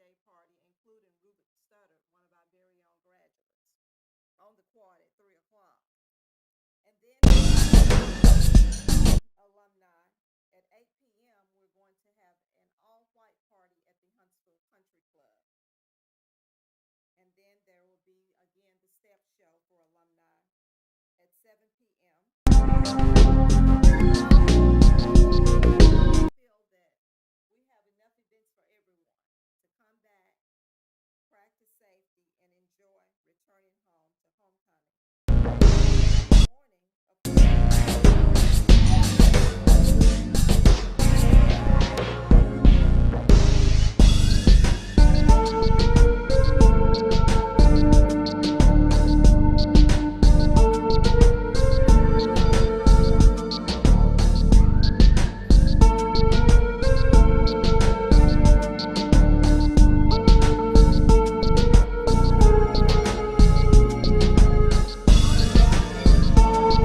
day party, including Ruben Studdard, one of our very own graduates, on the quad at 3 o'clock. And then alumni at 8 p.m. we're going to have an all-white party at the Huntsville Country Club. And then there will be, again, the step show for alumni at 7 p.m. I feel that we have enough events for everyone to come back, practice safety, and enjoy returning home to homecoming. Morning, of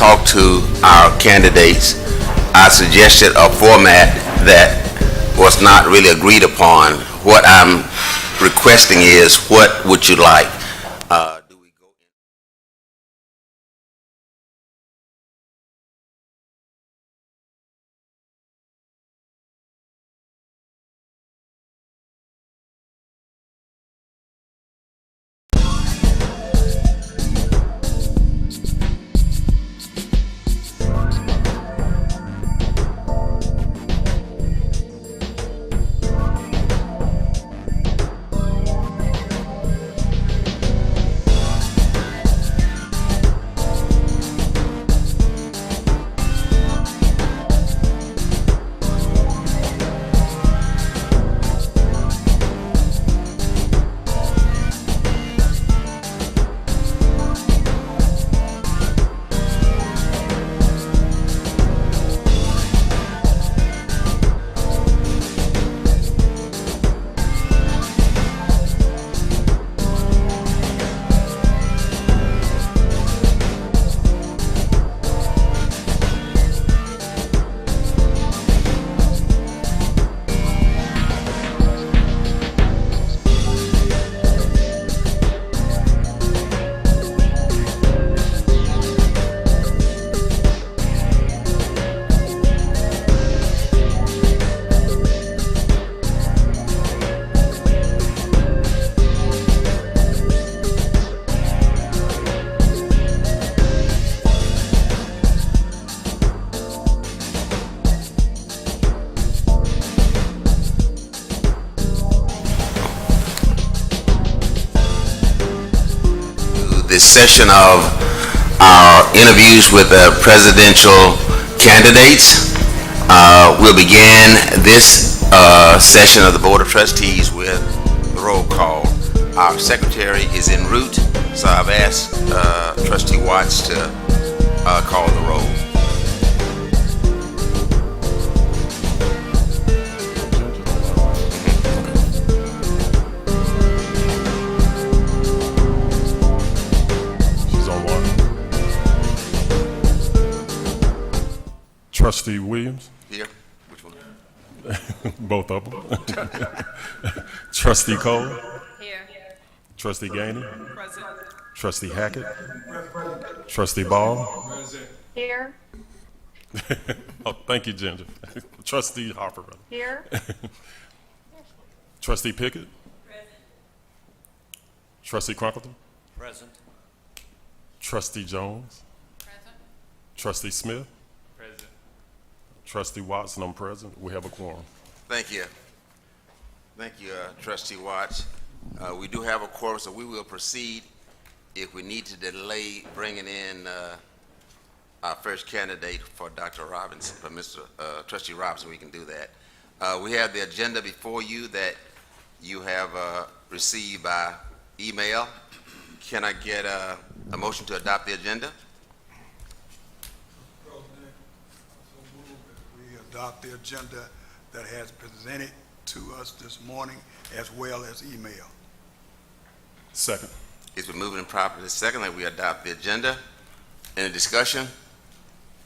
talked to our candidates, I suggested a format that was not really agreed upon. What I'm requesting is, what would you like? Do we go in? This session of our interviews with the presidential candidates. We'll begin this session of the Board of Trustees with the roll call. Our secretary is en route, so I've asked Trustee Watts to call the roll. Trustee Williams? Here? Which one? Both of them. Trustee Cole? Here. Trustee Gainey? Present. Trustee Hackett? Trustee Ball? Here. Oh, thank you, Ginger. Trustee Harper? Here. Trustee Pickett? Present. Trustee Crunkleton? Present. Trustee Jones? Present. Trustee Smith? Present. Trustee Watson, I'm present. We have a quorum. Thank you. Thank you, Trustee Watts. We do have a quorum, so we will proceed. If we need to delay bringing in our first candidate for Dr. Robinson, for Mr. Trustee Robinson, we can do that. We have the agenda before you that you have received by email. Can I get a motion to adopt the agenda? We adopt the agenda that has presented to us this morning as well as email. Second. It's been moved and properly second that we adopt the agenda. Any discussion?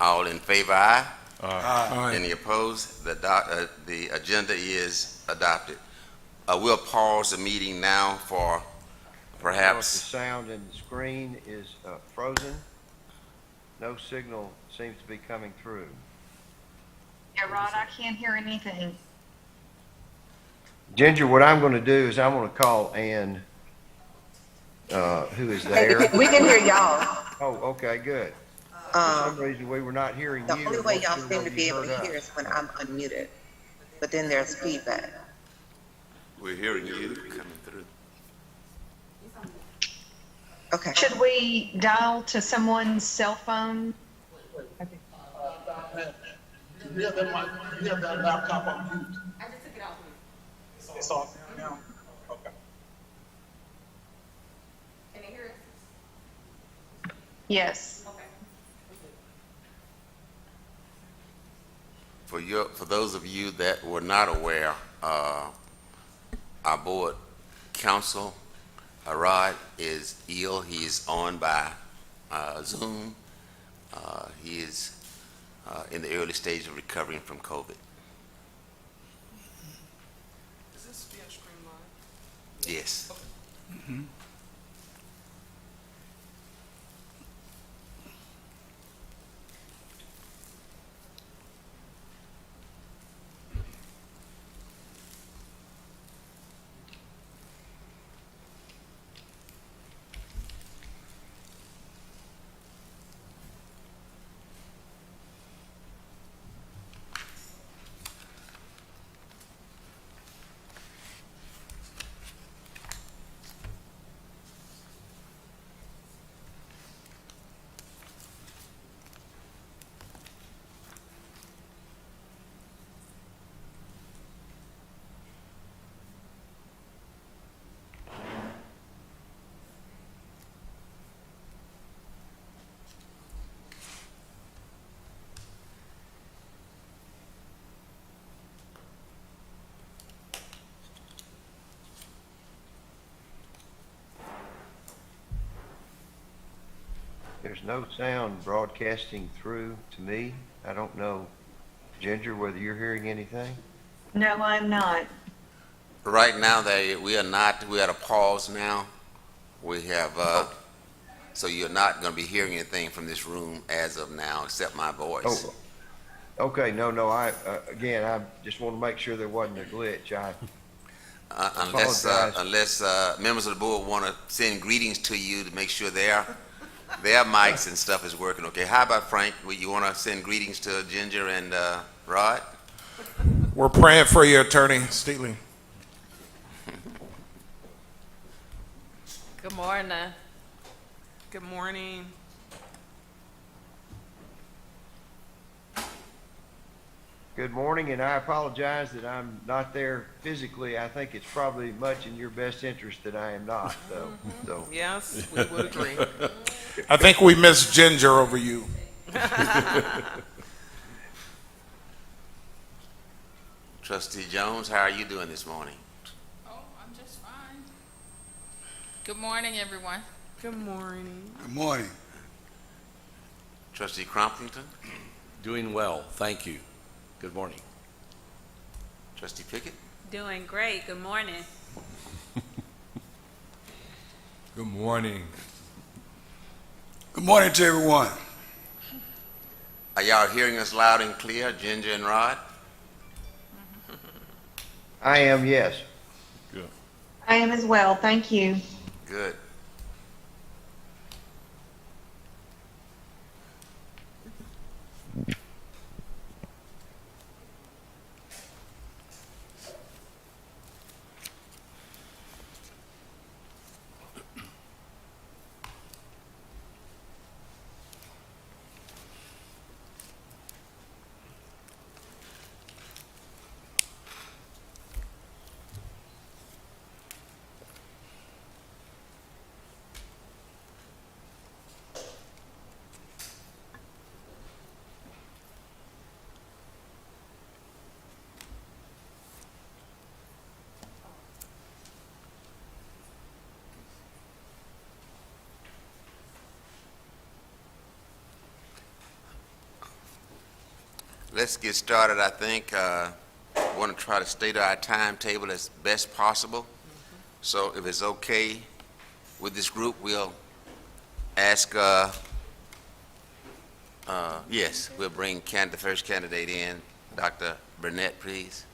All in favor, aye? Aye. Any opposed? The agenda is adopted. We'll pause the meeting now for The perhaps, sound in the screen is frozen. No signal seems to be coming through. Yeah, Rod, I can't hear anything. Ginger, what I'm going to do is I'm going to call Ann, who is there. We can hear y'all. Oh, okay, good. For some reason, we were not hearing you. The only way and y'all wasn't seem sure to be able whether to you hear heard is when I'm unmuted. But then there's feedback. we're hearing you coming through. Okay. Should we dial to someone's cell phone? You have that laptop on mute. I just took it off. It's off now? Okay. Can you hear us? Yes. Okay. For those of you that were not aware, our board counsel, Rod, is ill. He's on by Zoom. He is in the early stage of recovering from COVID. Is this being streamed live? Yes. There's no sound broadcasting through to me. I don't know, Ginger, whether you're hearing anything? No, I'm not. Right now, we are not. We're at a pause now. We have, so you're not going to be hearing anything from this room as of now, except my voice. Oh, okay, no, again, I just want to make sure there wasn't a glitch. Unless apologize. members of the board want to send greetings to you to make sure their mics and stuff is working okay. How about Frank? You want to send greetings to Ginger and Rod? We're praying for you, Attorney Steely. Good morning. Good morning. Good morning, and I apologize that I'm not there physically. I think it's probably much in your best interest that I am not, though. So, Yes, we would agree. I think we miss Ginger over you. Trustee Jones, how are you doing this morning? Oh, I'm just fine. Good morning, everyone. Good morning. Good morning. Trustee Crompton? Doing well, thank you. Good morning. Trustee Pickett? Doing great. Good morning. Good morning. Good morning to everyone. Are y'all hearing us loud and clear, Ginger and Rod? I am, yes. Good. I am as well. Thank you. Good. Let's get started, I think. Want to try to stay to our timetable as best possible. So if it's okay with this group, we'll ask, yes, we'll bring the first candidate in. Dr. Burnett, please.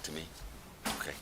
To me? Okay.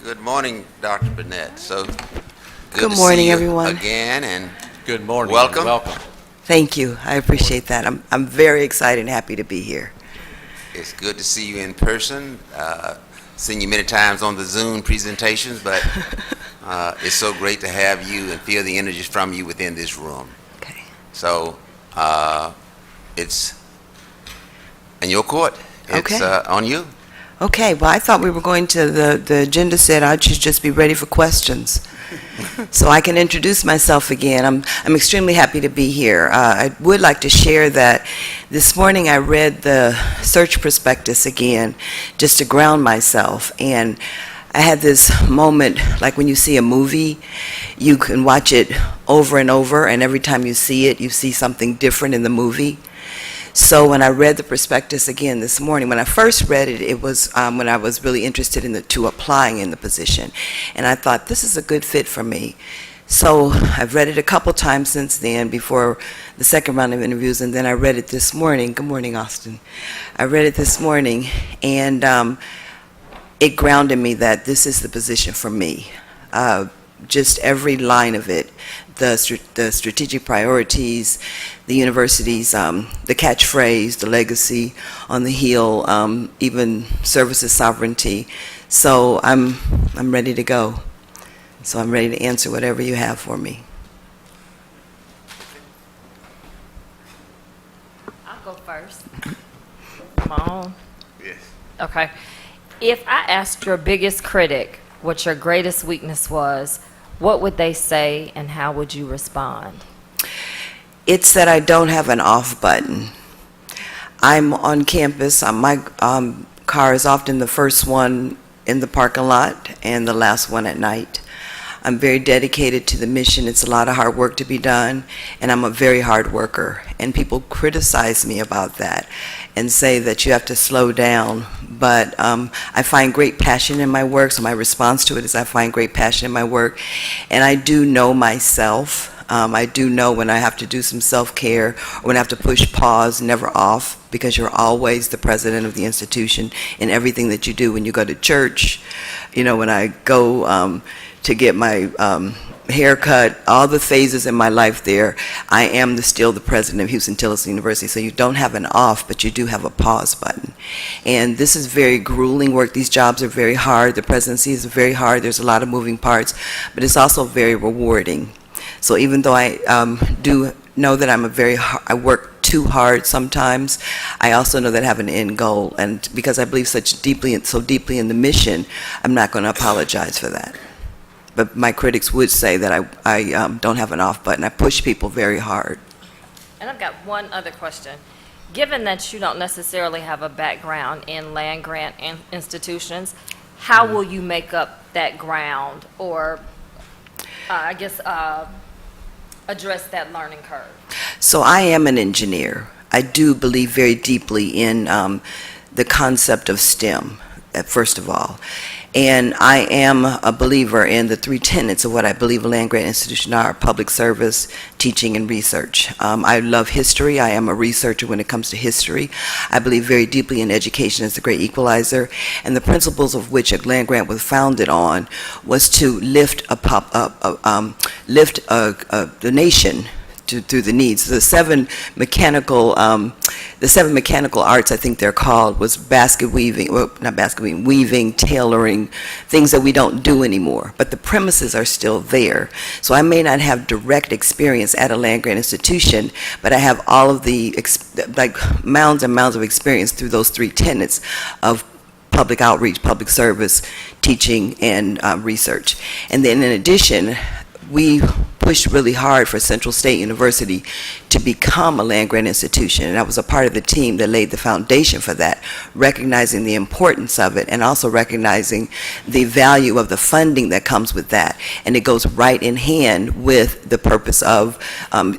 Good morning, Dr. Burnett. So Good to morning, see you everyone. again, and Good morning. Welcome. And welcome. Thank you. I appreciate that. I'm very excited and happy to be here. it's good to see you in person. Seen you many times on the Zoom presentations, but it's so great to have you and feel the energies from you within this room. Okay. So it's in your court. It's Okay. on you. Okay, well, I thought we were going to, the agenda said I should just be ready for questions. So I can introduce myself again. I'm extremely happy to be here. I would like to share that this morning I read the search prospectus again, just to ground myself. And I had this moment, like when you see a movie, you can watch it over and over, and every time you see it, you see something different in the movie. So when I read the prospectus again this morning, when I first read it, it was when I was really interested in applying in the position. And I thought, this is a good fit for me. So I've read it a couple times since then, before the second round of interviews, and then I read it this morning. Good morning, Austin. I read it this morning, and it grounded me that this is the position for me. Just every line of it, the strategic priorities, the universities, the catchphrase, the legacy on the heel, even services sovereignty. So I'm ready to go. So I'm ready to answer whatever you have for me. I'll go first. Come on. Yes. Okay. If I asked your biggest critic what your greatest weakness was, what would they say and how would you respond? It's that I don't have an off button. I'm on campus. My car is often the first one in the parking lot and the last one at night. I'm very dedicated to the mission. It's a lot of hard work to be done, and I'm a very hard worker. And people criticize me about that and say that you have to slow down. But I find great passion in my work, so my response to it is I find great passion in my work. And I do know myself. I do know when I have to do some self-care, or when I have to push pause, never off, because you're always the president of the institution in everything that you do. When you go to church, you know, when I go to get my hair cut, all the phases in my life there, I am still the president of Houston-Tillotson University. So you don't have an off, but you do have a pause button. And this is very grueling work. These jobs are very hard. The presidency is very hard. There's a lot of moving parts, but it's also very rewarding. So even though I do know that I work too hard sometimes, I also know that I have an end goal. And because I believe so deeply in the mission, I'm not going to apologize for that. But my critics would say that I don't have an off button. I push people very hard. And I've got one other question. Given that you don't necessarily have a background in land-grant institutions, how will you make up that ground, or address that learning curve? So I am an engineer. I do believe very deeply in the concept of STEM, first of all. And I am a believer in the three tenets of what I believe a land-grant institution are: public service, teaching, and research. I love history. I am a researcher when it comes to history. I believe very deeply in education as the great equalizer, and the principles of which a land-grant was founded on was to lift the nation through the needs. The seven mechanical arts, I think they're called, was weaving, tailoring, things that we don't do anymore. But the premises are still there. So I may not have direct experience at a land-grant institution, but I have all of the, mounds and mounds of experience through those three tenets of public outreach, public service, teaching, and research. And then in addition, we pushed really hard for Central State University to become a land-grant institution, and I was a part of the team that laid the foundation for that, recognizing the importance of it and also recognizing the value of the funding that comes with that. And it goes right in hand with the purpose of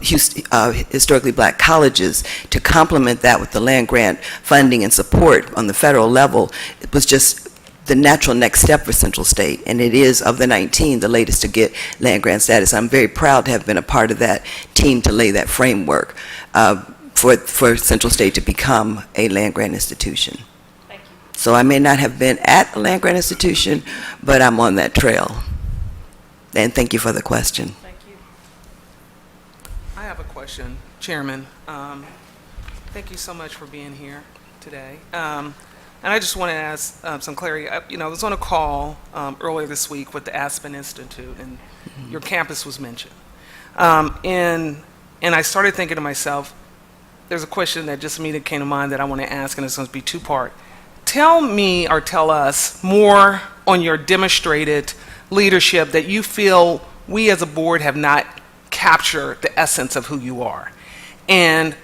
historically black colleges. To complement that with the land-grant funding and support on the federal level, it was just the natural next step for Central State, and it is, of the 19, the latest to get land-grant status. I'm very proud to have been a part of that team to lay that framework for Central State to become a land-grant institution. Thank you. So I may not have been at a land-grant institution, but I'm on that trail. And thank you for the question. Thank you. I have a question, Chairman. Thank you so much for being here today. And I just want to ask some clarity. I was on a call earlier this week with the Aspen Institute, and your campus was mentioned. And I started thinking to myself, there's a question that just immediately came to mind that I want to ask, and it's going to be two-part. Tell me or tell us more on your demonstrated leadership that you feel we as a board have not captured the essence of who you are. And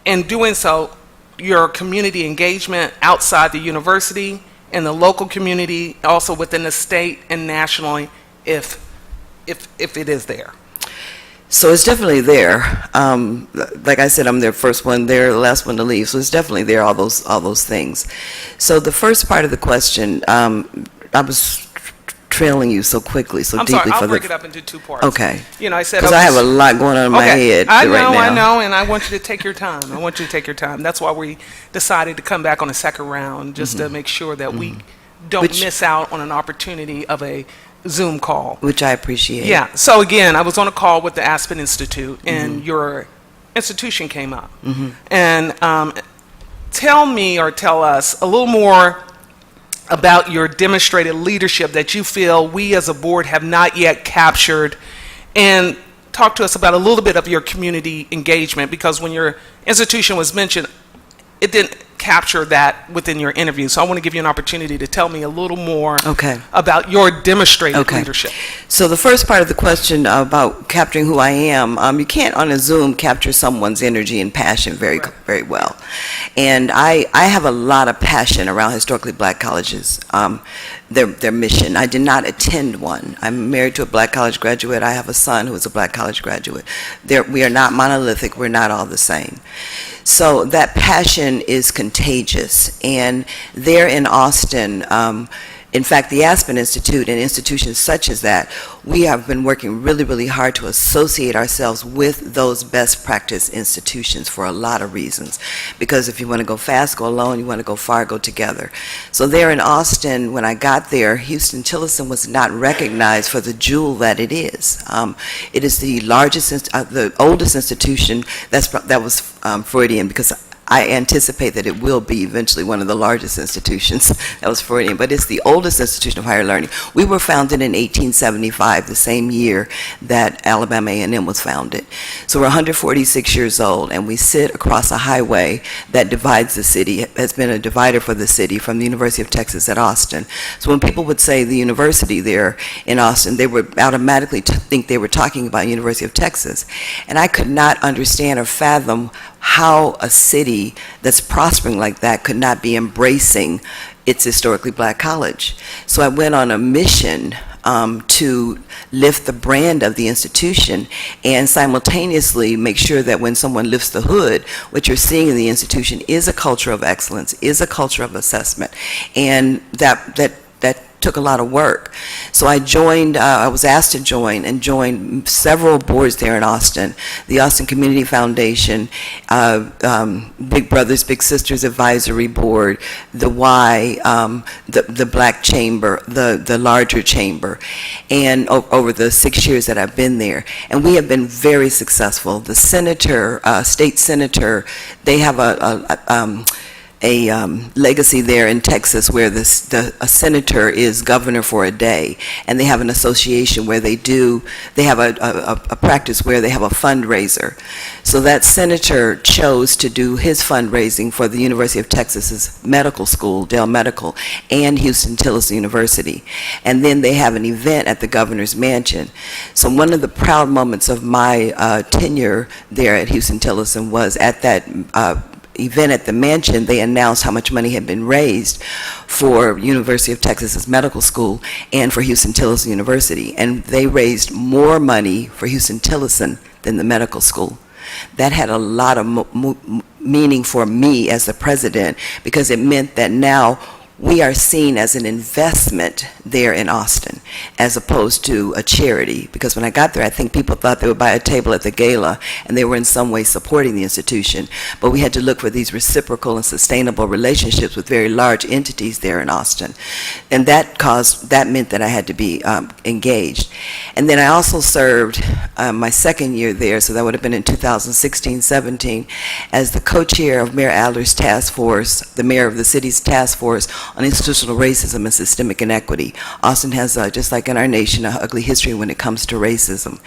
in doing so, your community engagement outside the university, in the local community, also within the state and nationally, if it is there. So it's definitely there. Like I said, I'm their first one there, the last one to leave. So it's definitely there, all those things. So the first part of the question, I was trailing you so quickly, so I'm deeply. sorry, I'll for break the, it up into two parts. Okay. I said because I have a lot going on in my head I right now. I know, and I want you to take your time. I want you to take your time. That's why we decided to come back on a second round, just to make sure that we don't miss out on an opportunity of a Zoom call. Which I appreciate. Yeah. So again, I was on a call with the Aspen Institute, and your institution came up. And tell me or tell us a little more about your demonstrated leadership that you feel we as a board have not yet captured, and talk to us about a little bit of your community engagement, because when your institution was mentioned, it didn't capture that within your interview. So I want to give you an opportunity to tell me a little more about your demonstrated leadership. So the first part of the question about capturing who I am, you can't on a Zoom capture someone's energy and passion very well. And I have a lot of passion around historically black colleges, their mission. I did not attend one. I'm married to a black college graduate. I have a son who is a black college graduate. We are not monolithic. We're not all the same. So that passion is contagious. And there in Austin, in fact, the Aspen Institute and institutions such as that, we have been working really, really hard to associate ourselves with those best practice institutions for a lot of reasons. Because if you want to go fast, go alone. You want to go far, go together. So there in Austin, when I got there, Houston-Tillotson was not recognized for the jewel that it is. It is the largest, the oldest institution that was Freudian, because I anticipate that it will be eventually one of the largest institutions. That was Freudian, but it's the oldest institution of higher learning. We were founded in 1875, the same year that Alabama A&M was founded. So we're 146 years old, and we sit across a highway that divides the city, has been a divider for the city from the University of Texas at Austin. So when people would say the university there in Austin, they would automatically think they were talking about University of Texas. And I could not understand or fathom how a city that's prospering like that could not be embracing its historically black college. So I went on a mission to lift the brand of the institution and simultaneously make sure that when someone lifts the hood, what you're seeing in the institution is a culture of excellence, is a culture of assessment, and that took a lot of work. So I joined, I was asked to join, and joined several boards there in Austin, the Austin Community Foundation, Big Brothers Big Sisters Advisory Board, the Y, the Black Chamber, the larger chamber, and over the 6 years that I've been there. And we have been very successful. The senator, state senator, they have a legacy there in Texas where a senator is governor for a day, and they have an association where they have a practice where they have a fundraiser. So that senator chose to do his fundraising for the University of Texas's medical school, Dell Medical, and Houston-Tillotson University. And then they have an event at the governor's mansion. So one of the proud moments of my tenure there at Houston-Tillotson was at that event at the mansion. They announced how much money had been raised for University of Texas's medical school and for Houston-Tillotson University, and they raised more money for Houston-Tillotson than the medical school. That had a lot of meaning for me as the president, because it meant that now we are seen as an investment there in Austin. as opposed to a charity. Because when I got there, I think people thought they would buy a table at the gala and they were in some way supporting the institution. But we had to look for these reciprocal and sustainable relationships with very large entities there in Austin. And that meant that I had to be engaged. And then I also served my second year there, so that would have been in 2016-17, as the co-chair of Mayor Adler's task force, the mayor of the city's task force on institutional racism and systemic inequity. Austin has, just like in our nation, an ugly history when it comes to racism.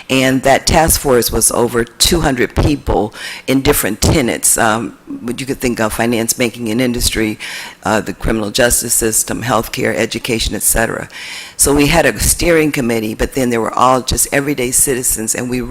And that task force was over 200 people in different tenets. You could think of finance, banking, and industry, the criminal justice system, healthcare, education, etc. So we had a steering committee, but then there were all just everyday citizens, and we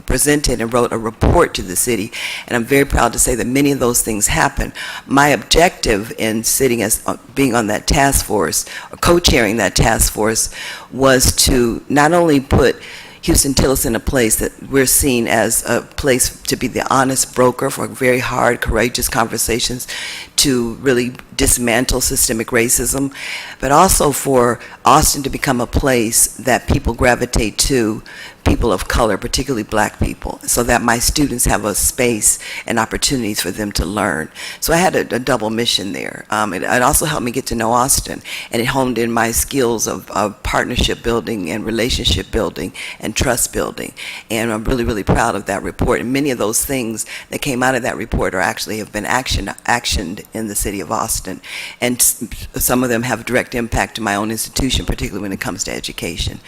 presented and wrote a report to the city, and I'm very proud to say that many of those things happened. My objective in sitting as being on that task force, or co-chairing that task force, was to not only put Houston-Tillis in a place that we're seen as a place to be the honest broker for very hard, courageous conversations to really dismantle systemic racism, but also for Austin to become a place that people gravitate to, people of color, particularly black people, so that my students have a space and opportunities for them to learn. So I had a double mission there. It also helped me get to know Austin, and it honed in my skills of partnership building and relationship building and trust building. And I'm really, really proud of that report. And many of those things that came out of that report are actually have been actioned in the city of Austin. And some of them have direct impact to my own institution, particularly when it comes to education.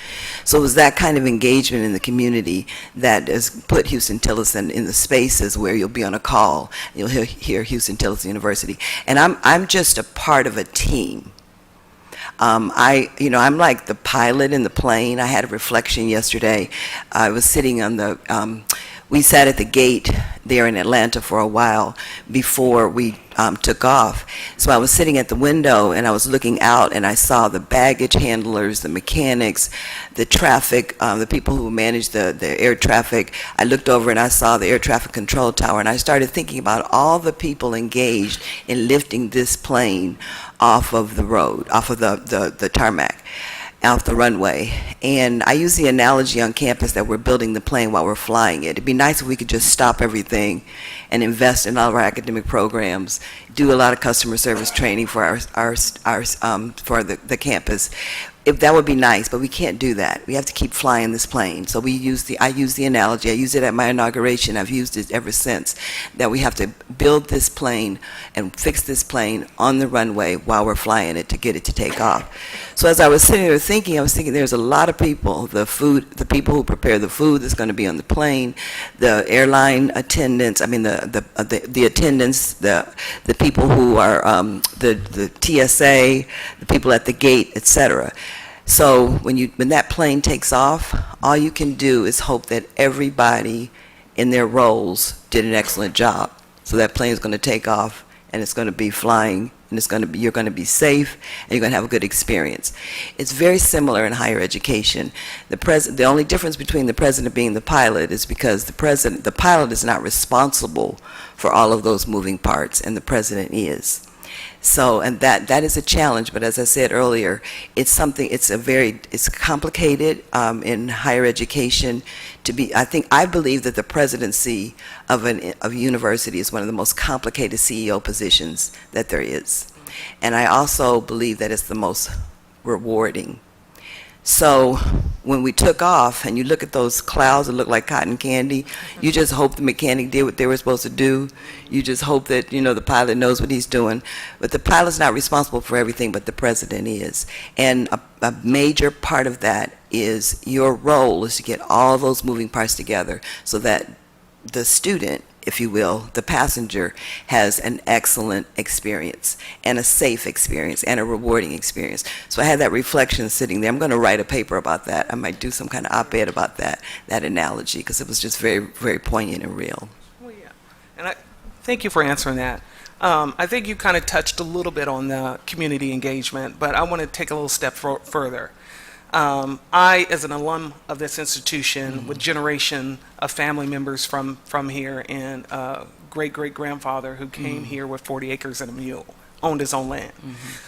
So it was that kind of engagement in the community that has put Houston-Tillis in the spaces where you'll be on a call, you'll hear Houston-Tillis University. And I'm just a part of a team. I'm like the pilot in the plane. I had a reflection yesterday. I was sitting on the, we sat at the gate there in Atlanta for a while before we took off. So I was sitting at the window and I was looking out and I saw the baggage handlers, the mechanics, the traffic, the people who manage the air traffic. I looked over and I saw the air traffic control tower, and I started thinking about all the people engaged in lifting this plane off of the road, off of the tarmac, off the runway. And I use the analogy on campus that we're building the plane while we're flying it. It'd be nice if we could just stop everything and invest in all of our academic programs, do a lot of customer service training for for the campus. If that would be nice, but we can't do that. We have to keep flying this plane. So I use the analogy. I used it at my inauguration. I've used it ever since, that we have to build this plane and fix this plane on the runway while we're flying it to get it to take off. So as I was sitting there thinking, I was thinking there's a lot of people, the people who prepare the food that's going to be on the plane, the airline attendants, the attendants, the people who are the TSA, the people at the gate, etc. So when that plane takes off, all you can do is hope that everybody in their roles did an excellent job. So that plane is going to take off and it's going to be flying, and you're going to be safe and you're going to have a good experience. It's very similar in higher education. The only difference between the president being the pilot is because the pilot is not responsible for all of those moving parts, and the president is. So, and that is a challenge, but as I said earlier, it's complicated in higher education to be. I believe that the presidency of a university is one of the most complicated CEO positions that there is. And I also believe that it's the most rewarding. So when we took off and you look at those clouds that look like cotton candy, you just hope the mechanic did what they were supposed to do. You just hope that, the pilot knows what he's doing. But the pilot's not responsible for everything, but the president is. And a major part of that is your role is to get all those moving parts together so that the student, if you will, the passenger, has an excellent experience and a safe experience and a rewarding experience. So I had that reflection sitting there. I'm going to write a paper about that. I might do some kind of op-ed about that analogy, because it was just very, very poignant and real. Well, yeah. And thank you for answering that. I think you kind of touched a little bit on the community engagement, but I want to take a little step further. I, as an alum of this institution, with generation of family members from here, and great-great-grandfather who came here with 40 acres and a mule. owned his own land.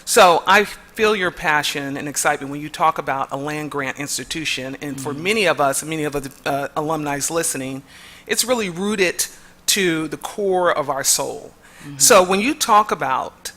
So I feel your passion and excitement when you talk about a land grant institution. And for many of us, many of the alumni listening, it's really rooted to the core of our soul. So when you talk about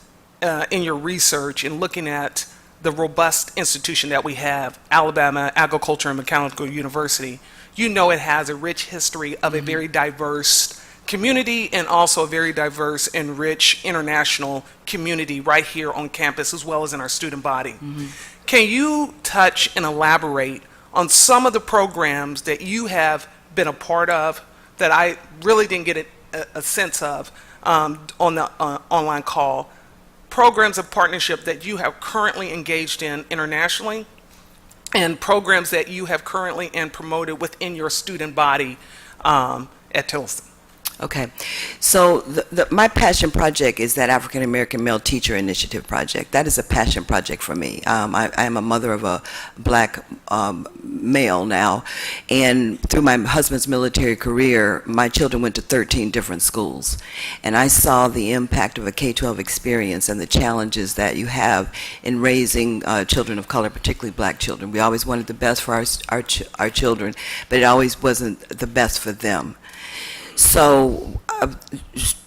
in your research and looking at the robust institution that we have, Alabama Agriculture and Mechanical University, you know it has a rich history of a very diverse community and also a very diverse and rich international community right here on campus as well as in our student body. Can you touch and elaborate on some of the programs that you have been a part of that I really didn't get a sense of on the online call? Programs of partnership that you have currently engaged in internationally and programs that you have currently and promoted within your student body at Tilson. Okay, so my passion project is that African American Male Teacher Initiative project. That is a passion project for me. I am a mother of a black male now, and through my husband's military career, my children went to 13 different schools, and I saw the impact of a K-12 experience and the challenges that you have in raising children of color, particularly black children. We always wanted the best for our children, but it always wasn't the best for them. So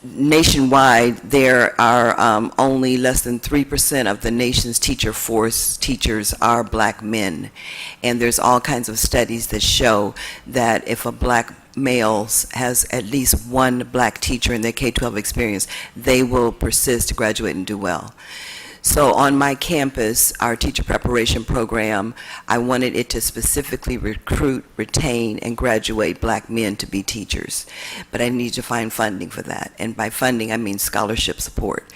nationwide, there are only less than 3% of the nation's teacher force teachers are black men. And there's all kinds of studies that show that if a black male has at least one black teacher in their K-12 experience, they will persist, graduate, and do well. So on my campus, our teacher preparation program, I wanted it to specifically recruit, retain, and graduate black men to be teachers. But I need to find funding for that. And by funding, I mean scholarship support.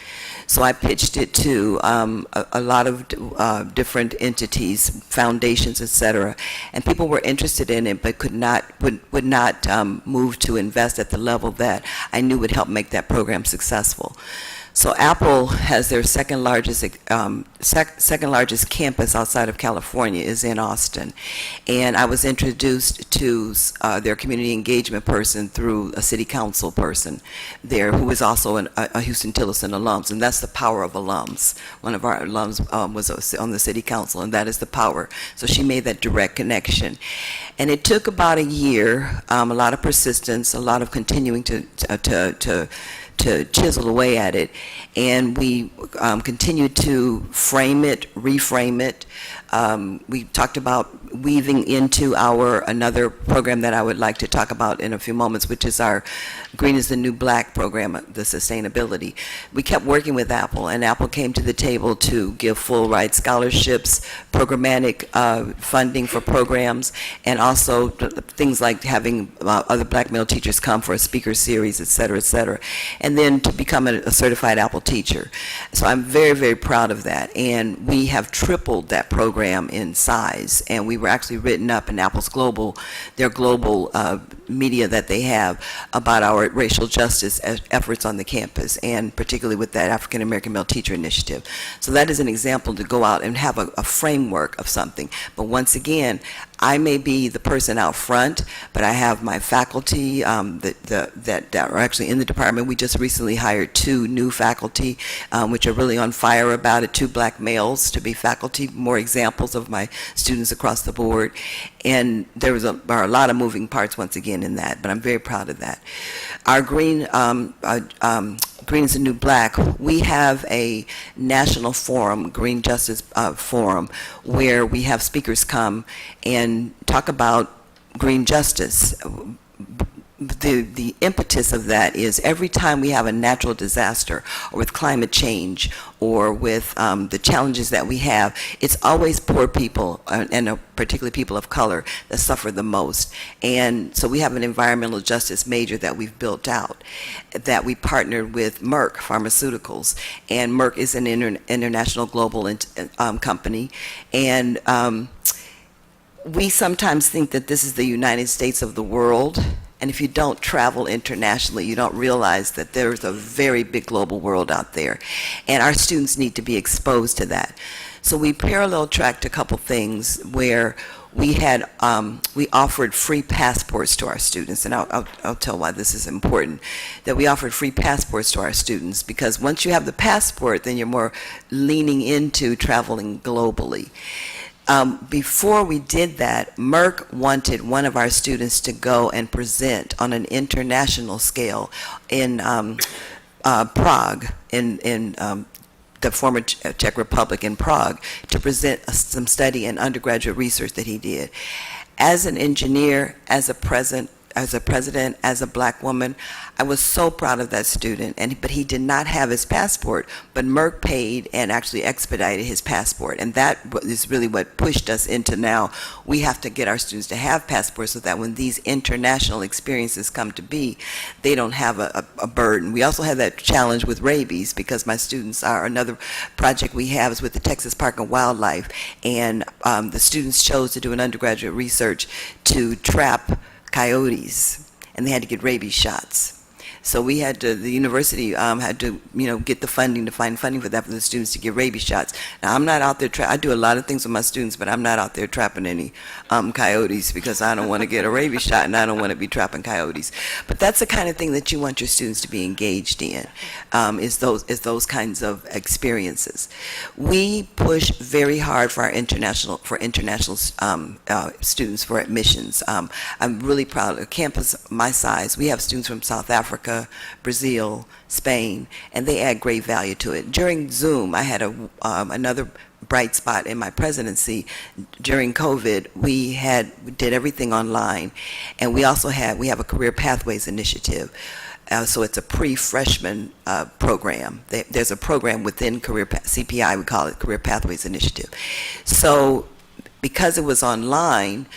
So I pitched it to a lot of different entities, foundations, et cetera. And people were interested in it, but would not move to invest at the level that I knew would help make that program successful. So Apple has their second largest campus outside of California is in Austin, and I was introduced to their community engagement person through a city council person there who is also a Houston Tillerson alum, and that's the power of alums. One of our alums was on the city council, and that is the power. So she made that direct connection, and it took about a year, a lot of persistence, a lot of continuing to chisel away at it, and we continued to frame it, reframe it. We talked about weaving into another program that I would like to talk about in a few moments, which is our Green is the New Black program, the sustainability. We kept working with Apple, and Apple came to the table to give full ride scholarships, programmatic funding for programs, and also things like having other black male teachers come for a speaker series, et cetera, and then to become a certified Apple teacher. So I'm very, very proud of that, and we have tripled that program in size, and we were actually written up in Apple's their global media that they have about our racial justice efforts on the campus, and particularly with that African American Male Teacher Initiative. So that is an example to go out and have a framework of something. But once again, I may be the person out front, but I have my faculty that are actually in the department. We just recently hired 2 new faculty, which are really on fire about it, 2 black males to be faculty, more examples of my students across the board. And there are a lot of moving parts once again in that, but I'm very proud of that. Our Green is the New Black, we have a national forum, Green Justice Forum, where we have speakers come and talk about green justice. The impetus of that is every time we have a natural disaster, or with climate change, or with the challenges that we have, it's always poor people, and particularly people of color, that suffer the most. And so we have an environmental justice major that we've built out, that we partnered with Merck Pharmaceuticals, and Merck is an international global company, and we sometimes think that this is the United States of the world. And if you don't travel internationally, you don't realize that there's a very big global world out there. And our students need to be exposed to that. So we parallel tracked a couple things where we had we offered free passports to our students, and I'll tell why this is important. That we offered free passports to our students because once you have the passport, then you're more leaning into traveling globally. Before we did that, Merck wanted one of our students to go and present on an international scale in Prague, in the former Czech Republic in Prague, to present some study and undergraduate research that he did. As an engineer, as a president, as a black woman, I was so proud of that student. But he did not have his passport, but Merck paid and actually expedited his passport. And that is really what pushed us into now. We have to get our students to have passports so that when these international experiences come to be, they don't have a burden. We also have that challenge with rabies because my students are, another project we have is with the Texas Park and Wildlife. And the students chose to do an undergraduate research to trap coyotes, and they had to get rabies shots. So we had to, the university had to, get the funding to find funding for that for the students to get rabies shots. Now, I'm not out there, I do a lot of things with my students, but I'm not out there trapping any coyotes because I don't want to get a rabies shot and I don't want to be trapping coyotes. But that's the kind of thing that you want your students to be engaged in, is those kinds of experiences. We push very hard for our international students for admissions. I'm really proud of a campus my size. We have students from South Africa, Brazil, Spain, and they add great value to it. During Zoom, I had another bright spot in my presidency. During COVID, we did everything online, and we have a Career Pathways initiative. So it's a pre-freshman program. There's a program within CPI, we call it Career Pathways Initiative. So because it was online,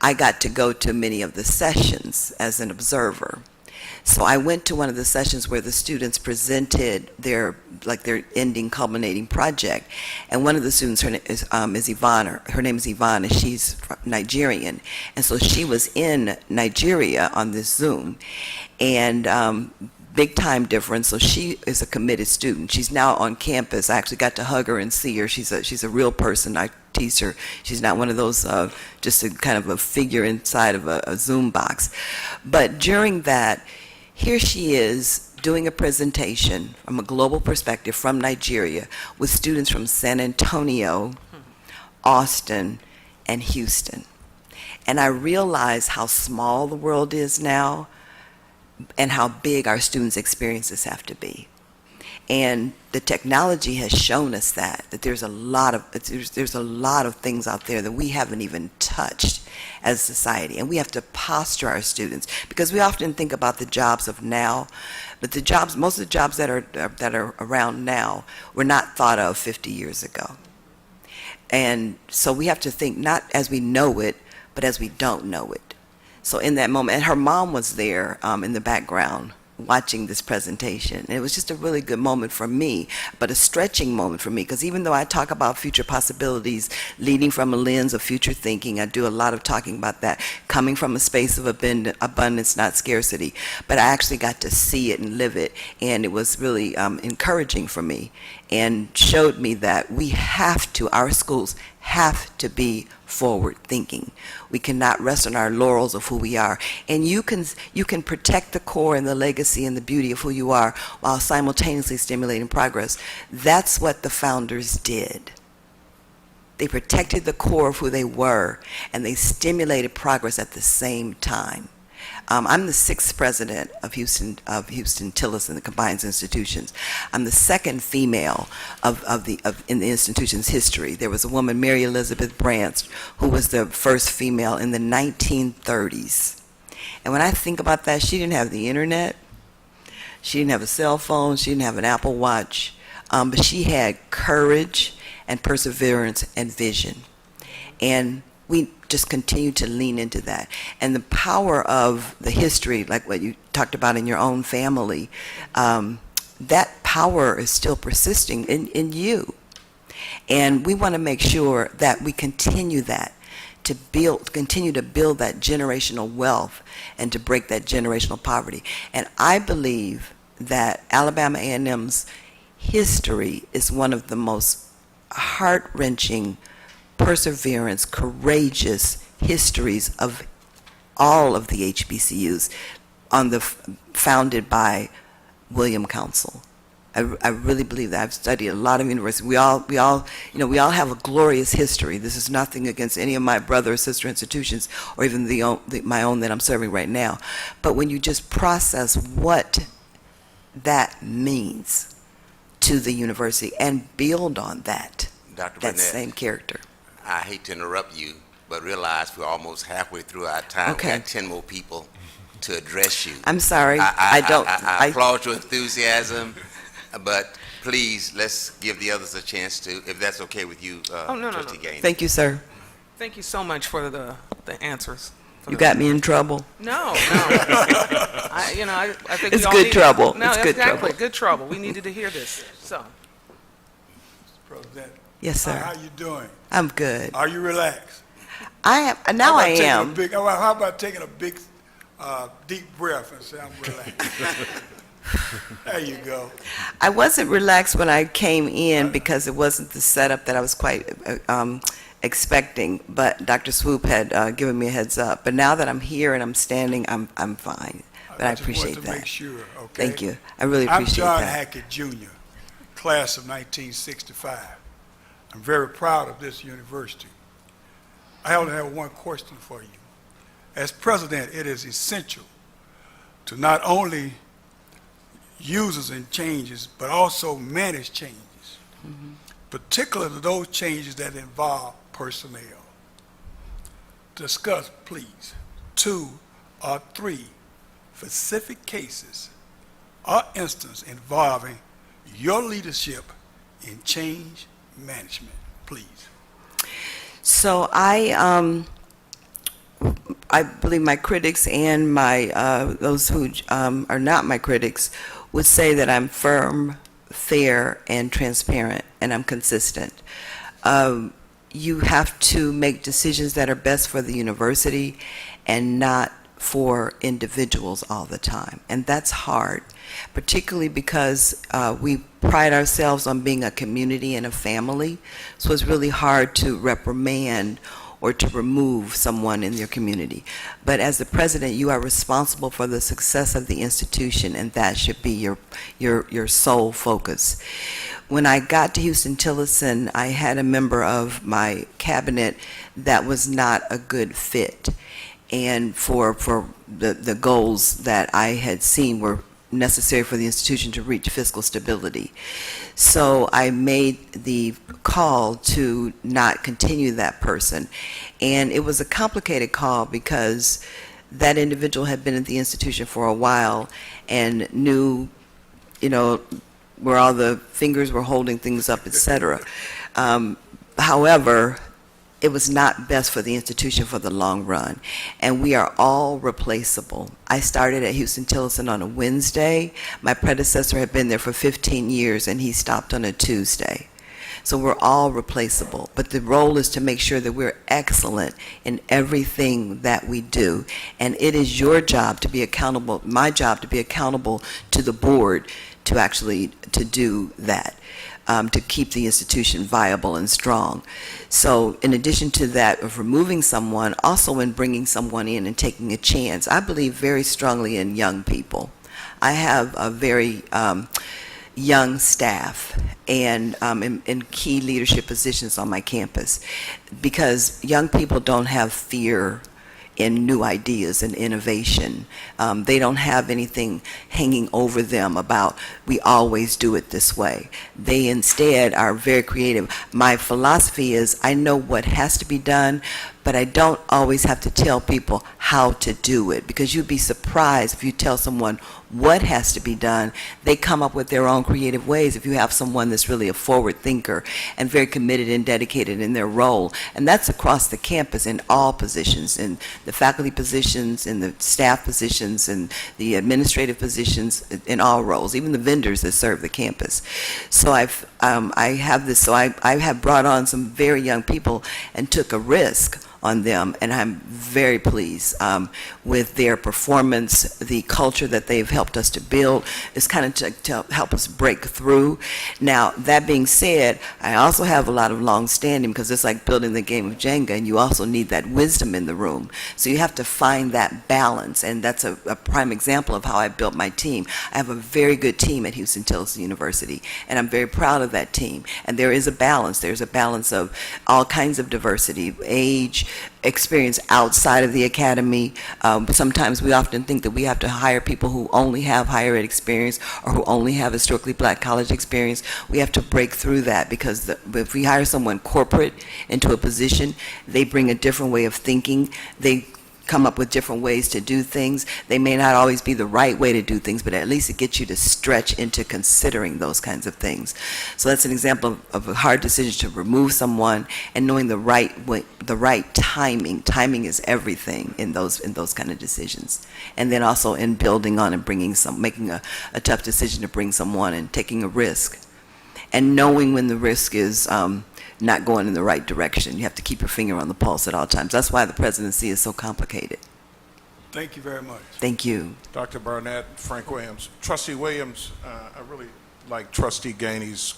I got to go to many of the sessions as an observer. So I went to one of the sessions where the students presented their ending culminating project, and one of the students, her name is Yvonne. Her name is Yvonne, and she's Nigerian, and so she was in Nigeria on this Zoom, and big time difference. So she is a committed student. She's now on campus. I actually got to hug her and see her. She's a real person. I tease her. She's not one of those just a kind of a figure inside of a Zoom box. But during that, here she is doing a presentation from a global perspective from Nigeria with students from San Antonio, Austin, and Houston. And I realize how small the world is now and how big our students' experiences have to be. And the technology has shown us that there's a lot of things out there that we haven't even touched as a society, and we have to posture our students because we often think about the jobs of now, but most of the jobs that are around now were not thought of 50 years ago. And so we have to think not as we know it, but as we don't know it. So in that moment, and her mom was there in the background watching this presentation. And it was just a really good moment for me, but a stretching moment for me, because even though I talk about future possibilities leading from a lens of future thinking, I do a lot of talking about that, coming from a space of abundance, not scarcity. But I actually got to see it and live it, and it was really encouraging for me and showed me that our schools have to be forward thinking. We cannot rest on our laurels of who we are. And you can protect the core and the legacy and the beauty of who you are while simultaneously stimulating progress. That's what the founders did. They protected the core of who they were, and they stimulated progress at the same time. I'm the 6th president of Houston Tillis and the combined institutions. I'm the 2nd female in the institution's history. There was a woman, Mary Elizabeth Branch, who was the first female in the 1930s. And when I think about that, she didn't have the internet, she didn't have a cell phone, she didn't have an Apple Watch, but she had courage and perseverance and vision. And we just continue to lean into that. And the power of the history, like what you talked about in your own family, that power is still persisting in you. And we want to make sure that we continue that, continue to build that generational wealth and to break that generational poverty. And I believe that Alabama A&M's history is one of the most heart-wrenching, perseverance, courageous histories of all of the HBCUs founded by William Council. I really believe that. I've studied a lot of universities. We all have a glorious history. This is nothing against any of my brother or sister institutions, or even my own that I'm serving right now. But when you just process what that means to the university and build on that, Dr. that Burnett, same character. I hate to interrupt you, but realize we're almost halfway through our time. Okay. We got 10 more people to address you. I'm sorry. I applaud your enthusiasm, but please, let's give the others a chance to, if that's okay with you, Trustee Gaines. Thank you, sir. Thank you so much for the answers. You got me in trouble. No. I think It's we all good needed- trouble. No, It's good exactly, trouble. good trouble. We needed to hear this. So, President. Yes, sir. How you doing? I'm good. Are you relaxed? I am. Now I am. How about taking a big, deep breath and say, I'm relaxed? There you go. I wasn't relaxed when I came in because it wasn't the setup that I was quite expecting, but Dr. Swoop had given me a heads up. But now that I'm here and I'm standing, I'm fine. But I appreciate just wanted to that. make sure, okay? Thank you. I really appreciate I'm John that. Hackett Jr., class of 1965. I'm very proud of this university. I only have one question for you. As president, it is essential to not only uses and changes, but also manage changes, particularly those changes that involve personnel. Discuss, please, 2 or 3 specific cases or instances involving your leadership in change management, please. So I believe my critics and those who are not my critics would say that I'm firm, fair, and transparent, and I'm consistent. You have to make decisions that are best for the university and not for individuals all the time, and that's hard, particularly because we pride ourselves on being a community and a family, so it's really hard to reprimand or to remove someone in your community. But as the president, you are responsible for the success of the institution, and that should be your sole focus. When I got to Houston-Tillotson, I had a member of my cabinet that was not a good fit, and for the goals that I had seen were necessary for the institution to reach fiscal stability. So I made the call to not continue that person. And it was a complicated call because that individual had been at the institution for a while and knew, where all the fingers were holding things up, etc. However, it was not best for the institution for the long run, and we are all replaceable. I started at Houston-Tillotson on a Wednesday. My predecessor had been there for 15 years, and he stopped on a Tuesday. So we're all replaceable, but the role is to make sure that we're excellent in everything that we do, and it is your job to be accountable, my job to be accountable to the board to do that. To keep the institution viable and strong. So in addition to that of removing someone, also in bringing someone in and taking a chance, I believe very strongly in young people. I have a very young staff and in key leadership positions on my campus, because young people don't have fear in new ideas and innovation. They don't have anything hanging over them about, we always do it this way. They instead are very creative. My philosophy is, I know what has to be done, but I don't always have to tell people how to do it, because you'd be surprised if you tell someone what has to be done. They come up with their own creative ways if you have someone that's really a forward thinker and very committed and dedicated in their role. And that's across the campus in all positions, in the faculty positions, in the staff positions, in the administrative positions, in all roles, even the vendors that serve the campus. So I have brought on some very young people and took a risk on them, and I'm very pleased with their performance, the culture that they've helped us to build. It's kind of to help us break through. Now, that being said, I also have a lot of long-standing, because it's like building the game of Jenga, and you also need that wisdom in the room. So you have to find that balance, and that's a prime example of how I built my team. I have a very good team at Houston-Tillotson University, and I'm very proud of that team. And there is a balance. There's a balance of all kinds of diversity, age, experience outside of the academy. Sometimes we often think that we have to hire people who only have higher ed experience or who only have historically black college experience. We have to break through that, because if we hire someone corporate into a position, they bring a different way of thinking. They come up with different ways to do things. They may not always be the right way to do things, but at least it gets you to stretch into considering those kinds of things. So that's an example of a hard decision to remove someone, and knowing the right way, the right timing. Timing is everything in those kind of decisions. And then also in building on and making a tough decision to bring someone and taking a risk. And knowing when the risk is not going in the right direction. You have to keep your finger on the pulse at all times. That's why the presidency is so complicated. Thank you very much. Thank you. Dr. Barnett, Frank Williams. Trustee Williams, I really like Trustee Gainey's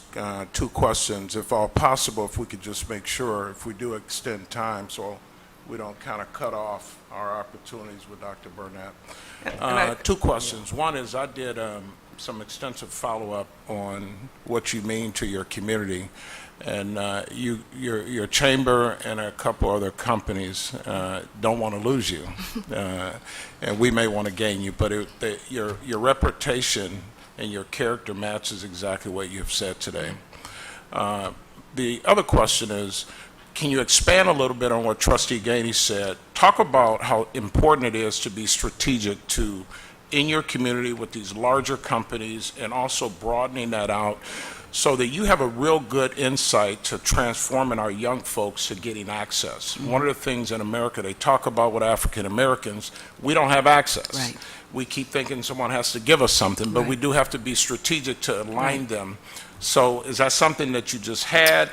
2 questions. If all possible, if we could just make sure, if we do extend time, so we don't kind of cut off our opportunities with Dr. Barnett. 2 questions. One is, I did some extensive follow-up on what you mean to your community. And your chamber and a couple other companies don't want to lose you, and we may want to gain you. But your reputation and your character matches exactly what you've said today. The other question is, can you expand a little bit on what Trustee Gainey said? Talk about how important it is to be strategic in your community with these larger companies, and also broadening that out, so that you have a real good insight to transforming our young folks to getting access. Mm-hmm. One of the things in America they talk about with African Americans, we don't have access. Right. We keep thinking someone has to give us something, but right. we do have to be strategic to align right. them. So is that something that you just had?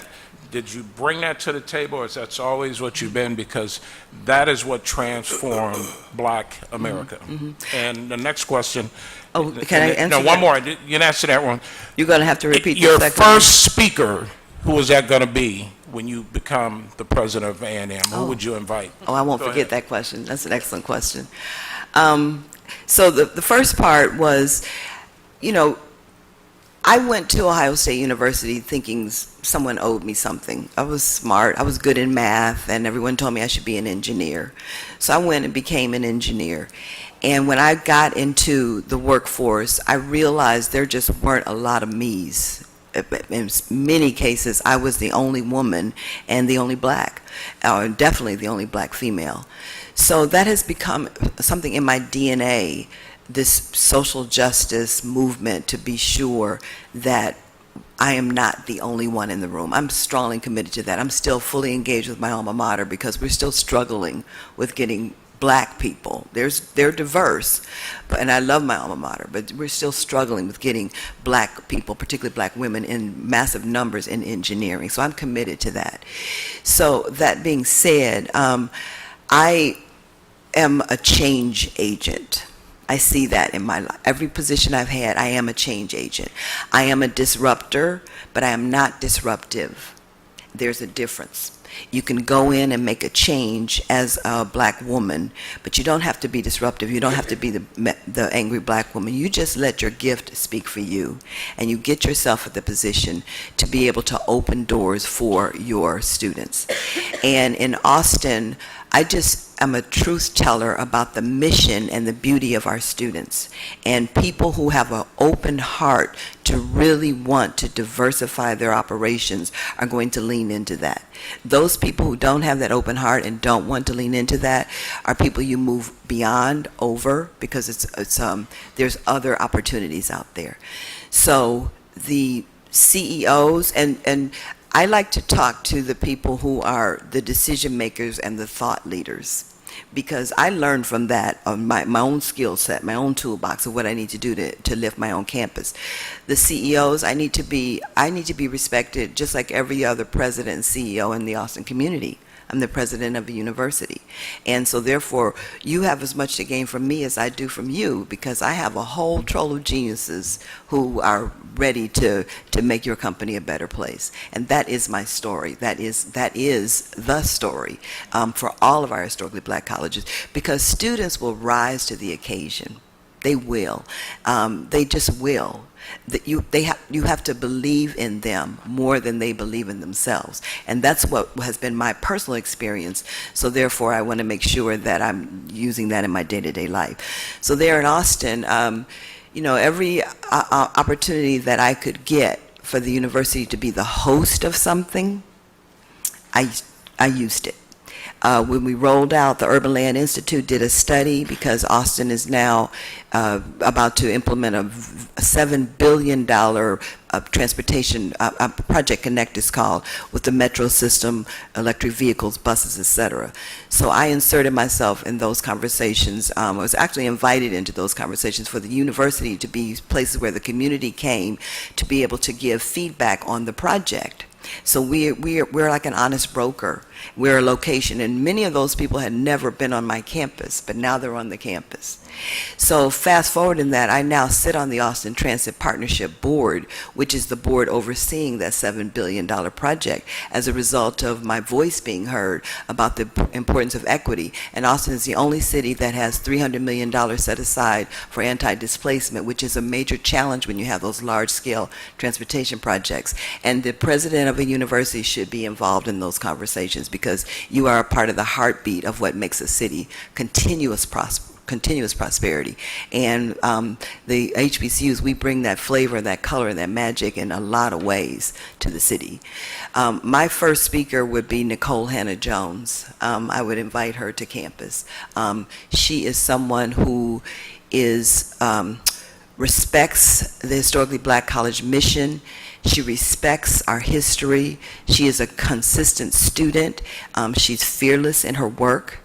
Did you bring that to the table, or is that always what you've been? Because that is what transformed Black America. Mm-hmm. And the next question. Oh, can I answer No, one more. You can answer that one. You're going to have to repeat your the first speaker. Who is that going to be when you become the president of A&M? Who would you invite? Oh, I won't forget that question. That's an excellent question. So the first part was, I went to Ohio State University thinking someone owed me something. I was smart. I was good in math, and everyone told me I should be an engineer. So I went and became an engineer. And when I got into the workforce, I realized there just weren't a lot of me's. In many cases, I was the only woman and the only black, or definitely the only black female. So that has become something in my DNA, this social justice movement, to be sure that I am not the only one in the room. I'm strongly committed to that. I'm still fully engaged with my alma mater, because we're still struggling with getting black people. They're diverse, and I love my alma mater, but we're still struggling with getting black people, particularly black women, in massive numbers in engineering. So I'm committed to that. So that being said, I am a change agent. I see that in my life. Every position I've had, I am a change agent. I am a disruptor, but I am not disruptive. There's a difference. You can go in and make a change as a black woman, but you don't have to be disruptive. You don't have to be the angry black woman. You just let your gift speak for you, and you get yourself at the position to be able to open doors for your students. And in Austin, I'm a truth teller about the mission and the beauty of our students, and people who have an open heart to really want to diversify their operations are going to lean into that. Those people who don't have that open heart and don't want to lean into that are people you move beyond over, because there's other opportunities out there. So the CEOs, and I like to talk to the people who are the decision makers and the thought leaders. because I learned from that on my own skill set, my own toolbox of what I need to do to lift my own campus. The CEOs, I need to be respected just like every other president and CEO in the Austin community. I'm the president of a university. And so therefore, you have as much to gain from me as I do from you, because I have a whole troll of geniuses who are ready to make your company a better place. And that is my story. That is the story for all of our historically black colleges, because students will rise to the occasion. They will. They just will. You have to believe in them more than they believe in themselves, and that's what has been my personal experience. So therefore, I want to make sure that I'm using that in my day-to-day life. So there in Austin, every opportunity that I could get for the university to be the host of something, I used it. When we rolled out, the Urban Land Institute did a study, because Austin is now about to implement a $7 billion transportation project, Connect is called, with the metro system, electric vehicles, buses, etc. So I inserted myself in those conversations. I was actually invited into those conversations for the university to be places where the community came to be able to give feedback on the project. So we're like an honest broker. We're a location, and many of those people had never been on my campus, but now they're on the campus. So fast forward in that, I now sit on the Austin Transit Partnership Board, which is the board overseeing that $7 billion project, as a result of my voice being heard about the importance of equity. And Austin is the only city that has $300 million set aside for anti-displacement, which is a major challenge when you have those large-scale transportation projects. And the president of a university should be involved in those conversations, because you are a part of the heartbeat of what makes a city continuous prosperity. And the HBCUs, we bring that flavor, that color, and that magic in a lot of ways to the city. My first speaker would be Nicole Hannah-Jones. I would invite her to campus. She is someone who respects the historically black college mission. She respects our history. She is a consistent student. She's fearless in her work.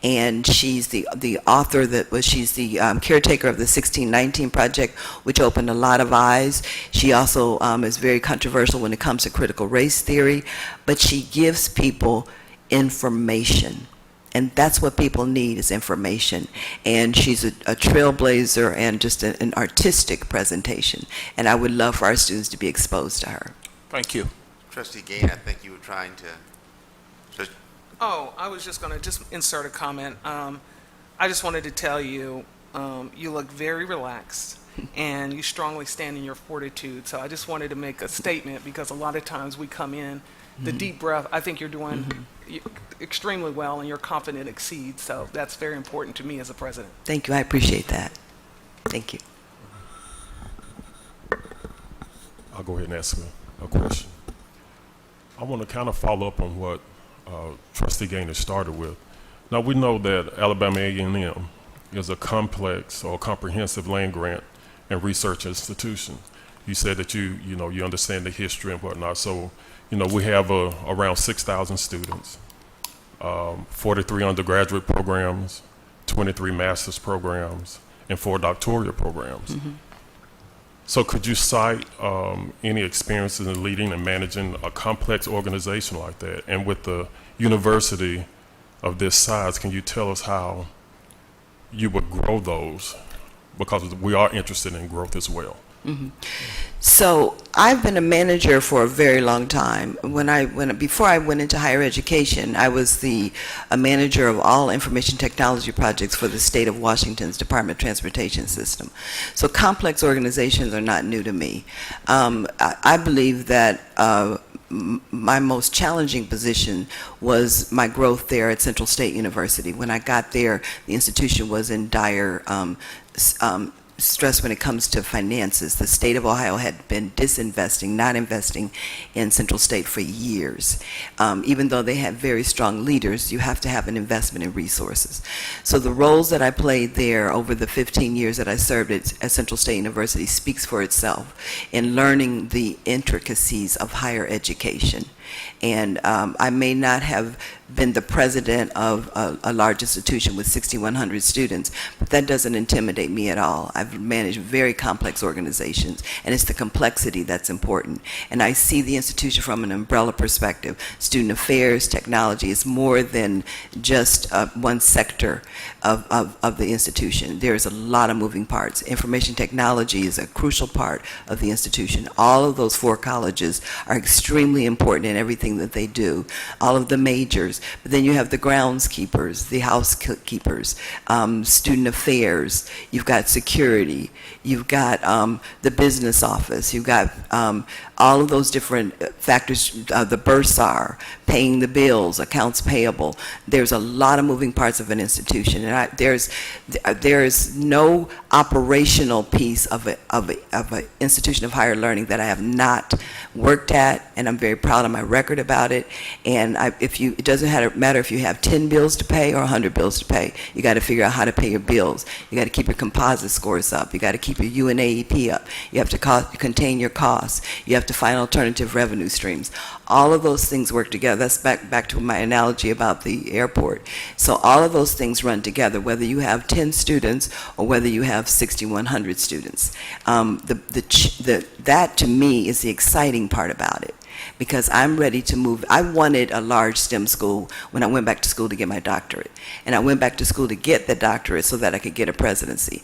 And she's the author she's the caretaker of the 1619 Project, which opened a lot of eyes. She also is very controversial when it comes to critical race theory, but she gives people information. And that's what people need, is information. And she's a trailblazer and just an artistic presentation. And I would love for our students to be exposed to her. Thank you. Trustee Gaines, I think you were trying to... Oh, I was just going to insert a comment. I just wanted to tell you, you look very relaxed, and you strongly stand in your fortitude. So I just wanted to make a statement, because a lot of times we come in, the deep breath, I think you're doing extremely well, and your confidence exceeds. So that's very important to me as a president. Thank you. I appreciate that. Thank you. I'll go ahead and ask a question. I want to kind of follow up on what Trustee Gaines started with. Now, we know that Alabama A&M is a complex or comprehensive land grant and research institution. You said that you understand the history and whatnot. So, we have around 6,000 students, 43 undergraduate programs, 23 master's programs, and 4 doctoral programs. Mm-hmm. So could you cite any experiences in leading and managing a complex organization like that? And with the university of this size, can you tell us how you would grow those? Because we are interested in growth as well. Mm-hmm. So I've been a manager for a very long time. Before I went into higher education, I was a manager of all information technology projects for the state of Washington's Department of Transportation System. So complex organizations are not new to me. I believe that my most challenging position was my growth there at Central State University. When I got there, the institution was in dire stress when it comes to finances. The state of Ohio had been disinvesting, not investing in Central State for years. Even though they had very strong leaders, you have to have an investment in resources. So the roles that I played there over the 15 years that I served at Central State University speaks for itself in learning the intricacies of higher education. And I may not have been the president of a large institution with 6,100 students, but that doesn't intimidate me at all. I've managed very complex organizations, and it's the complexity that's important. And I see the institution from an umbrella perspective. Student affairs, technology is more than just one sector of the institution. There's a lot of moving parts. Information technology is a crucial part of the institution. All of those 4 colleges are extremely important in everything that they do. All of the majors. But then you have the groundskeepers, the housekeepers, student affairs, you've got security, you've got the business office, you've got all of those different factors, the bursar, paying the bills, accounts payable. There's a lot of moving parts of an institution, and there is no operational piece of an institution of higher learning that I have not worked at, and I'm very proud of my record about it. And it doesn't matter if you have 10 bills to pay or 100 bills to pay. You got to figure out how to pay your bills. You got to keep your composite scores up. You got to keep your UNAEP up. You have to contain your costs. You have to find alternative revenue streams. All of those things work together. That's back to my analogy about the airport. So all of those things run together, whether you have 10 students or whether you have 6,100 students. That to me is the exciting part about it, because I'm ready to move. I wanted a large STEM school when I went back to school to get my doctorate. And I went back to school to get the doctorate so that I could get a presidency.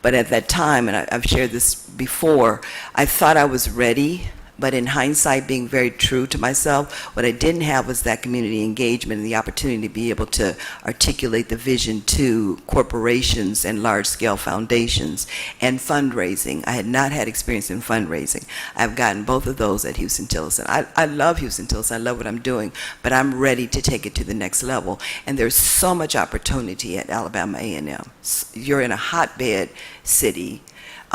But at that time, and I've shared this before, I thought I was ready. But in hindsight, being very true to myself, what I didn't have was that community engagement and the opportunity to be able to articulate the vision to corporations and large-scale foundations and fundraising. I had not had experience in fundraising. I've gotten both of those at Houston-Tillotson. I love Houston-Tillotson. I love what I'm doing, but I'm ready to take it to the next level. And there's so much opportunity at Alabama A&M. You're in a hotbed city.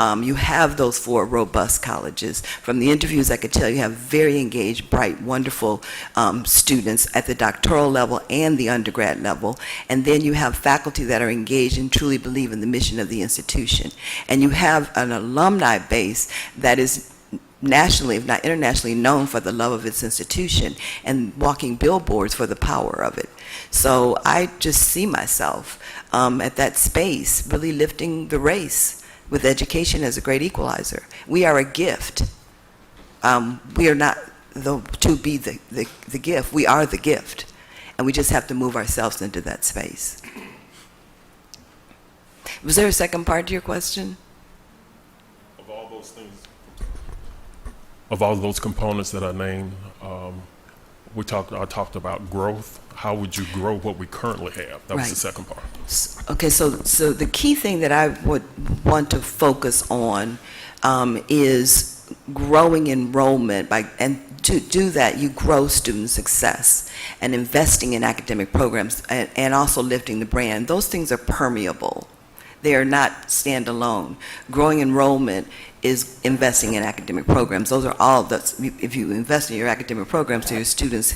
You have those 4 robust colleges. From the interviews, I could tell you have very engaged, bright, wonderful students at the doctoral level and the undergrad level. And then you have faculty that are engaged and truly believe in the mission of the institution. And you have an alumni base that is nationally, if not internationally, known for the love of its institution and walking billboards for the power of it. So I just see myself at that space really lifting the race with education as a great equalizer. We are a gift. We are not to be the gift. We are the gift. And we just have to move ourselves into that space. Was there a second part to your question? Of all those things, of all those components that I named, I talked about growth. How would you grow what we currently have? That was the second part. Okay, so the key thing that I would want to focus on is growing enrollment. And to do that, you grow student success and investing in academic programs and also lifting the brand. Those things are permeable. They are not standalone. Growing enrollment is investing in academic programs. Those are all, if you invest in your academic programs, so your students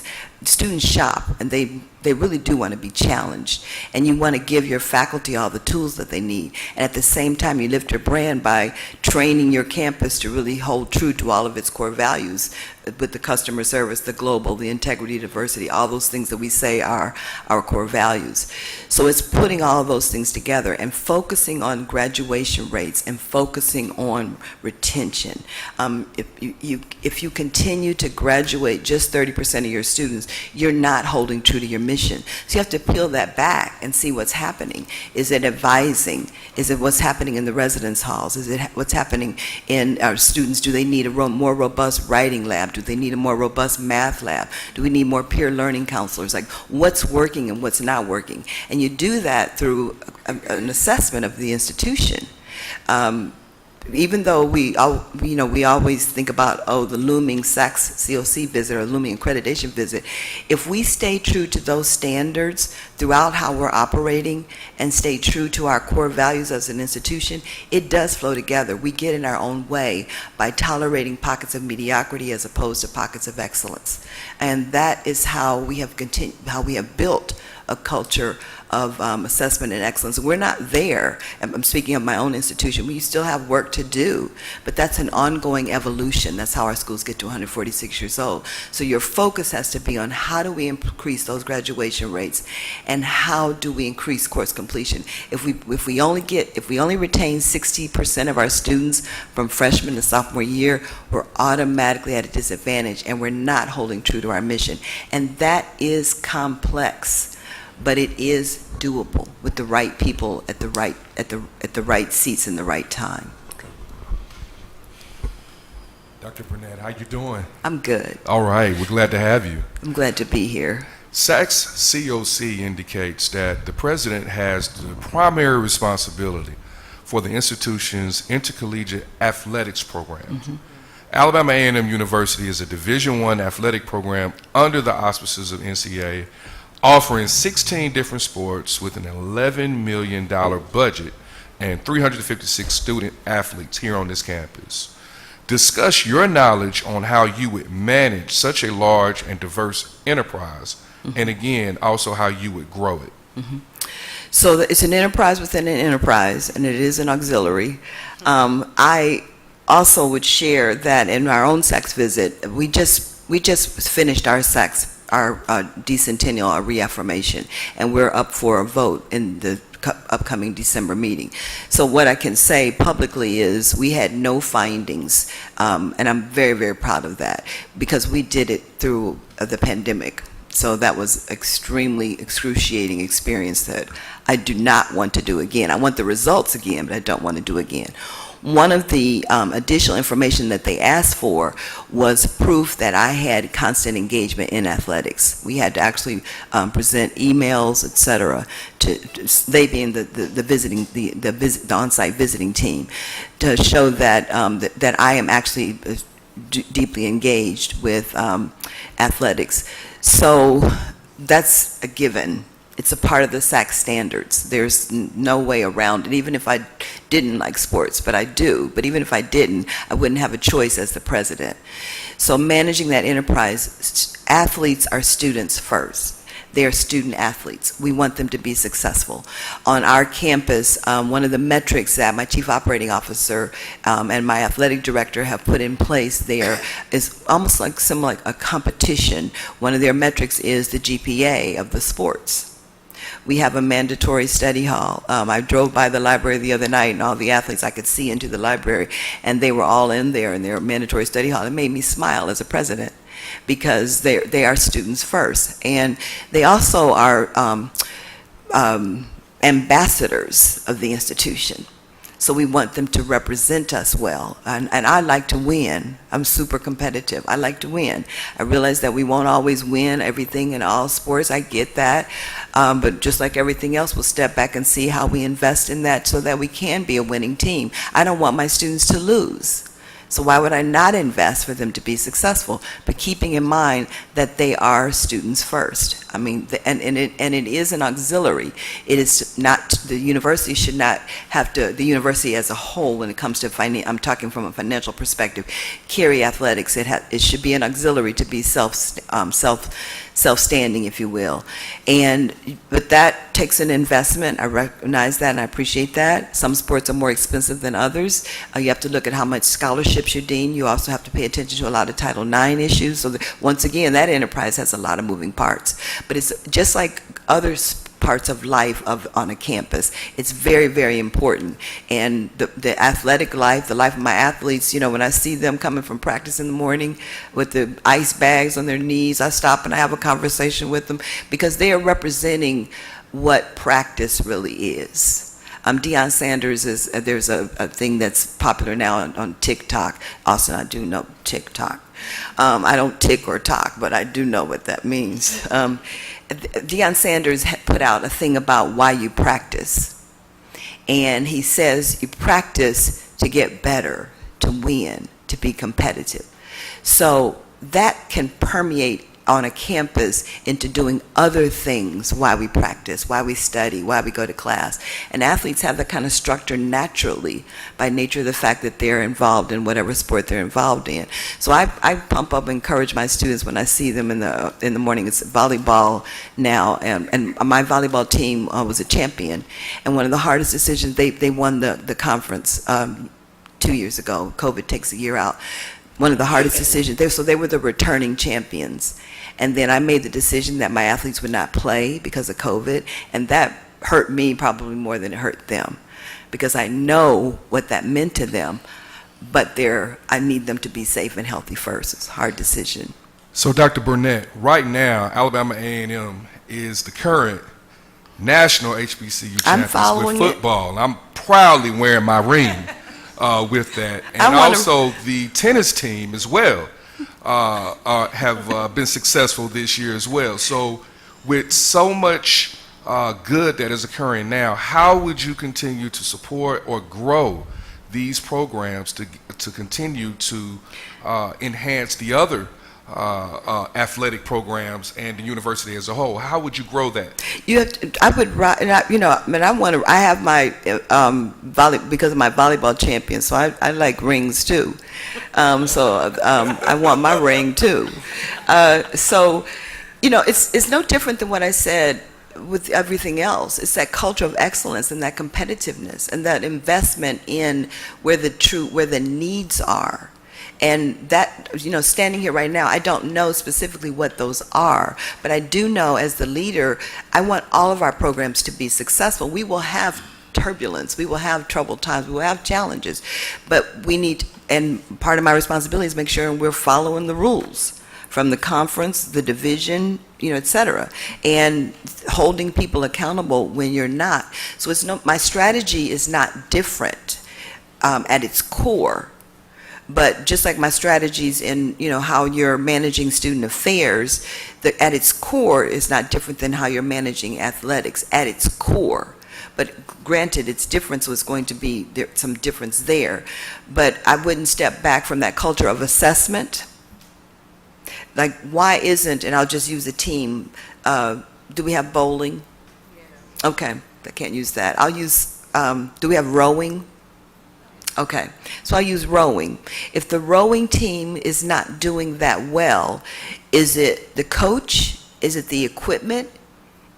shop, and they really do want to be challenged. And you want to give your faculty all the tools that they need. And at the same time, you lift your brand by training your campus to really hold true to all of its core values with the customer service, the global, the integrity, diversity, all those things that we say are our core values. So it's putting all of those things together and focusing on graduation rates and focusing on retention. If you continue to graduate just 30% of your students, you're not holding true to your mission. So you have to peel that back and see what's happening. Is it advising? Is it what's happening in the residence halls? Is it what's happening in our students? Do they need a more robust writing lab? Do they need a more robust math lab? Do we need more peer learning counselors? Like, what's working and what's not working? And you do that through an assessment of the institution. Even though we always think about, the looming SACS COC visit or looming accreditation visit, if we stay true to those standards throughout how we're operating and stay true to our core values as an institution, it does flow together. We get in our own way by tolerating pockets of mediocrity as opposed to pockets of excellence. And that is how we have built a culture of assessment and excellence. We're not there. I'm speaking of my own institution. We still have work to do, but that's an ongoing evolution. That's how our schools get to 146 years old. So your focus has to be on how do we increase those graduation rates, and how do we increase course completion. If we only retain 60% of our students from freshman to sophomore year, we're automatically at a disadvantage, and we're not holding true to our mission. And that is complex, but it is doable with the right people at the right seats in the right time. Dr. Burnett, how you doing? I'm good. All right, we're glad to have you. I'm glad to be here. SAC's COC indicates that the president has the primary responsibility for the institution's intercollegiate athletics programs. Alabama A&M University is a Division I athletic program under the auspices of NCAA, offering 16 different sports with an $11 million budget and 356 student athletes here on this campus. Discuss your knowledge on how you would manage such a large and diverse enterprise, and again, also how you would grow it. So it's an enterprise within an enterprise, and it is an auxiliary. I also would share that in our own SACS visit, we just finished our SACS, our decennial, our reaffirmation, and we're up for a vote in the upcoming December meeting. So what I can say publicly is we had no findings, and I'm very, very proud of that, because we did it through the pandemic. So that was extremely excruciating experience that I do not want to do again. I want the results again, but I don't want to do again. One of the additional information that they asked for was proof that I had constant engagement in athletics. We had to actually present emails, etc., to they being the on-site visiting team, to show that that I am actually deeply engaged with athletics. So that's a given. It's a part of the SAC standards. There's no way around it, even if I didn't like sports, but I do. But even if I didn't, I wouldn't have a choice as the president. So managing that enterprise, athletes are students first. They are student athletes. We want them to be successful. On our campus, one of the metrics that my chief operating officer and my athletic director have put in place there is almost like similar like a competition. One of their metrics is the GPA of the sports. We have a mandatory study hall. I drove by the library the other night, and all the athletes, I could see into the library, and they were all in there in their mandatory study hall. It made me smile as a president, because they are students first. And they also are ambassadors of the institution. So we want them to represent us well. And I like to win. I'm super competitive. I like to win. I realize that we won't always win everything in all sports. I get that. But just like everything else, we'll step back and see how we invest in that so that we can be a winning team. I don't want my students to lose. So why would I not invest for them to be successful? But keeping in mind that they are students first. I mean, and it is an auxiliary. It is not, the university should not have to, the university as a whole, when it comes to I'm talking from a financial perspective, carry athletics. It should be an auxiliary to be self-standing, if you will. But that takes an investment. I recognize that and I appreciate that. Some sports are more expensive than others. You have to look at how much scholarships you're deemed. You also have to pay attention to a lot of Title IX issues. So once again, that enterprise has a lot of moving parts. But it's just like other parts of life on a campus. It's very, very important. And the athletic life, the life of my athletes, you know, when I see them coming from practice in the morning with the ice bags on their knees, I stop and I have a conversation with them, because they are representing what practice really is. Deion Sanders there's a thing that's popular now on TikTok. Also, I do know TikTok. I don't tick or talk, but I do know what that means. Deion Sanders put out a thing about why you practice. And he says you practice to get better, to win, to be competitive. So that can permeate on a campus into doing other things while we practice, while we study, while we go to class. And athletes have that kind of structure naturally by nature of the fact that they're involved in whatever sport they're involved in. So I pump up and encourage my students when I see them in the morning. It's volleyball now, and my volleyball team was a champion. And one of the hardest decisions, they won the conference 2 years ago. COVID takes a year out. One of the hardest decisions, they were the returning champions. And then I made the decision that my athletes would not play because of COVID, and that hurt me probably more than it hurt them, because I know what that meant to them, but I need them to be safe and healthy first. It's a hard decision. So, Dr. Burnett, right now, Alabama A&M is the current national HBCU champions with football. And I'm proudly wearing my ring with that. And also the tennis team as well have been successful this year as well. So with so much good that is occurring now, how would you continue to support or grow these programs to continue to enhance the other athletic programs and the university as a whole? How would you grow that? I have my because of my volleyball champion, so I like rings too. I want my ring too. It's no different than what I said with everything else. It's that culture of excellence and that competitiveness and that investment in where the needs are. And that, standing here right now, I don't know specifically what those are, but I do know as the leader, I want all of our programs to be successful. We will have turbulence, we will have troubled times, we will have challenges, but and part of my responsibility is make sure we're following the rules from the conference, the division, et cetera, and holding people accountable when you're not. So my strategy is not different at its core. But just like my strategies in, how you're managing student affairs, at its core is not different than how you're managing athletics at its core. But granted, it's different, so it's going to be some difference there. But I wouldn't step back from that culture of assessment. Like, why isn't, and I'll just use a team, do we have bowling? Okay, I can't use that. I'll use, do we have rowing? Okay, so I'll use rowing. If the rowing team is not doing that well, is it the coach? Is it the equipment?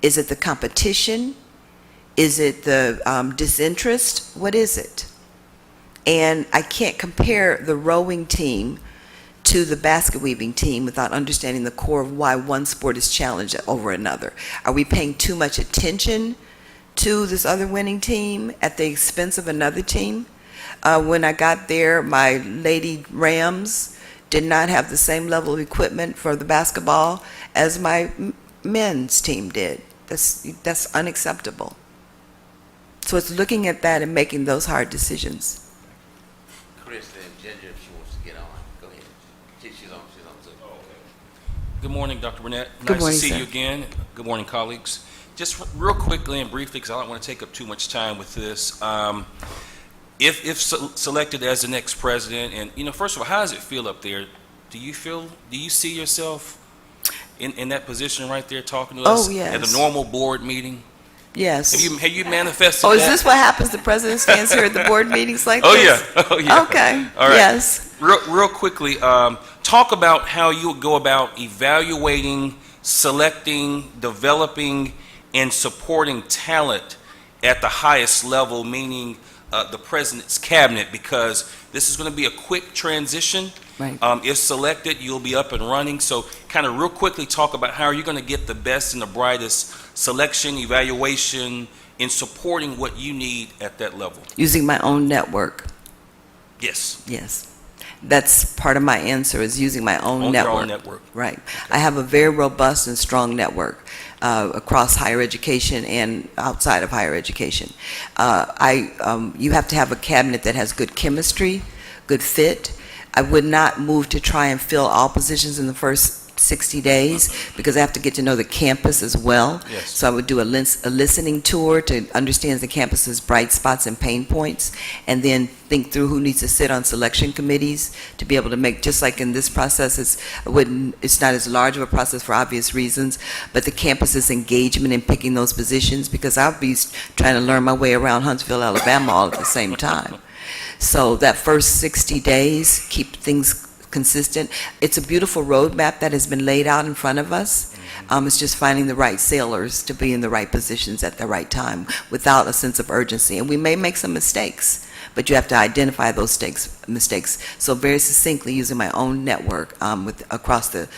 Is it the competition? Is it the disinterest? What is it? And I can't compare the rowing team to the basket weaving team without understanding the core of why one sport is challenged over another. Are we paying too much attention to this other winning team at the expense of another team? When I got there, my Lady Rams did not have the same level of equipment for the basketball as my men's team did. That's unacceptable. So it's looking at that and making those hard decisions. Kristen Ginger, if she wants to get on, go ahead. She's on Zoom. Good morning, Dr. Burnett. Good morning, nice to see sir. you again. Good morning, colleagues. Just real quickly and briefly, because I don't want to take up too much time with this. If selected as the next president, and first of all, how does it feel up there? Do you see yourself in that position right there talking to us yes. at a normal board meeting? Yes. Have you manifested is that? this what happens? The president stands here at the board meetings like Oh this? yeah. Oh yeah. Okay. All right. Yes. Real quickly, talk about how you would go about evaluating, selecting, developing, and supporting talent at the highest level, meaning the president's cabinet, because this is going to be a quick transition. Right. If selected, you'll be up and running. So kind of real quickly talk about how are you going to get the best and the brightest selection, evaluation, in supporting what you need at that level. Using my own network. Yes. Yes. That's part of my answer, is using my own network. Your own network. Right. I have a very robust and strong network across higher education and outside of higher education. You have to have a cabinet that has good chemistry, good fit. I would not move to try and fill all positions in the first 60 days because I have to get to know the campus as well. Yes. So I would do a listening tour to understand the campus's bright spots and pain points, and then think through who needs to sit on selection committees to be able to make, just like in this process, it's not as large of a process for obvious reasons, but the campus's engagement in picking those positions, because I'll be trying to learn my way around Huntsville, Alabama all at the same time. So that first 60 days, keep things consistent. It's a beautiful roadmap that has been laid out in front of us. It's just finding the right sailors to be in the right positions at the right time without a sense of urgency. And we may make some mistakes, but you have to identify those mistakes. So very succinctly, using my own network across the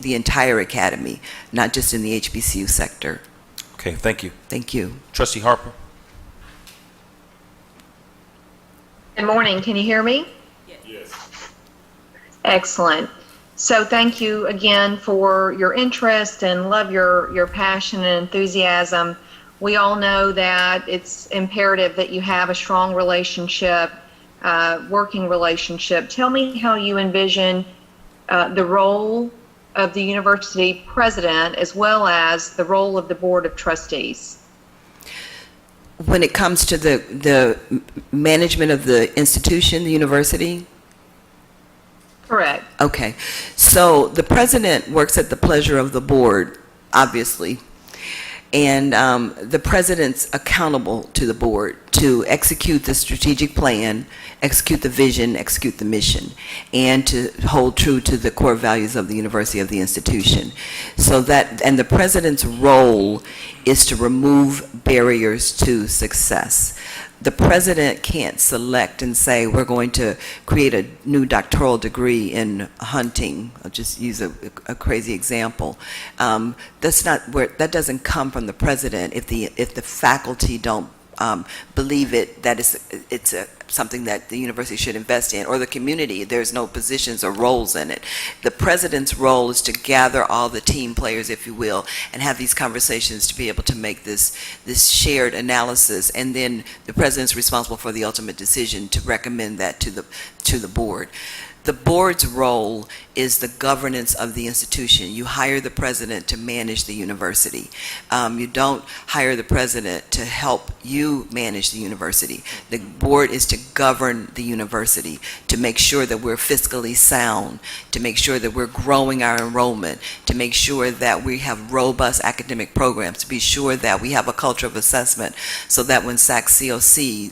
entire academy, not just in the HBCU sector. Okay, thank you. Thank you. Trustee Harper? Good morning. Can you hear me? Excellent. So thank you again for your interest, and love your passion and enthusiasm. We all know that it's imperative that you have a strong relationship, working relationship. Tell me how you envision the role of the university president as well as the role of the board of trustees. When it comes to the management of the institution, the university? Correct. Okay. So the president works at the pleasure of the board, obviously. And the president's accountable to the board to execute the strategic plan, execute the vision, execute the mission, and to hold true to the core values of the university, of the institution. So that, and the president's role is to remove barriers to success. The president can't select and say, we're going to create a new doctoral degree in hunting. I'll just use a crazy example. That's not where, that doesn't come from the president if the faculty don't believe it, that it's something that the university should invest in, or the community. There's no positions or roles in it. The president's role is to gather all the team players, if you will, and have these conversations to be able to make this shared analysis, and then the president's responsible for the ultimate decision to recommend that to the board. The board's role is the governance of the institution. You hire the president to manage the university. You don't hire the president to help you manage the university. The board is to govern the university, to make sure that we're fiscally sound, to make sure that we're growing our enrollment, to make sure that we have robust academic programs, to be sure that we have a culture of assessment, so that when SAC-COC,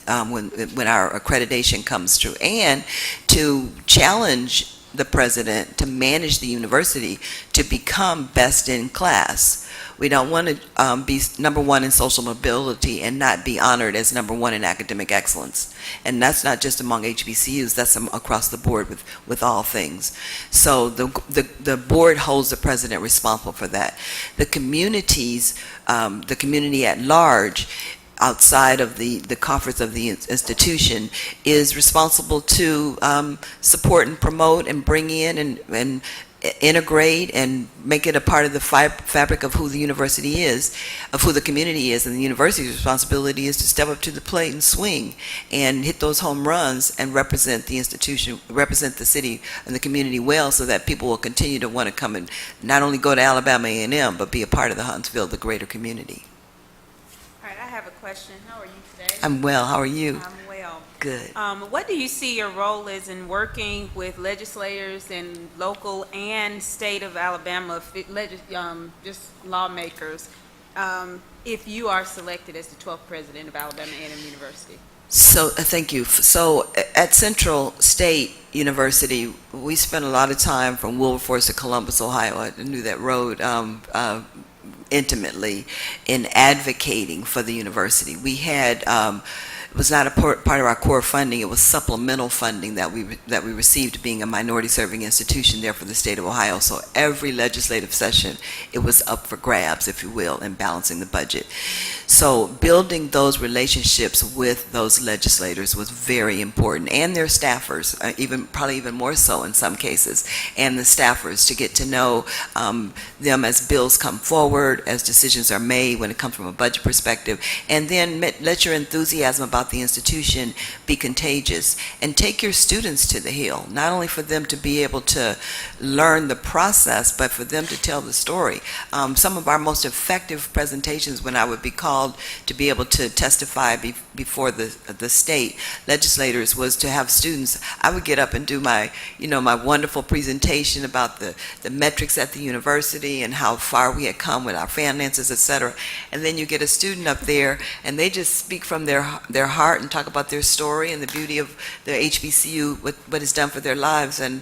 when our accreditation comes through, and to challenge the president to manage the university to become best in class. We don't want to be number one in social mobility and not be honored as number one in academic excellence. And that's not just among HBCUs, that's across the board with all things. So the board holds the president responsible for that. The communities, the community at large, outside of the coffers of the institution, is responsible to support and promote and bring in and integrate and make it a part of the fabric of who the university is, of who the community is. And the university's responsibility is to step up to the plate and swing and hit those home runs and represent the institution, represent the city and the community well, so that people will continue to want to come and not only go to Alabama A&M, but be a part of the Huntsville, the greater community. All right, I have a question. How are you today? I'm well. How are you? I'm well. Good. What do you see your role is in working with legislators and local and state of Alabama, just lawmakers, if you are selected as the 12th president of Alabama A&M University? So, thank you. So, at Central State University, we spent a lot of time from Wilberforce to Columbus, Ohio. I knew that road intimately in advocating for the university. We had it was not a part of our core funding. It was supplemental funding that we received, being a minority serving institution there for the state of Ohio. So every legislative session, it was up for grabs, if you will, in balancing the budget. So building those relationships with those legislators was very important, and their staffers, probably even more so in some cases, and the staffers, to get to know them as bills come forward, as decisions are made when it comes from a budget perspective, and then let your enthusiasm about about the institution be contagious. And take your students to the Hill, not only for them to be able to learn the process, but for them to tell the story. Some of our most effective presentations, when I would be called to be able to testify before the state legislators, was to have students. I would get up and do my wonderful presentation about the metrics at the university and how far we had come with our finances, et cetera. And then you get a student up there and they just speak from their heart and talk about their story and the beauty of their HBCU, what it's done for their lives, and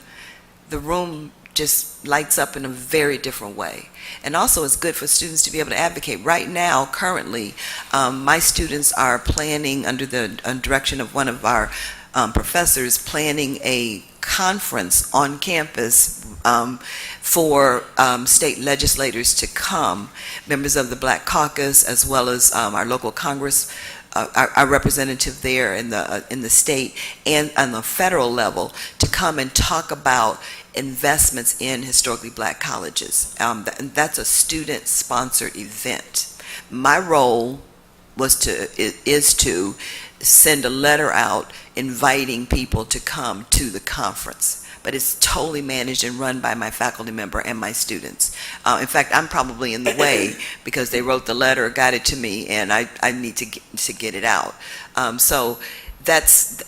the room just lights up in a very different way. And also it's good for students to be able to advocate. Right now, currently, my students are planning, under the direction of one of our professors, planning a conference on campus for state legislators to come, members of the Black Caucus, as well as our local Congress, our representative there in the state and on the federal level, to come and talk about investments in historically Black colleges. And that's a student-sponsored event. My role is to send a letter out inviting people to come to the conference. But it's totally managed and run by my faculty member and my students. In fact, I'm probably in the way because they wrote the letter, got it to me, and I need to get it out. So that's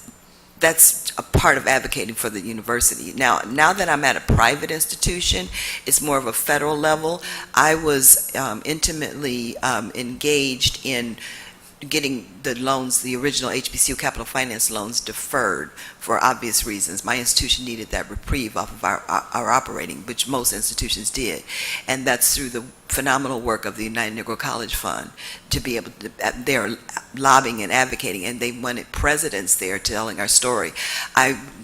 a part of advocating for the university. Now that I'm at a private institution, it's more of a federal level. I was intimately engaged in getting the loans, the original HBCU capital finance loans, deferred for obvious reasons. My institution needed that reprieve off of our operating, which most institutions did. And that's through the phenomenal work of the United Negro College Fund to be able to, they're lobbying and advocating, and they wanted presidents there telling our story.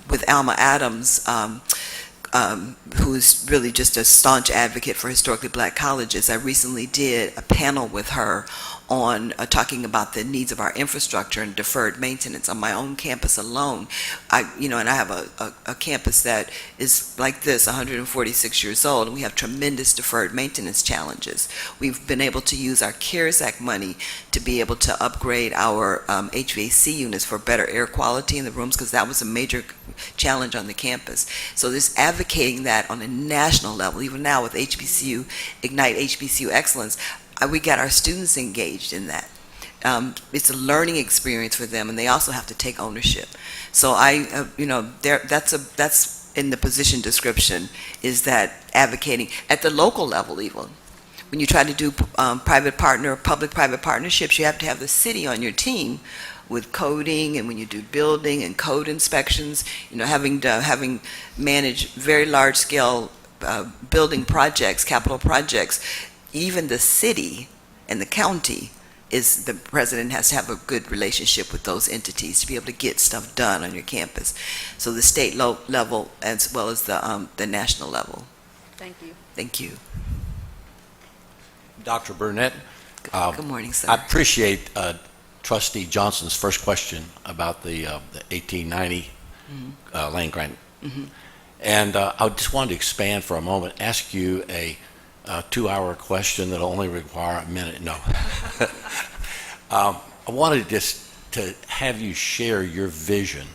With Alma Adams, who's really just a staunch advocate for historically Black colleges, I recently did a panel with her on talking about the needs of our infrastructure and deferred maintenance on my own campus alone. And I have a campus that is like this, 146 years old, and we have tremendous deferred maintenance challenges. We've been able to use our CARES Act money to be able to upgrade our HVAC units for better air quality in the rooms, because that was a major challenge on the campus. So this advocating that on a national level, even now with HBCU, Ignite HBCU Excellence, we got our students engaged in that. It's a learning experience for them, and they also have to take ownership. So that's in the position description, is that advocating at the local level. Even when you try to do public-private partnerships, you have to have the city on your team with coding, and when you do building and code inspections, having managed very large-scale building projects, capital projects. Even the city and the county, the president has to have a good relationship with those entities to be able to get stuff done on your campus. So the state level as well as the national level. Thank you. Thank you. Dr. Burnett. Good morning, sir. I appreciate Trustee Johnson's first question about the 1890 land grant. Mm-hmm. And I just wanted to expand for a moment, ask you a 2-hour question that'll only require a minute. No. I wanted just to have you share your vision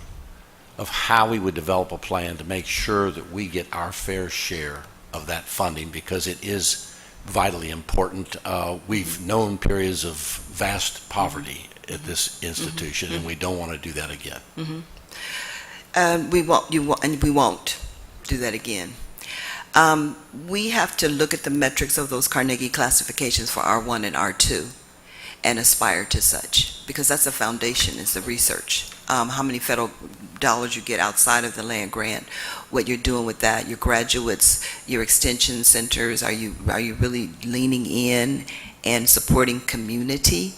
of how we would develop a plan to make sure that we get our fair share of that funding, because it is vitally important. We've known periods of vast poverty at this institution, mm-hmm. and we don't want to do that again. Mm-hmm. We won't do that again. We have to look at the metrics of those Carnegie classifications for R1 and R2 and aspire to such, because that's the foundation, is the research. How many federal dollars you get outside of the land grant, what you're doing with that, your graduates, your extension centers, are you really leaning in and supporting community?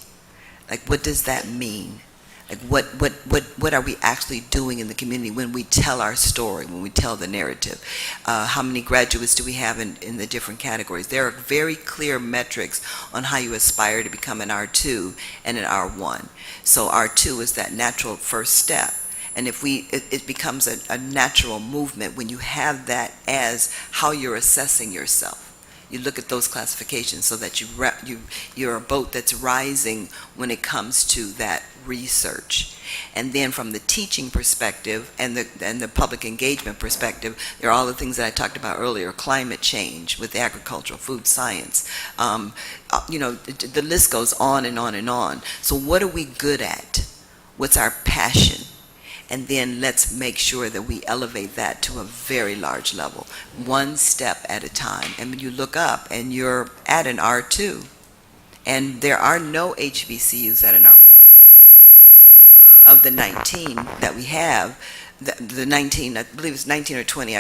Like, what does that mean? Like, what are we actually doing in the community when we tell our story, when we tell the narrative? How many graduates do we have in the different categories? There are very clear metrics on how you aspire to become an R2 and an R1. So R2 is that natural first step. And if it becomes a natural movement when you have that as how you're assessing yourself. You look at those classifications so that you're a boat that's rising when it comes to that research. And then from the teaching perspective and the public engagement perspective, there are all the things that I talked about earlier, climate change with agricultural, food science, the list goes on and on and on. So what are we good at? What's our passion? And then let's make sure that we elevate that to a very large level, one step at a time. And when you look up and you're at an R2, and there are no HBCUs at an R1. So of the 19 that we have, the 19, I believe it's 19 or 20,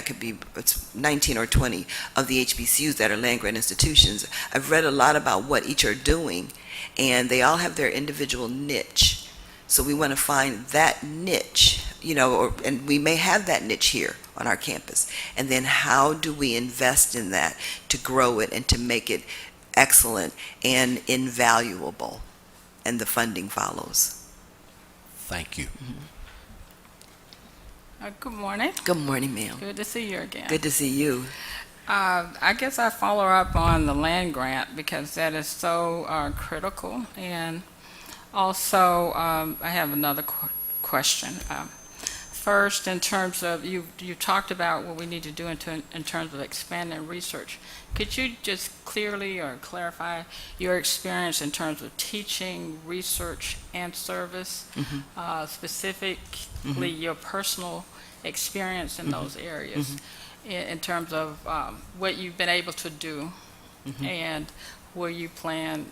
it's 19 or 20 of the HBCUs that are land-grant institutions. I've read a lot about what each are doing, and they all have their individual niche. So we want to find that niche, and we may have that niche here on our campus. And then how do we invest in that to grow it and to make it excellent and invaluable? And the funding follows. Thank you. Good morning. Good morning, ma'am. Good to see you again. Good to see you. I guess I follow up on the land grant because that is so critical. And also, I have another question. First, in terms of, you talked about what we need to do in terms of expanding research. Could you just clearly or clarify your experience in terms of teaching, research, and service, specifically your personal experience in those areas, in terms of what you've been able to do and where you plan,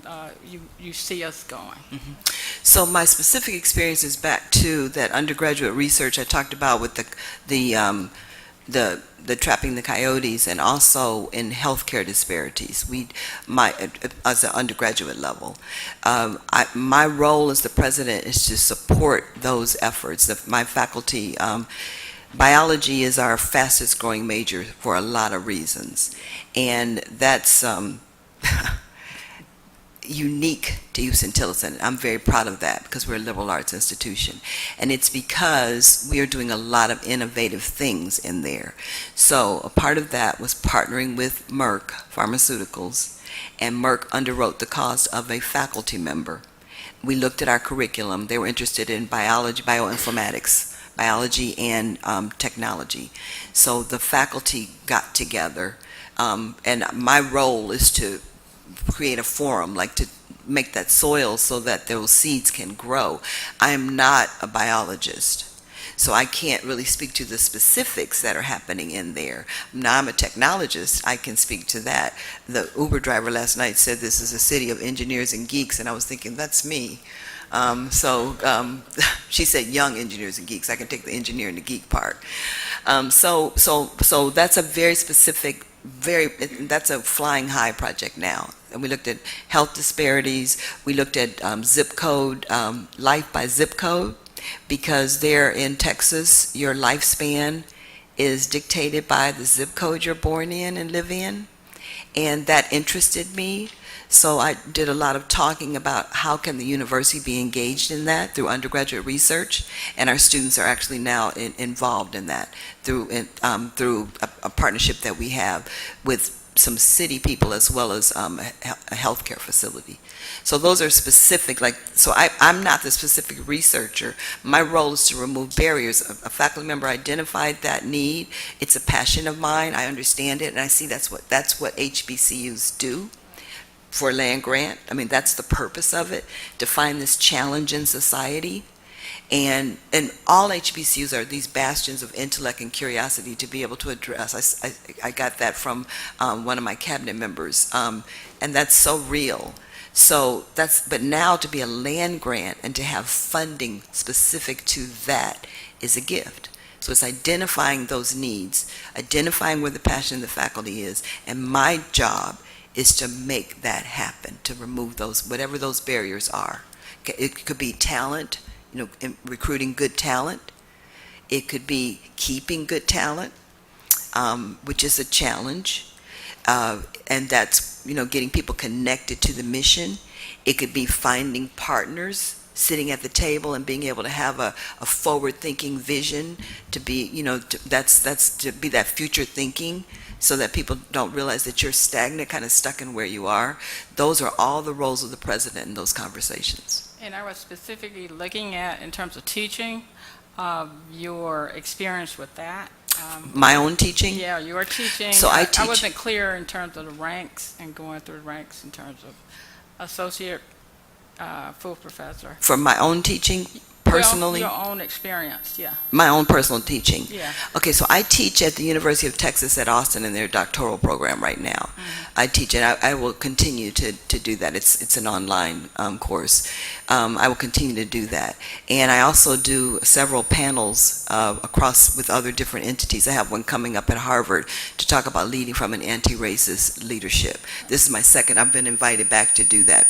you see us going? So my specific experience is back to that undergraduate research I talked about with the trapping the coyotes, and also in healthcare disparities. As an undergraduate level, my role as the president is to support those efforts. My faculty, biology is our fastest growing major for a lot of reasons, and that's unique to Houston-Tillotson. I'm very proud of that because we're a liberal arts institution. And it's because we are doing a lot of innovative things in there. So a part of that was partnering with Merck Pharmaceuticals, and Merck underwrote the cost of a faculty member. We looked at our curriculum. They were interested in biology, bioinformatics, biology, and technology. So the faculty got together, and my role is to create a forum, like to make that soil so that those seeds can grow. I am not a biologist, so I can't really speak to the specifics that are happening in there. Now, I'm a technologist. I can speak to that. The Uber driver last night said this is a city of engineers and geeks, and I was thinking, that's me. She said young engineers and geeks. I can take the engineer and the geek part. So that's a very specific, that's a flying high project now. And we looked at health disparities. We looked at zip code, life by zip code, because there in Texas, your lifespan is dictated by the zip code you're born in and live in. And that interested me. So I did a lot of talking about how can the university be engaged in that through undergraduate research, and our students are actually now involved in that through a partnership that we have with some city people as well as a healthcare facility. So those are specific, I'm not the specific researcher. My role is to remove barriers. A faculty member identified that need. It's a passion of mine. I understand it, and I see that's what HBCUs do for land grant. I mean, that's the purpose of it, to find this challenge in society. And all HBCUs are these bastions of intellect and curiosity to be able to address. I got that from one of my cabinet members, and that's so real. But now to be a land grant and to have funding specific to that is a gift. So it's identifying those needs, identifying where the passion of the faculty is, and my job is to make that happen, to remove those, whatever those barriers are. It could be talent, recruiting good talent. It could be keeping good talent, which is a challenge. And that's, getting people connected to the mission. It could be finding partners sitting at the table and being able to have a forward-thinking vision, to be, that's to be that future thinking, so that people don't realize that you're stagnant, kind of stuck in where you are. Those are all the roles of the president in those conversations. And I was specifically looking at, in terms of teaching, your experience with that. My own teaching? Yeah, your teaching. So I teach. I wasn't clear in terms of the ranks and going through the ranks in terms of associate, full professor. For my own teaching, personally? Your own experience, yeah. My own personal teaching. Yeah. Okay, so I teach at the University of Texas at Austin in their doctoral program right now. I teach it. I will continue to do that. It's an online course. I will continue to do that. And I also do several panels across with other different entities. I have one coming up at Harvard to talk about leading from an anti-racist leadership. This is my second. I've been invited back to do that.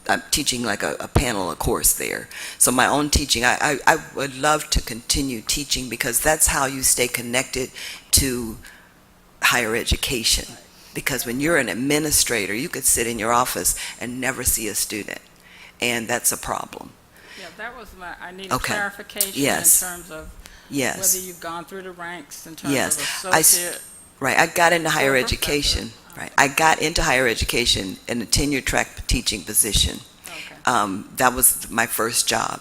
I'm teaching like a panel, a course there. So my own teaching, I would love to continue teaching, because that's how you stay connected to higher education. Because when you're an administrator, you could sit in your office and never see a student, and that's a problem. Yeah, that was I needed Okay. clarification Yes. in terms of Yes. whether you've gone through the ranks in terms Yes. of associate. Right, I got into higher Full education. Right, I got into higher education in a tenure track teaching position. That was my first job,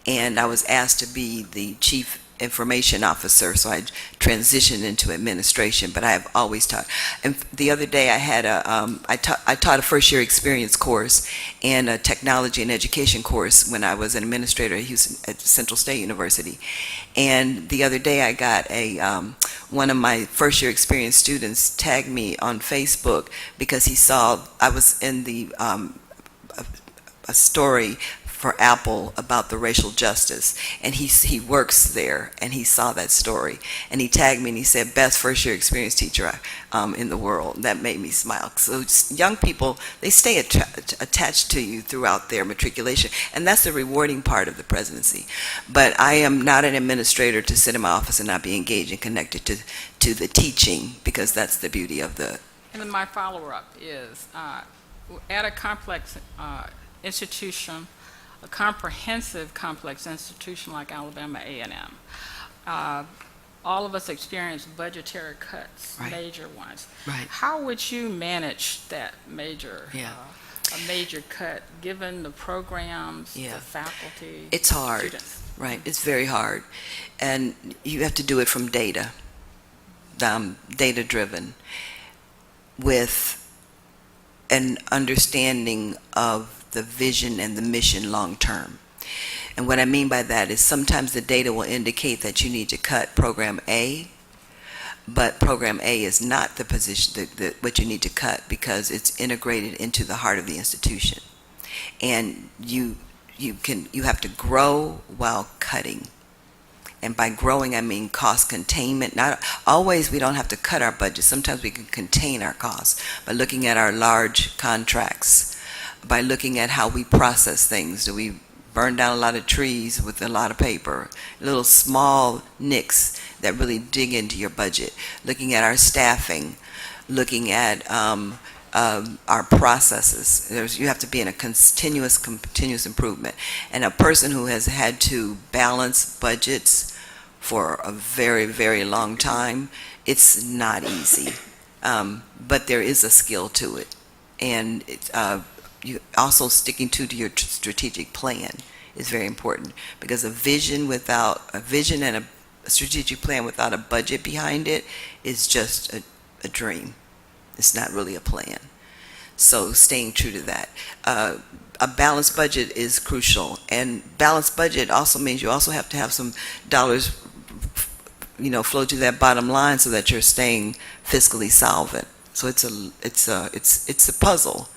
and I was asked to be the chief information officer, so I transitioned into administration, but I have always taught. And the other day I had I taught a first year experience course and a technology and education course when I was an administrator at Houston, at Central State University. And the other day I got one of my first year experience students tagged me on Facebook because he saw I was in the a story for Apple about the racial justice, and he works there, and he saw that story, and he tagged me and he said, "Best first year experience teacher in the world." That made me smile. So young people, they stay attached to you throughout their matriculation, and that's the rewarding part of the presidency. But I am not an administrator to sit in my office and not be engaged and connected to the teaching, because that's the beauty of the. And then my follow-up is, at a complex institution, a comprehensive complex institution like Alabama A&M, all of us experience budgetary cuts, Right. major ones. Right. How would you manage that major, Yeah. a major cut, given the programs, Yeah. the faculty, It's hard, students? right? It's very hard, and you have to do it from data, data-driven, with an understanding of the vision and the mission long-term. And what I mean by that is sometimes the data will indicate that you need to cut program A, but program A is not the position what you need to cut, because it's integrated into the heart of the institution. And you have to grow while cutting. And by growing, I mean cost containment. Not always, we don't have to cut our budget. Sometimes we can contain our costs by looking at our large contracts, by looking at how we process things. Do we burn down a lot of trees with a lot of paper? Little small nicks that really dig into your budget. Looking at our staffing, looking at our processes. You have to be in a continuous improvement. And a person who has had to balance budgets for a very, very long time, it's not easy. But there is a skill to it. And you also sticking to your strategic plan is very important, because a vision and a strategic plan without a budget behind it is just a dream. It's not really a plan. So staying true to that. A balanced budget is crucial, and balanced budget also means you also have to have some dollars, flow to that bottom line so that you're staying fiscally solvent. So it's a puzzle.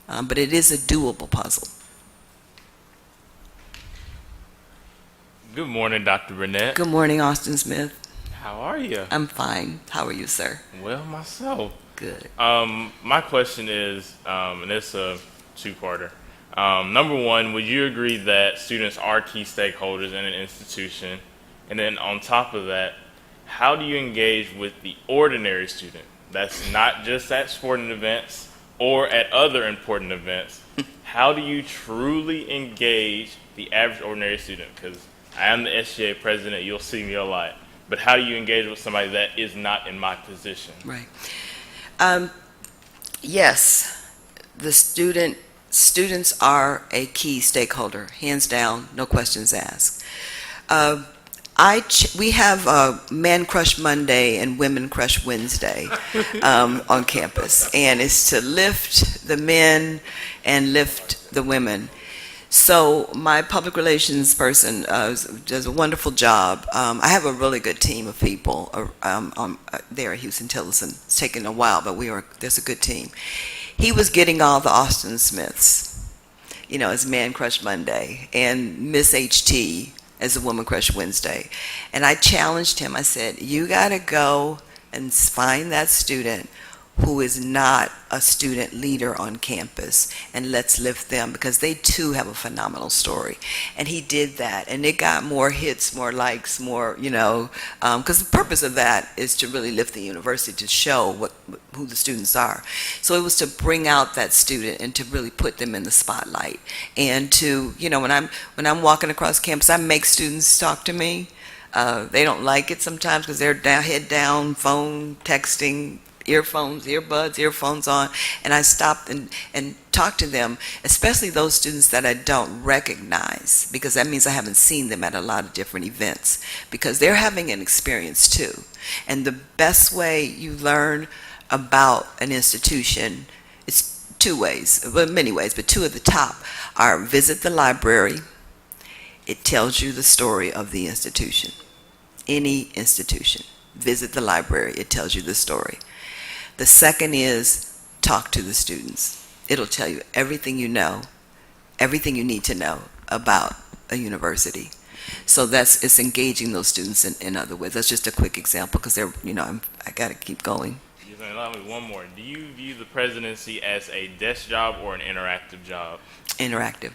But it is a doable puzzle. Good morning, Dr. Burnett. Good morning, Austin Smith. How are you? I'm fine. How are you, sir? Well, myself. Good. My question is, and it's a two-parter. Number one, would you agree that students are key stakeholders in an institution? And then on top of that, how do you engage with the ordinary student that's not just at sporting events or at other important events? how do you truly engage the average ordinary student? Because I am the SGA president, you'll see me a lot. But how do you engage with somebody that is not in my position? Right. Yes, the students are a key stakeholder, hands down, no questions asked. We have Man Crush Monday and Women Crush Wednesday on campus, and it's to lift the men and lift the women. So my public relations person does a wonderful job. I have a really good team of people there at Houston-Tillotson. It's taken a while, but there's a good team. He was getting all the Austin Smiths, as Man Crush Monday, and Miss HT as a Woman Crush Wednesday. And I challenged him. I said, you got to go and find that student who is not a student leader on campus, and let's lift them, because they too have a phenomenal story. And he did that, and it got more hits, more likes, more, because the purpose of that is to really lift the university, to show who the students are. So it was to bring out that student and to really put them in the spotlight. And to, when I'm walking across campus, I make students talk to me. They don't like it sometimes because they're head down, phone, texting, earbuds on, and I stop and talk to them, especially those students that I don't recognize, because that means I haven't seen them at a lot of different events, because they're having an experience too. And the best way you learn about an institution is two ways, well, many ways, but two of the top are visit the library. It tells you the story of the institution. Any institution. Visit the library. It tells you the story. The second is talk to the students. It'll tell you everything you know, everything you need to know about a university. So it's engaging those students in other ways. That's just a quick example, because I got to keep going. You can allow me one more. Do you view the presidency as a desk job or an interactive job? Interactive.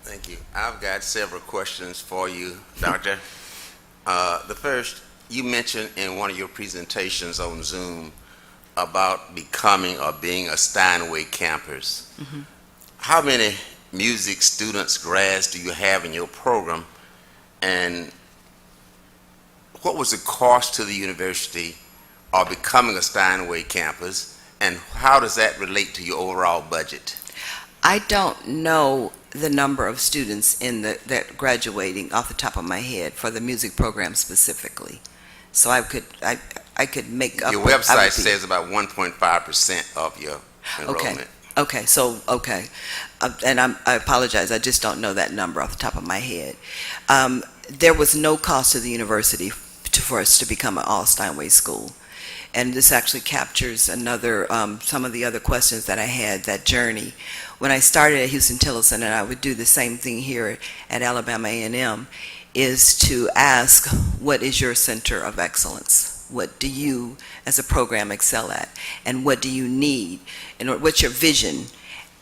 Thank you. I've got several questions for you, Doctor. The first, you mentioned in one of your presentations on Zoom about becoming or being a Steinway campus. Mm-hmm. How many music students, grads, do you have in your program? And what was the cost to the university of becoming a Steinway campus? And how does that relate to your overall budget? I don't know the number of students that graduating off the top of my head for the music program specifically. So I could make up. Your website says about 1.5% of your enrollment. Okay. And I apologize. I just don't know that number off the top of my head. There was no cost to the university for us to become an all Steinway school. And this actually captures some of the other questions that I had, that journey. When I started at Houston-Tillotson, and I would do the same thing here at Alabama A&M, is to ask, what is your center of excellence? What do you, as a program, excel at? And what do you need? And what's your vision?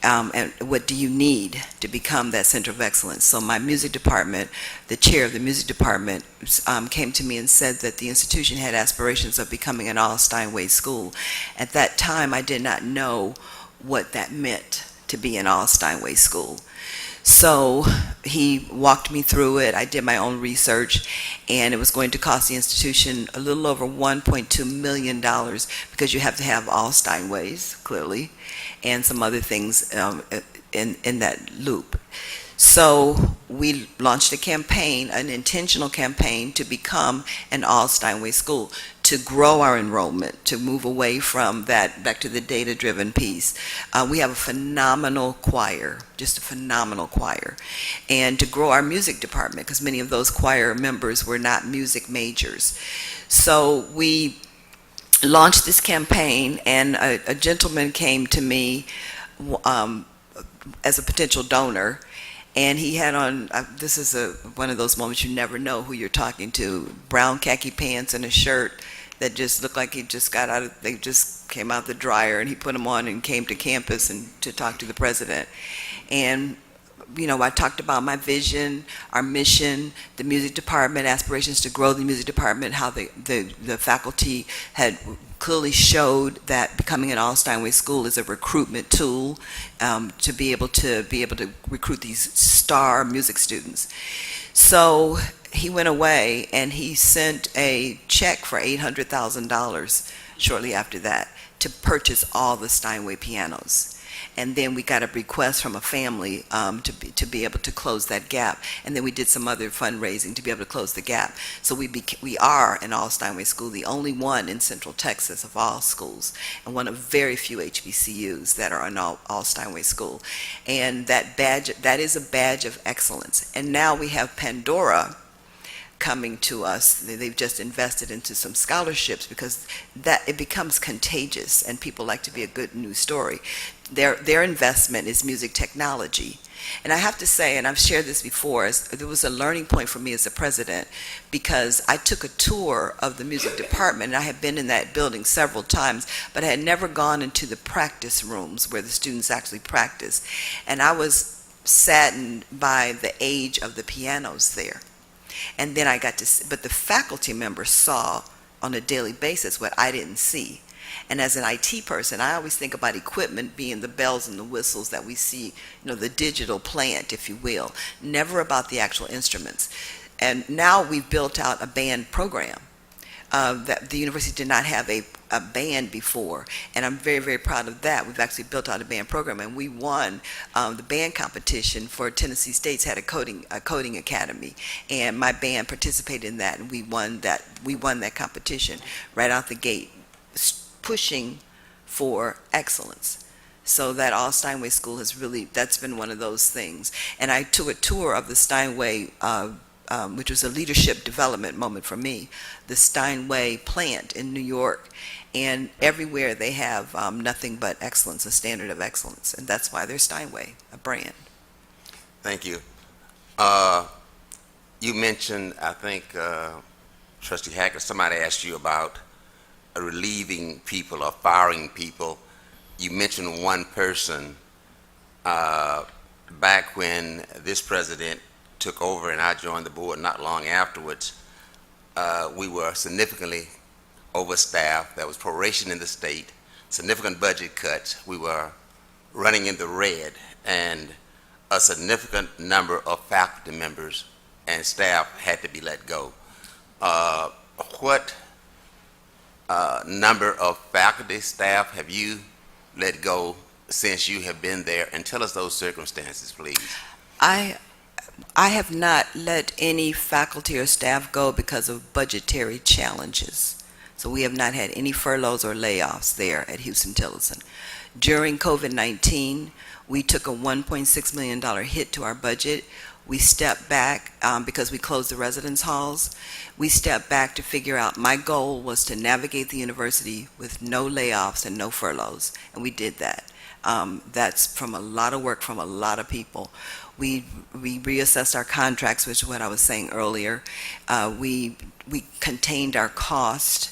And what do you need to become that center of excellence? So my music department, the chair of the music department, came to me and said that the institution had aspirations of becoming an all Steinway school. At that time, I did not know what that meant, to be an all Steinway school. So he walked me through it. I did my own research, and it was going to cost the institution a little over $1.2 million, because you have to have all Steinways, clearly, and some other things in that loop. So we launched a campaign, an intentional campaign, to become an all Steinway school, to grow our enrollment, to move away from that back to the data-driven piece. We have a phenomenal choir, just a phenomenal choir, and to grow our music department, because many of those choir members were not music majors. So we launched this campaign, and a gentleman came to me as a potential donor, and he had on, this is one of those moments you never know who you're talking to, brown khaki pants and a shirt that just looked like he just they just came out the dryer, and he put them on and came to campus and to talk to the president. And I talked about my vision, our mission, the music department, aspirations to grow the music department, how the faculty had clearly showed that becoming an all-Steinway school is a recruitment tool to be able to recruit these star music students. So he went away and he sent a check for $800,000 shortly after that to purchase all the Steinway pianos. And then we got a request from a family to be able to close that gap. And then we did some other fundraising to be able to close the gap. So we are an all-Steinway school, the only one in Central Texas of all schools, and one of very few HBCUs that are an all-Steinway school. And that is a badge of excellence. And now we have Pandora coming to us. They've just invested into some scholarships because that it becomes contagious and people like to be a good news story. Their investment is music technology. And I have to say, and I've shared this before, there was a learning point for me as a president because I took a tour of the music department, and I had been in that building several times, but I had never gone into the practice rooms where the students actually practice. And I was saddened by the age of the pianos there. And then I got to see, but the faculty members saw on a daily basis what I didn't see. And as an IT person, I always think about equipment being the bells and the whistles that we see, the digital plant, if you will, never about the actual instruments. And now we've built out a band program that the university did not have a band before, and I'm very, very proud of that. We've actually built out a band program, and we won the band competition for Tennessee State's had a coding academy, and my band participated in that, and we won that competition right out the gate, pushing for excellence. So that all Steinway School that's been one of those things. And I took a tour of the Steinway, which was a leadership development moment for me, the Steinway plant in New York. And everywhere they have nothing but excellence, a standard of excellence. And that's why they're Steinway, a brand. Thank you. You mentioned, I think, Trustee Hackett, somebody asked you about relieving people or firing people. You mentioned one person back when this president took over and I joined the board not long afterwards. We were significantly overstaffed. There was proration in the state, significant budget cuts. We were running in the red, and a significant number of faculty members and staff had to be let go. What number of faculty staff have you let go since you have been there? And tell us those circumstances, please. I have not let any faculty or staff go because of budgetary challenges. So we have not had any furloughs or layoffs there at Houston-Tillotson. During COVID-19, we took a $1.6 million hit to our budget. We stepped back because we closed the residence halls. We stepped back to figure out, my goal was to navigate the university with no layoffs and no furloughs, and we did that. That's from a lot of work from a lot of people. We reassessed our contracts, which is what I was saying earlier. We contained our cost.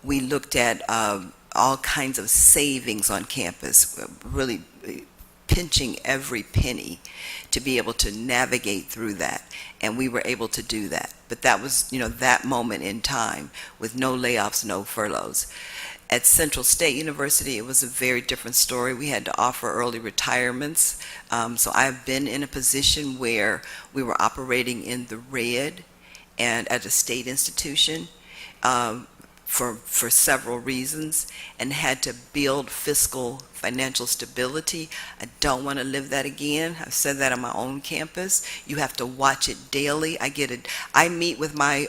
We looked at all kinds of savings on campus, really pinching every penny to be able to navigate through that, and we were able to do that. But that was, that moment in time with no layoffs, no furloughs. At Central State University, it was a very different story. We had to offer early retirements. So I've been in a position where we were operating in the red and at a state institution for several reasons, and had to build fiscal financial stability. I don't want to live that again. I've said that on my own campus. You have to watch it daily. I get it. I meet with my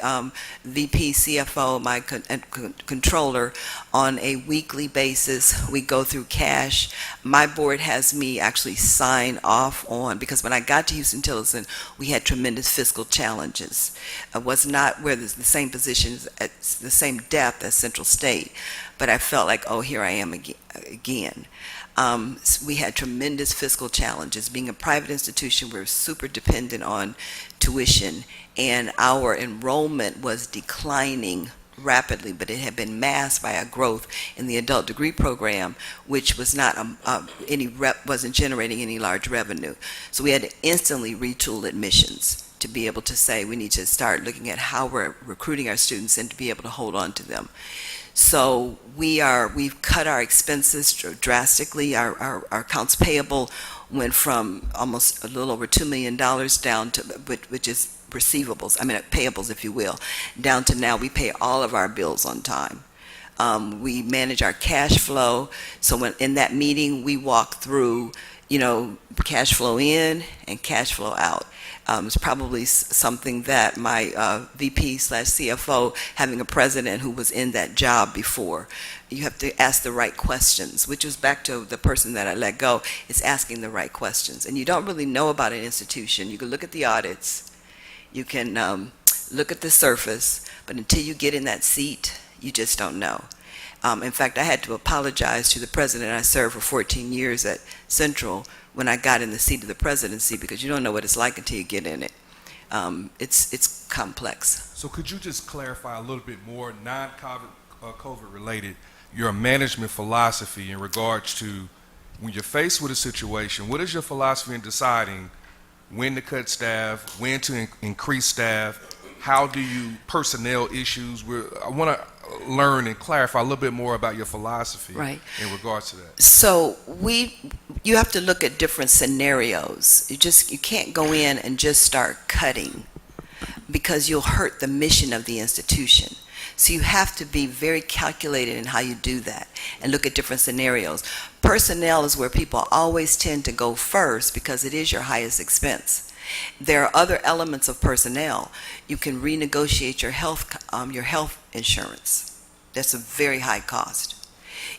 VP, CFO, my controller on a weekly basis. We go through cash. My board has me actually sign off on, because when I got to Houston-Tillotson, we had tremendous fiscal challenges. I was not where the same positions at the same depth as Central State, but I felt like, oh, here I am again. We had tremendous fiscal challenges. Being a private institution, we're super dependent on tuition, and our enrollment was declining rapidly, but it had been masked by a growth in the adult degree program, which was not wasn't generating any large revenue. So we had to instantly retool admissions to be able to say we need to start looking at how we're recruiting our students and to be able to hold on to them. So we've cut our expenses drastically. Our accounts payable went from almost a little over $2 million down to, which is receivables, payables, if you will, down to now we pay all of our bills on time. We manage our cash flow. So when in that meeting, we walk through, cash flow in and cash flow out. It's probably something that my VP/CFO, having a president who was in that job before, you have to ask the right questions, which is back to the person that I let go, is asking the right questions. And you don't really know about an institution. You can look at the audits, you can look at the surface, but until you get in that seat, you just don't know. In fact, I had to apologize to the president. I served for 14 years at Central when I got in the seat of the presidency, because you don't know what it's like until you get in it. It's complex. So could you just clarify a little bit more, non-COVID related, your management philosophy in regards to when you're faced with a situation, what is your philosophy in deciding when to cut staff, when to increase staff? How do you personnel issues? I want to learn and clarify a little bit more about your philosophy in regards to that. So you have to look at different scenarios. You can't go in and just start cutting, because you'll hurt the mission of the institution. So you have to be very calculated in how you do that and look at different scenarios. Personnel is where people always tend to go first because it is your highest expense. There are other elements of personnel. You can renegotiate your health insurance. That's a very high cost.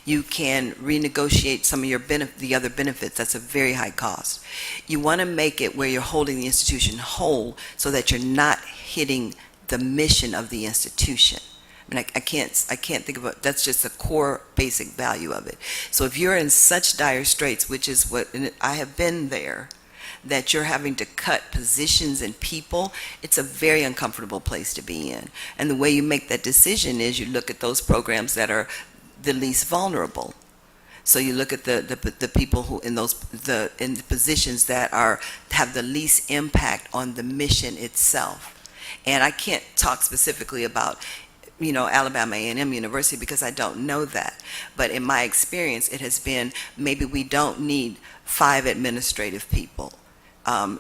You can renegotiate some of the other benefits. That's a very high cost. You want to make it where you're holding the institution whole so that you're not hitting the mission of the institution. I can't think of it. That's just the core basic value of it. So if you're in such dire straits, which is what I have been there, that you're having to cut positions and people, it's a very uncomfortable place to be in. And the way you make that decision is you look at those programs that are the least vulnerable. So you look at the people who in the positions that have the least impact on the mission itself. And I can't talk specifically about Alabama A&M University because I don't know that. But in my experience, it has been maybe we don't need 5 administrative people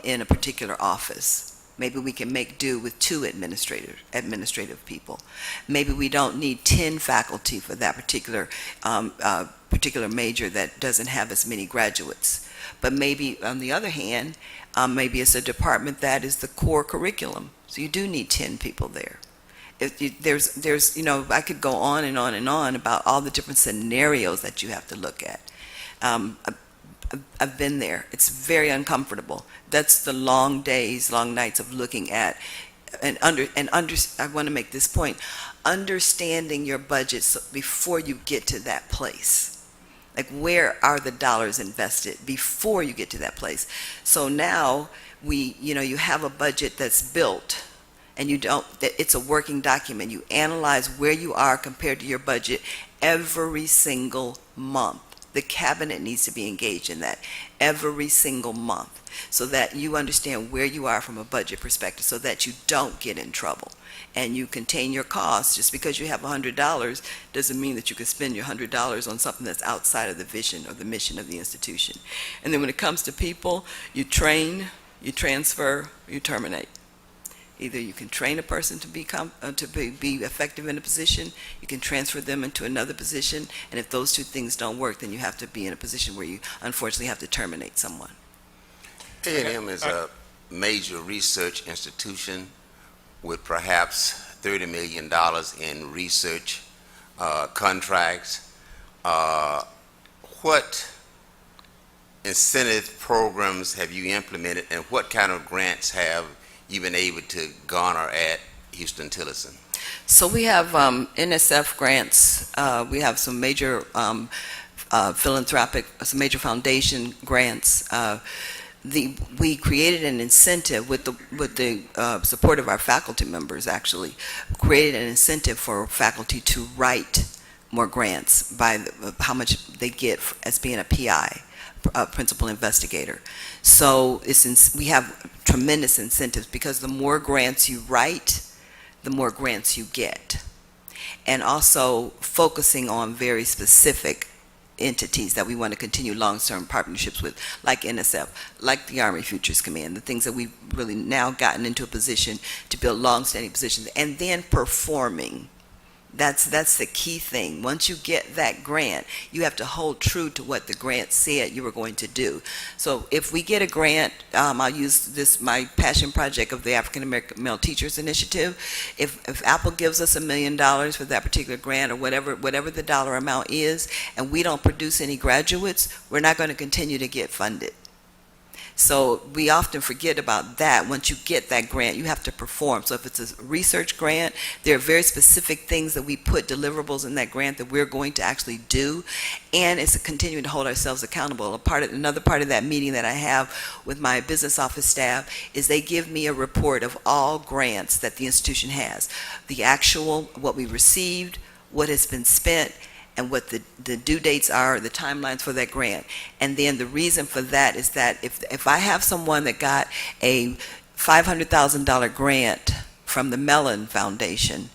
in a particular office. Maybe we can make do with 2 administrative people. Maybe we don't need 10 faculty for that particular major that doesn't have as many graduates. But maybe, on the other hand, maybe it's a department that is the core curriculum. So you do need 10 people there. There's I could go on and on and on about all the different scenarios that you have to look at. I've been there. It's very uncomfortable. That's the long days, long nights of looking at I want to make this point, understanding your budget before you get to that place. Like, where are the dollars invested before you get to that place? So now you have a budget that's built, and it's a working document. You analyze where you are compared to your budget every single month. The cabinet needs to be engaged in that every single month so that you understand where you are from a budget perspective so that you don't get in trouble and you contain your costs. Just because you have $100 doesn't mean that you can spend your $100 on something that's outside of the vision or the mission of the institution. And then when it comes to people, you train, you transfer, you terminate. Either you can train a person to be effective in a position, you can transfer them into another position, and if those 2 things don't work, then you have to be in a position where you unfortunately have to terminate someone. A&M is a major research institution with perhaps $30 million in research contracts. What incentive programs have you implemented, and what kind of grants have you been able to garner at Houston-Tillotson? So we have NSF grants. We have some major philanthropic, some major foundation grants. we created an incentive with the support of our faculty members, actually, created an incentive for faculty to write more grants by how much they get as being a PI, principal investigator. So we have tremendous incentives because the more grants you write, the more grants you get. And also focusing on very specific entities that we want to continue long-term partnerships with, like NSF, like the Army Futures Command, the things that we've really now gotten into a position to build long-standing positions, and then performing. That's the key thing. Once you get that grant, you have to hold true to what the grant said you were going to do. So if we get a grant, I'll use this, my passion project of the African American Male Teachers Initiative. If Apple gives us $1 million for that particular grant or whatever the dollar amount is, and we don't produce any graduates, we're not going to continue to get funded. So we often forget about that. Once you get that grant, you have to perform. So if it's a research grant, there are very specific things that we put deliverables in that grant that we're going to actually do, and it's continuing to hold ourselves accountable. Another part of that meeting that I have with my business office staff is they give me a report of all grants that the institution has, the actual, what we received, what has been spent, and what the due dates are, the timelines for that grant. And then the reason for that is that if I have someone that got a $500,000 grant from the Mellon Foundation,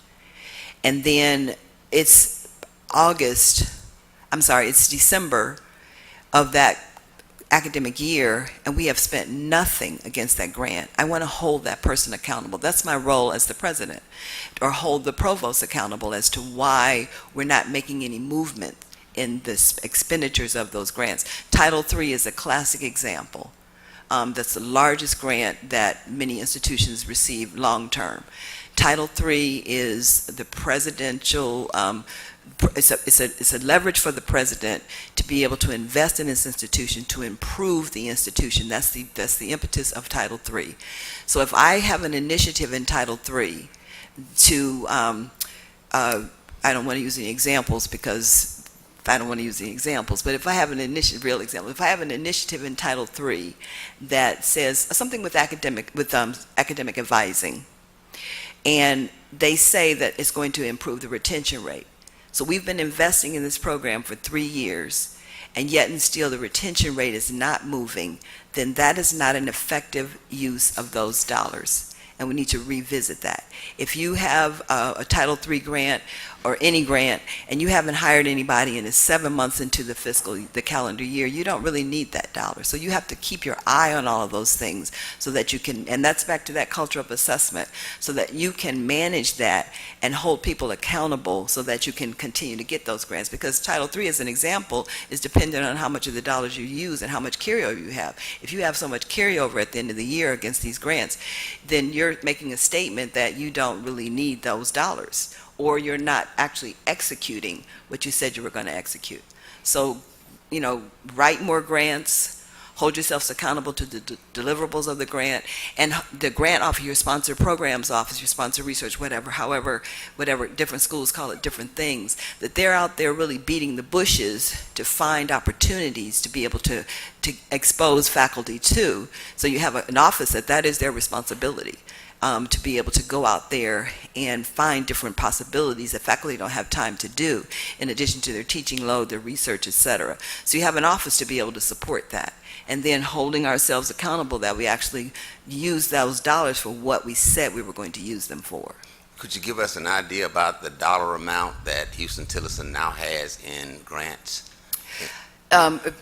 and then it's December of that academic year, and we have spent nothing against that grant, I want to hold that person accountable. That's my role as the president, or hold the provost accountable as to why we're not making any movement in the expenditures of those grants. Title III is a classic example. That's the largest grant that many institutions receive long-term. Title III is the presidential it's a leverage for the president to be able to invest in this institution to improve the institution. That's the impetus of Title III. So if I have an initiative in Title III to, I don't want to use any examples because I don't want to use any examples, but if I have an initiative, real example, if I have an initiative in Title III that says something with academic advising, and they say that it's going to improve the retention rate. So we've been investing in this program for 3 years, and yet and still the retention rate is not moving, then that is not an effective use of those dollars, and we need to revisit that. If you have a Title III grant or any grant, and you haven't hired anybody and it's 7 months into the calendar year, you don't really need that dollar. So you have to keep your eye on all of those things so that you can, and that's back to that culture of assessment, so that you can manage that and hold people accountable so that you can continue to get those grants. Because Title III, as an example, is dependent on how much of the dollars you use and how much carryover you have. If you have so much carryover at the end of the year against these grants, then you're making a statement that you don't really need those dollars, or you're not actually executing what you said you were going to execute. So, write more grants, hold yourselves accountable to the deliverables of the grant, and the grant office, your sponsor programs office, your sponsor research, whatever different schools call it different things, that they're out there really beating the bushes to find opportunities to be able to expose faculty to. So you have an office that is their responsibility. To be able to go out there and find different possibilities that faculty don't have time to do, in addition to their teaching load, their research, etc. So you have an office to be able to support that, and then holding ourselves accountable that we actually use those dollars for what we said we were going to use them for. Could you give us an idea about the dollar amount that Houston-Tillotson now has in grants?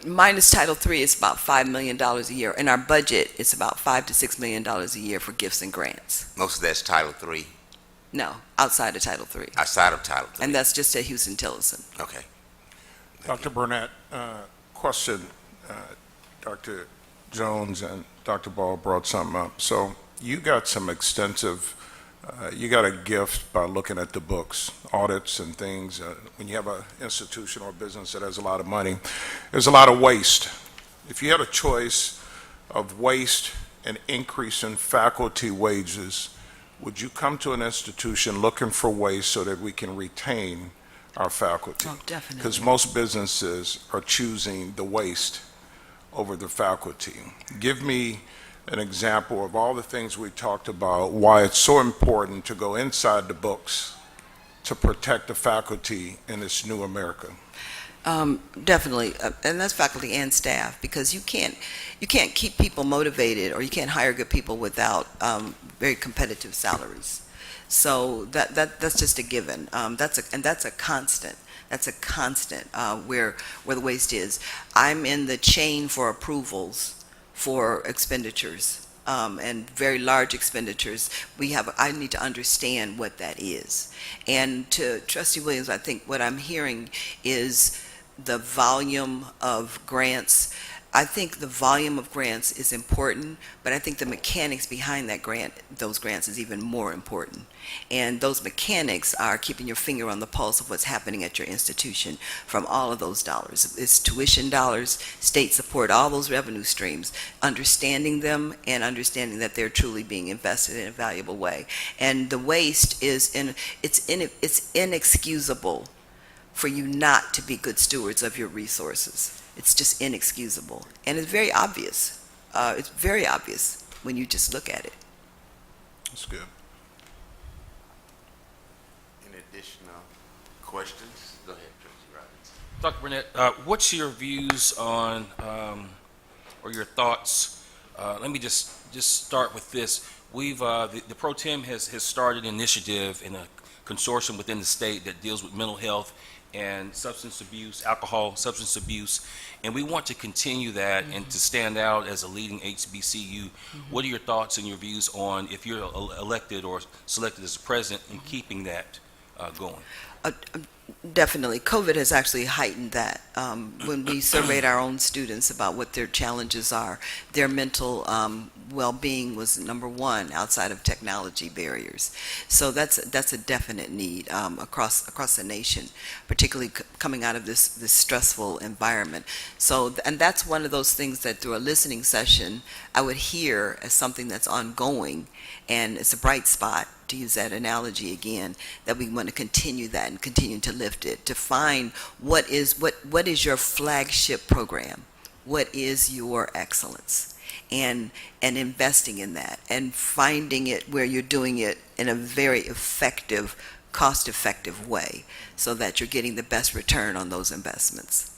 Minus Title III, it's about $5 million a year. In our budget, it's about $5 to $6 million a year for gifts and grants. Most of that's Title III? No, outside of Title III. Outside of Title III. And that's just at Houston-Tillotson. Okay. Dr. Burnett, question. Dr. Jones and Dr. Ball brought something up. So you got some extensive, you got a gift by looking at the books, audits and things. When you have an institution or business that has a lot of money, there's a lot of waste. If you had a choice of waste and increase in faculty wages, would you come to an institution looking for waste so that we can retain our faculty? Oh, definitely. Because most businesses are choosing the waste over the faculty. Give me an example of all the things we talked about, why it's so important to go inside the books to protect the faculty in this new America. Definitely, and that's faculty and staff, because you can't keep people motivated, or you can't hire good people without very competitive salaries. So that's just a given. That's a constant. That's a constant where the waste is. I'm in the chain for approvals for expenditures, and very large expenditures. I need to understand what that is. And to Trustee Williams, I think what I'm hearing is the volume of grants. I think the volume of grants is important, but I think the mechanics behind those grants is even more important. And those mechanics are keeping your finger on the pulse of what's happening at your institution from all of those dollars. It's tuition dollars, state support, all those revenue streams, understanding them and understanding that they're truly being invested in a valuable way. And the waste it's inexcusable for you not to be good stewards of your resources. It's just inexcusable. And it's very obvious. It's very obvious when you just look at it. That's good. Any additional questions? Go ahead, Trustee Robbins. Dr. Burnett, what's your views on, or your thoughts? Let me just start with this. The Pro Tem has started an initiative in a consortium within the state that deals with mental health and substance abuse, alcohol, substance abuse, and we want to continue that and to stand out as a leading HBCU. What are your thoughts and your views on, if you're elected or selected as president, in keeping that going? Definitely. COVID has actually heightened that. When we surveyed our own students about what their challenges are, their mental well-being was number one outside of technology barriers. So that's a definite need across the nation, particularly coming out of this stressful environment. So, and that's one of those things that through a listening session, I would hear as something that's ongoing, and it's a bright spot, to use that analogy again, that we want to continue that and continue to lift it, to find what is your flagship program, what is your excellence, and investing in that and finding it where you're doing it in a very effective, cost-effective way, so that you're getting the best return on those investments.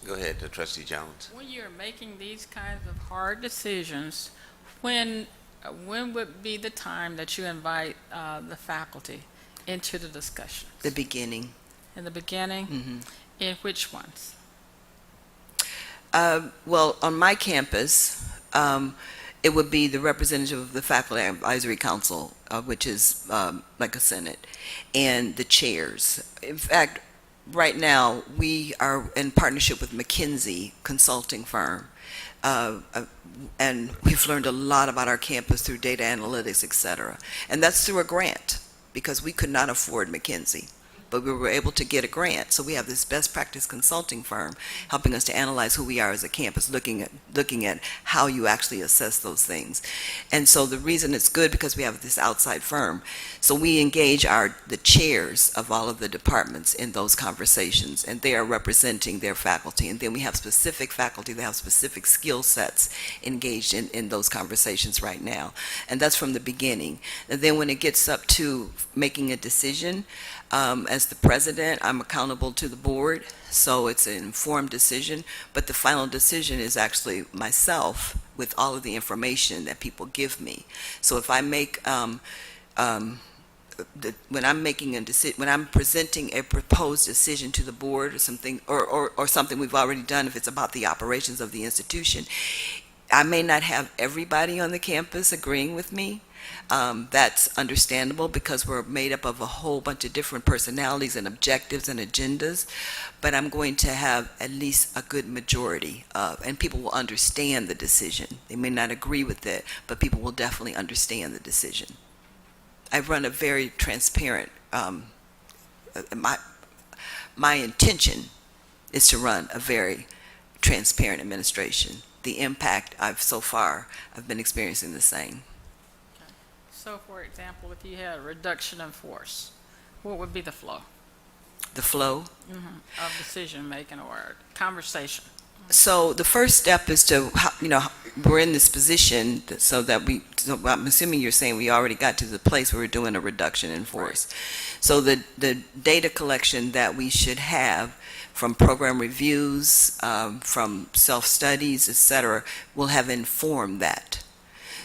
Go ahead, Trustee Jones. When you're making these kinds of hard decisions, when would be the time that you invite the faculty into the discussions? The beginning. In the beginning? Mm-hmm. In which ones? Well, on my campus, it would be the representative of the Faculty Advisory Council, which is like a Senate, and the chairs. In fact, right now, we are in partnership with McKinsey consulting firm, and we've learned a lot about our campus through data analytics, et cetera. And that's through a grant, because we could not afford McKinsey, but we were able to get a grant. So we have this best practice consulting firm helping us to analyze who we are as a campus, looking at how you actually assess those things. And so the reason it's good, because we have this outside firm, so we engage the chairs of all of the departments in those conversations, and they are representing their faculty. And then we have specific faculty that have specific skill sets engaged in those conversations right now. And that's from the beginning. And then when it gets up to making a decision, as the president, I'm accountable to the board, so it's an informed decision, but the final decision is actually myself with all of the information that people give me. So if I make, when I'm making a decision, when I'm presenting a proposed decision to the board or something, or something we've already done, if it's about the operations of the institution, I may not have everybody on the campus agreeing with me. That's understandable, because we're made up of a whole bunch of different personalities and objectives and agendas, but I'm going to have at least a good majority and people will understand the decision. They may not agree with it, but people will definitely understand the decision. I run a very transparent, my intention is to run a very transparent administration. The impact I've been experiencing the same. So, for example, if you had a reduction in force, what would be the flow? the flow. Of decision-making or conversation. So the first step is to, we're in this position so that I'm assuming you're saying we already got to the place where we're doing a reduction in force. So the data collection that we should have from program reviews, from self-studies, et cetera, will have informed that.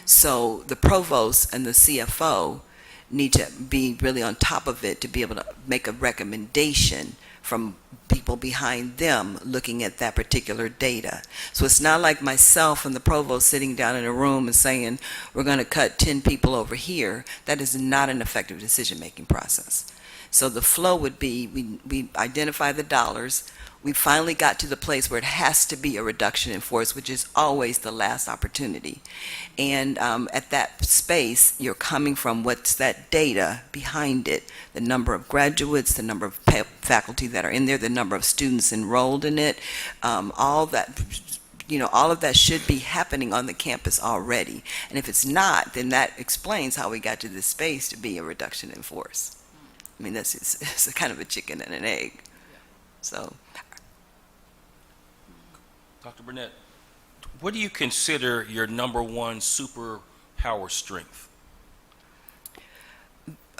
So the provost and the CFO need to be really on top of it to be able to make a recommendation from people behind them looking at that particular data. So it's not like myself and the provost sitting down in a room and saying, we're going to cut 10 people over here. That is not an effective decision-making process. So the flow would be, we identify the dollars. We finally got to the place where it has to be a reduction in force, which is always the last opportunity. And at that space, you're coming from what's that data behind it, the number of graduates, the number of faculty that are in there, the number of students enrolled in it, all that, all of that should be happening on the campus already. And if it's not, then that explains how we got to this space to be a reduction in force. I mean, it's a kind of a chicken and an egg. So. Dr. Burnett, what do you consider your number one superpower strength?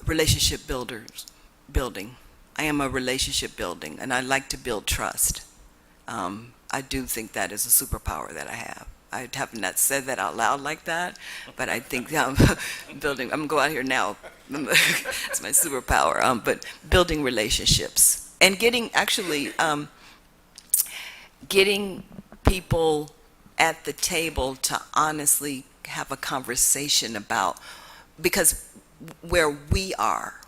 Relationship building. I am a relationship building, and I like to build trust. I do think that is a superpower that I have. I have not said that out loud like that, but I think building, I'm going to go out here now, it's my superpower, but building relationships and getting people at the table to honestly have a conversation about, because where we are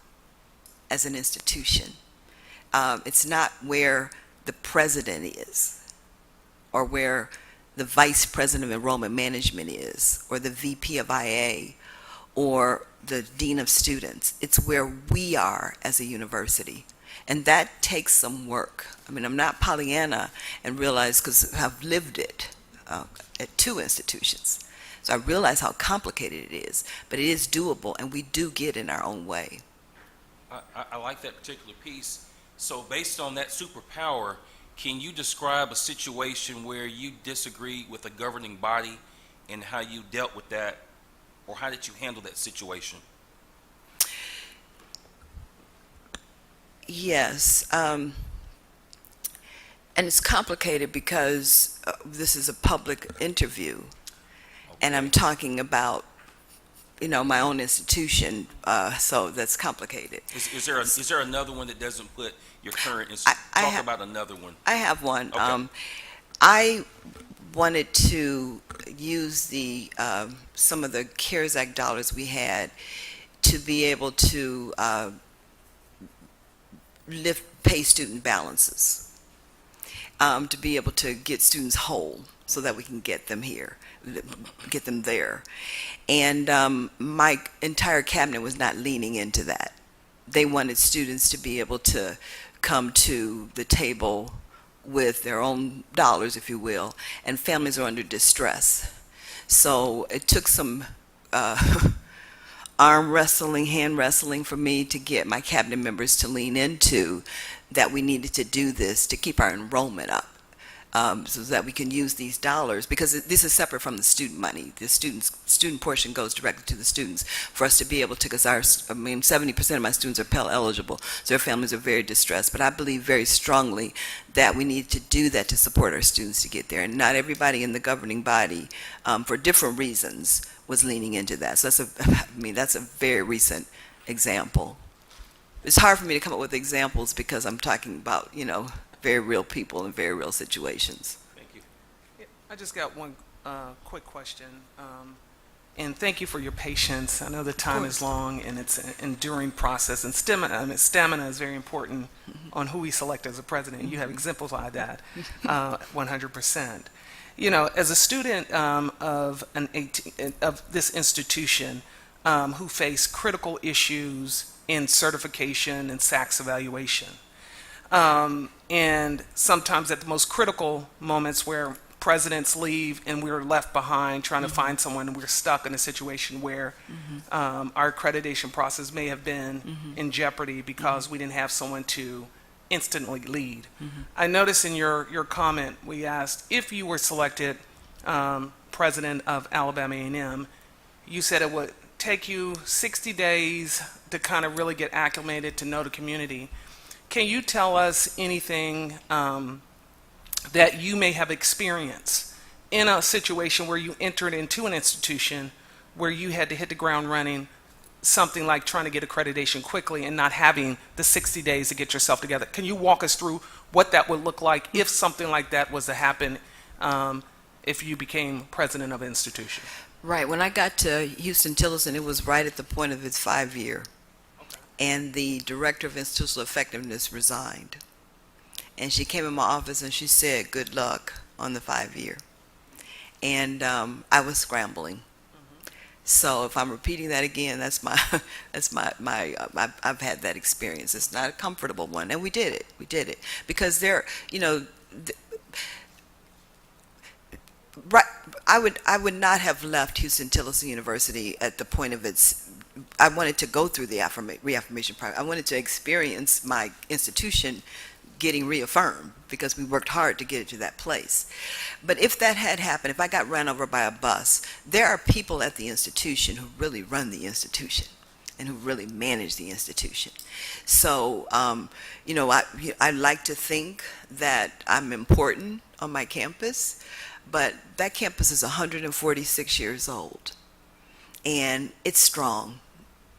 as an institution, it's not where the president is or where the vice president of enrollment management is or the VP of IA or the dean of students. It's where we are as a university. And that takes some work. I mean, I'm not Pollyanna and realize, because I've lived it at 2 institutions. So I realize how complicated it is, but it is doable, and we do get in our own way. I like that particular piece. So based on that superpower, can you describe a situation where you disagreed with a governing body and how you dealt with that, or how did you handle that situation? Yes, and it's complicated because this is a public interview, and I'm talking about, my own institution, so that's complicated. Is there another one that doesn't put your current Talk about another one. I have one. Okay. I wanted to use the some of the CARES Act dollars we had to be able to pay student balances, to be able to get students whole so that we can get them here, get them there. And my entire cabinet was not leaning into that. They wanted students to be able to come to the table with their own dollars, if you will, and families are under distress. So it took some arm wrestling, hand wrestling for me to get my cabinet members to lean into that we needed to do this to keep our enrollment up, so that we can use these dollars, because this is separate from the student money. The student portion goes directly to the students for us to be able to, because 70% of my students are Pell eligible, so their families are very distressed. But I believe very strongly that we need to do that to support our students to get there. And not everybody in the governing body, for different reasons, was leaning into that. So that's a very recent example. It's hard for me to come up with examples because I'm talking about, very real people and very real situations. Thank you. I just got one quick question. And thank you for your patience. I know the time is long and it's an enduring process. And stamina is very important on who we select as a president. You have exemplified that 100%. As a student of this institution who face critical issues in certification and SACS evaluation, and sometimes at the most critical moments where presidents leave and we're left behind trying to find someone, and we're stuck in a situation where our accreditation process may have been in jeopardy because we didn't have someone to instantly lead. I noticed in your comment, we asked if you were selected president of Alabama A&M, you said it would take you 60 days to kind of really get acclimated to know the community. Can you tell us anything that you may have experienced in a situation where you entered into an institution where you had to hit the ground running, something like trying to get accreditation quickly and not having the 60 days to get yourself together? Can you walk us through what that would look like if something like that was to happen if you became president of an institution? Right. When I got to Houston-Tillotson, it was right at the point of its 5-year. And the director of institutional effectiveness resigned. And she came in my office and she said, good luck on the 5-year. And I was scrambling. So if I'm repeating that again, that's my I've had that experience. It's not a comfortable one. And we did it. Because right, I would not have left Houston-Tillotson University at the point of its. I wanted to go through the reaffirmation process. I wanted to experience my institution getting reaffirmed because we worked hard to get it to that place. But if that had happened, if I got run over by a bus, there are people at the institution who really run the institution and who really manage the institution. So, I like to think that I'm important on my campus, but that campus is 146 years old, and it's strong,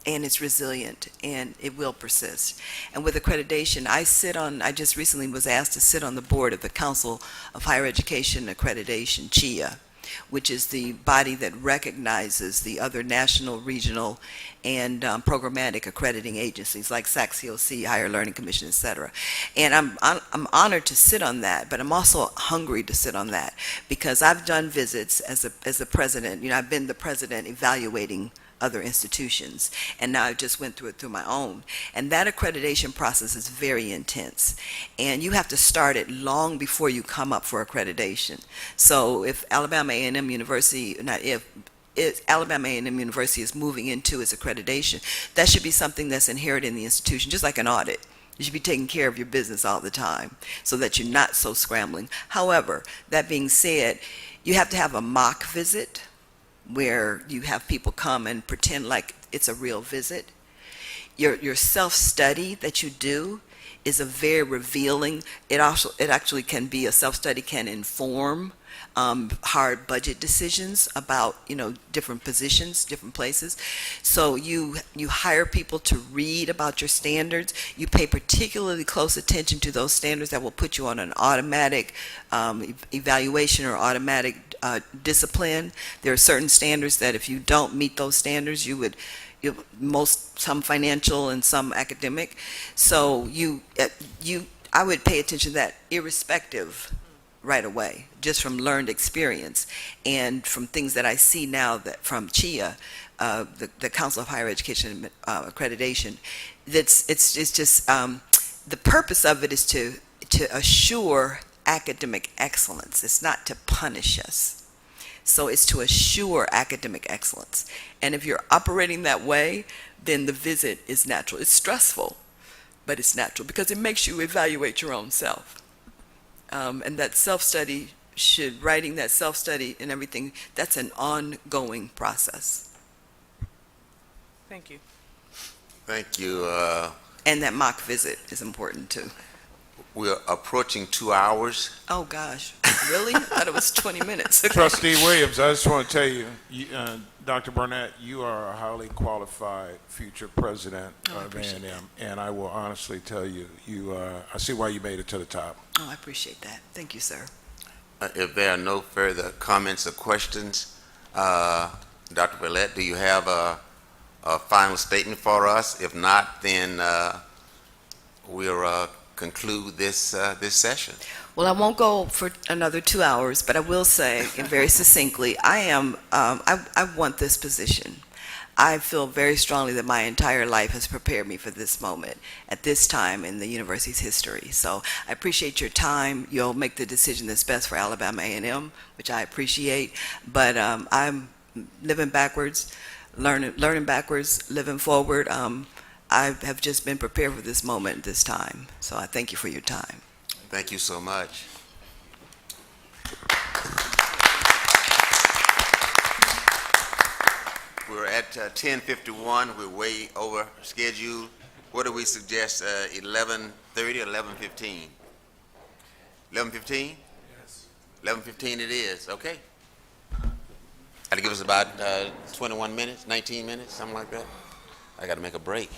and it's resilient, and it will persist. And with accreditation, I just recently was asked to sit on the board of the Council of Higher Education Accreditation, CHIA, which is the body that recognizes the other national, regional, and programmatic accrediting agencies like SAC-COC, Higher Learning Commission, et cetera. And I'm honored to sit on that, but I'm also hungry to sit on that because I've done visits as the president. I've been the president evaluating other institutions, and now I just went through it through my own. And that accreditation process is very intense, and you have to start it long before you come up for accreditation. So if Alabama A&M University, Alabama A&M University is moving into its accreditation, that should be something that's inherent in the institution, just like an audit. You should be taking care of your business all the time so that you're not so scrambling. However, that being said, you have to have a mock visit where you have people come and pretend like it's a real visit. Your self-study that you do is a very revealing. It actually can be a self-study can inform hard budget decisions about different positions, different places. So you hire people to read about your standards. You pay particularly close attention to those standards that will put you on an automatic evaluation or automatic discipline. There are certain standards that if you don't meet those standards, some financial and some academic. So I would pay attention to that irrespective right away, just from learned experience and from things that I see now that from CHIA, the Council of Higher Education Accreditation. It's just the purpose of it is to assure academic excellence. It's not to punish us. So it's to assure academic excellence. And if you're operating that way, then the visit is natural. It's stressful, but it's natural because it makes you evaluate your own self. And that self-study writing that self-study and everything, that's an ongoing process. Thank you. Thank you. And that mock visit is important too. We're approaching 2 hours. Oh gosh, really? I thought it was 20 minutes. Okay. Trustee Williams, I just want to tell you, Dr. Burnett, you are a highly qualified future president of A&M, and I will honestly tell you, I see why you made it to the top. Oh, I appreciate that. Thank you, sir. If there are no further comments or questions, Dr. Burnett, do you have a final statement for us? If not, then we'll conclude this session. Well, I won't go for another 2 hours, but I will say very succinctly, I want this position. I feel very strongly that my entire life has prepared me for this moment at this time in the university's history. So I appreciate your time. You'll make the decision that's best for Alabama A&M, which I appreciate. But I'm living backwards, learning backwards, living forward. I have just been prepared for this moment, this time. So I thank you for your time. Thank you so much. We're at 10:51. We're way over schedule. What do we suggest, 11:30 or 11:15? 11:15? Yes. 11:15 it is, okay. That'll give us about 21 minutes, 19 minutes, something like that. I got to make a break.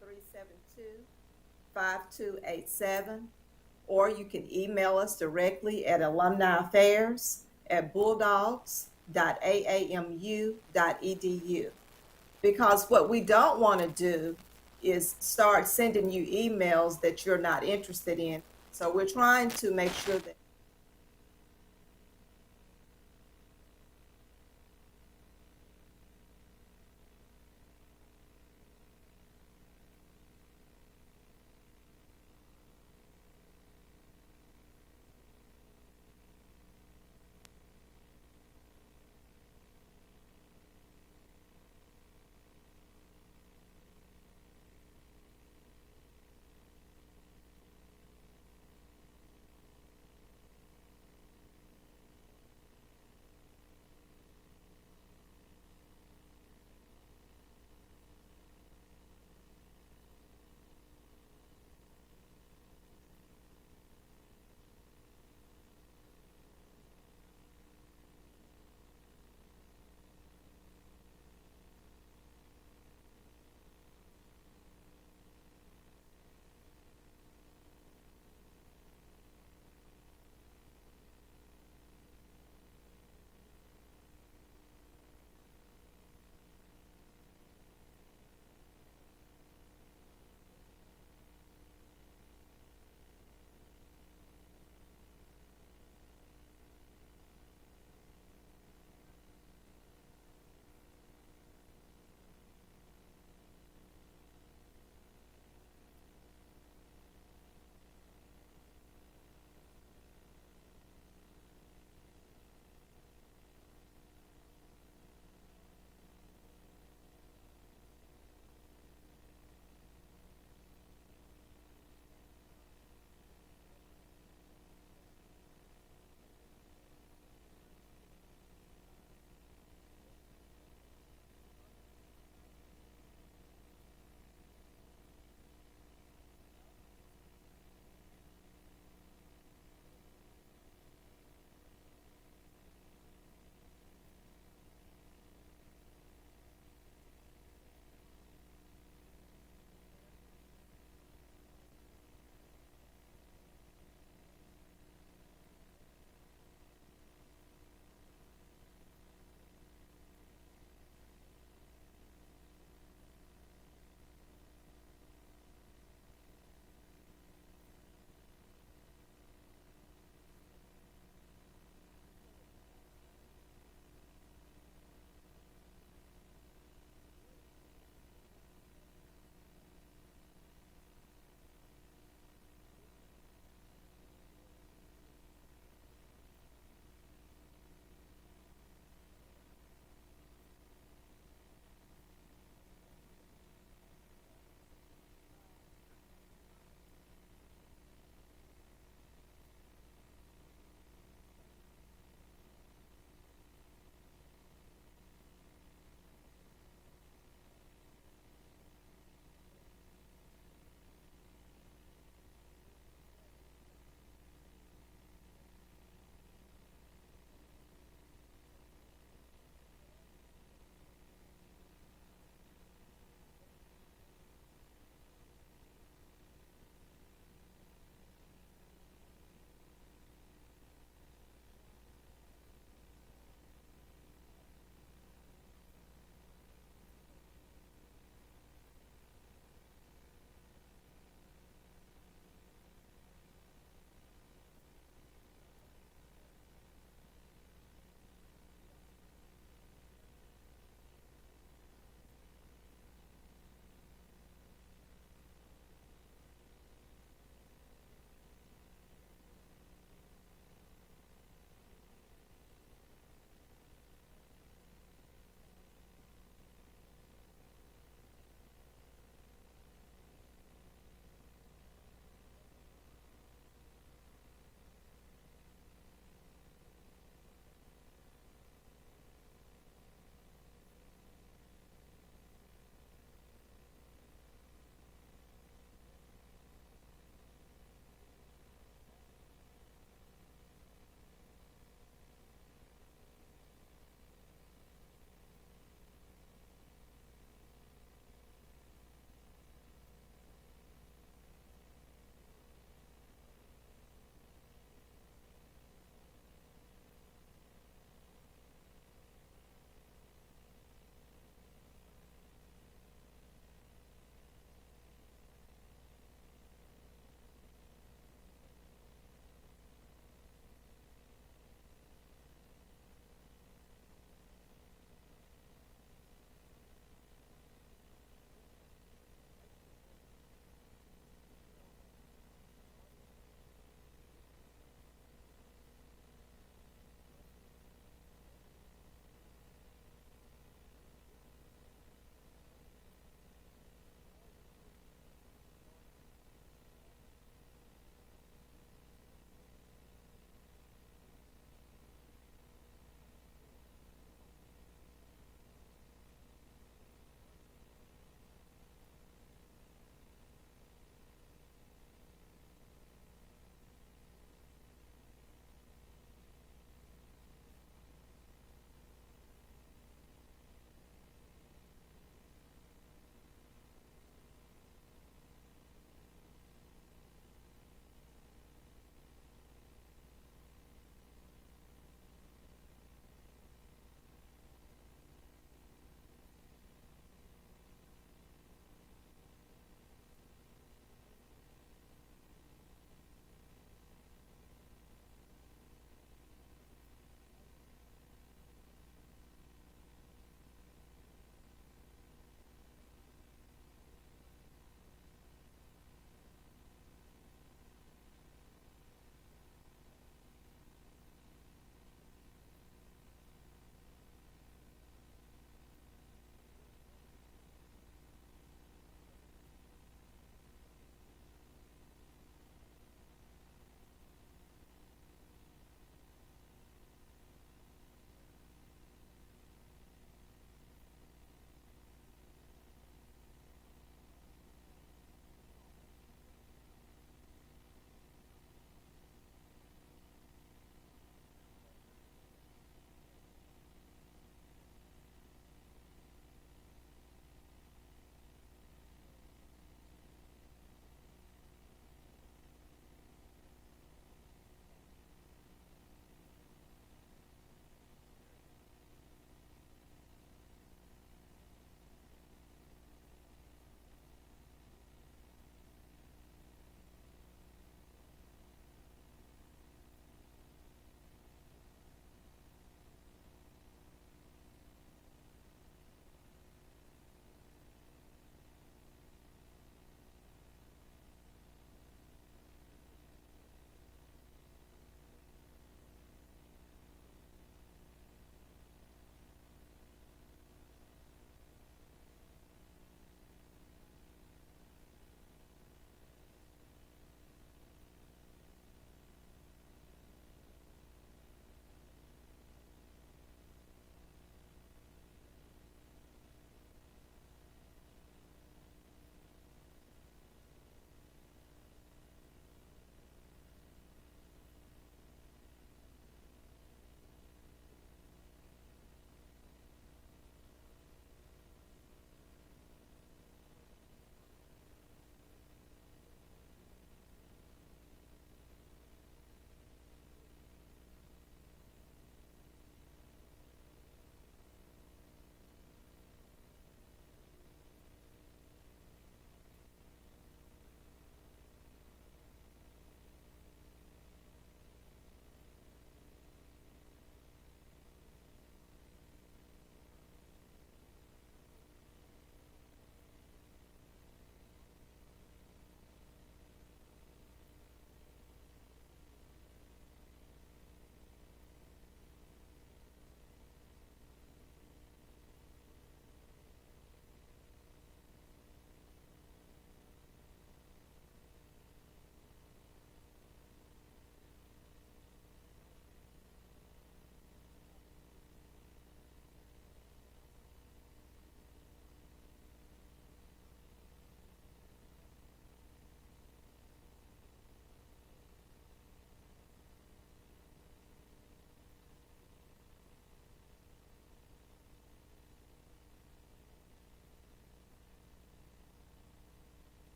(372) 5287, or you can email us directly at alumniaffairs@bulldogs.aamu.edu. Because what we don't want to do is start sending you emails that you're not interested in. So we're trying to make sure that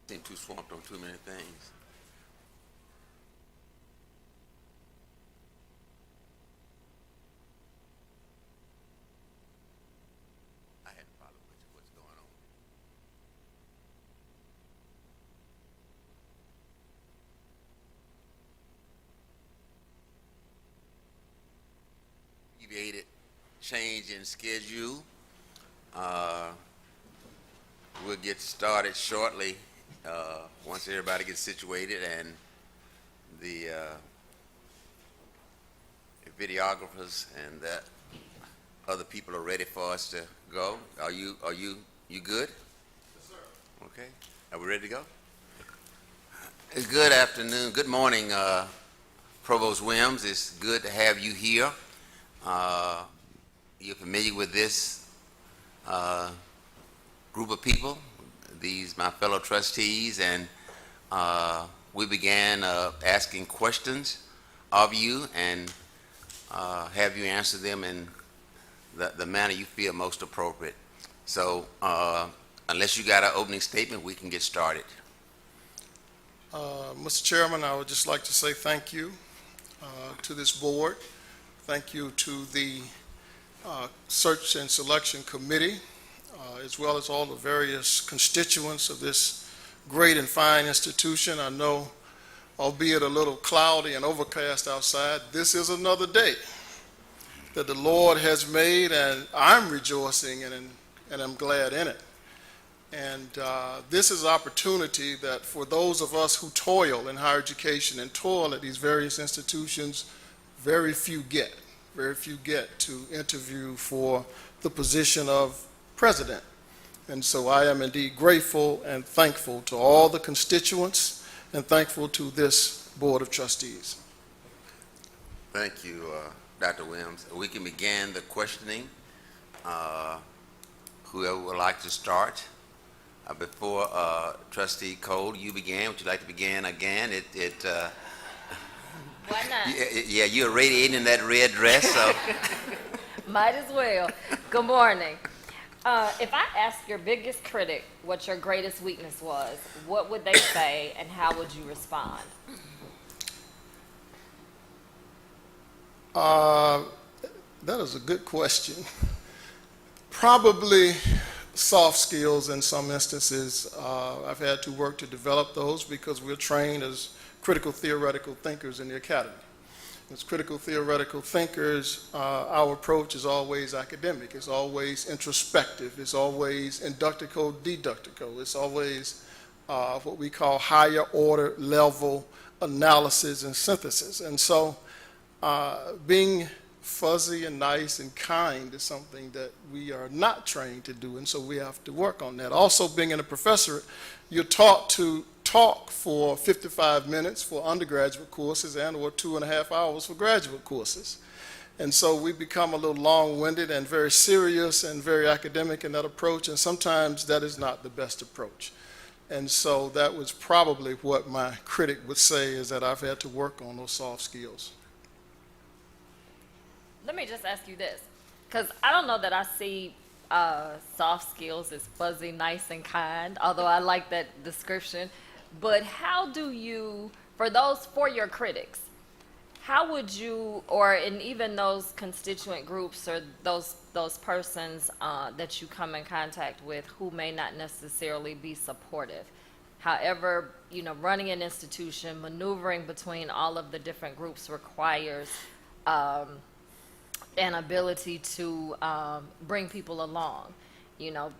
Seem too swamped on too many things. I hadn't followed what's going on. Abbreviated change in schedule. We'll get started shortly once everybody gets situated and the videographers and the other people are ready for us to go. Are you good? Yes, sir. Okay. Are we ready to go? Good afternoon. Good morning, Provost Williams. It's good to have you here. You're familiar with this group of people, these my fellow trustees, and we began asking questions of you and have you answer them in the manner you feel most appropriate. So unless you got an opening statement, we can get started. Mr. Chairman, I would just like to say thank you to this board. Thank you to the Search and Selection Committee, as well as all the various constituents of this great and fine institution. I know, albeit a little cloudy and overcast outside, this is another day that the Lord has made, and I'm rejoicing and I'm glad in it. And this is an opportunity that for those of us who toil in higher education and toil at these various institutions, very few get to interview for the position of president. And so I am indeed grateful and thankful to all the constituents and thankful to this Board of Trustees. Thank you, Dr. Williams. We can begin the questioning. Whoever would like to start. Before Trustee Cole, you began. Would you like to begin again? Why not? Yeah, you're radiating in that red dress, so. Might as well. Good morning. If I ask your biggest critic what your greatest weakness was, what would they say and how would you respond? That is a good question. Probably soft skills in some instances. I've had to work to develop those because we're trained as critical theoretical thinkers in the academy. As critical theoretical thinkers, our approach is always academic. It's always introspective. It's always inductico-deductico. It's always what we call higher order level analysis and synthesis. And so being fuzzy and nice and kind is something that we are not trained to do, and so we have to work on that. Also, being in a professorate, you're taught to talk for 55 minutes for undergraduate courses and or 2.5 hours for graduate courses. And so we become a little long-winded and very serious and very academic in that approach, and sometimes that is not the best approach. And so that was probably what my critic would say, is that I've had to work on those soft skills. Let me just ask you this, because I don't know that I see soft skills as fuzzy, nice, and kind, although I like that description. But how do you, for your critics, how would you, or in even those constituent groups or those persons that you come in contact with who may not necessarily be supportive, however, running an institution, maneuvering between all of the different groups requires an ability to bring people along.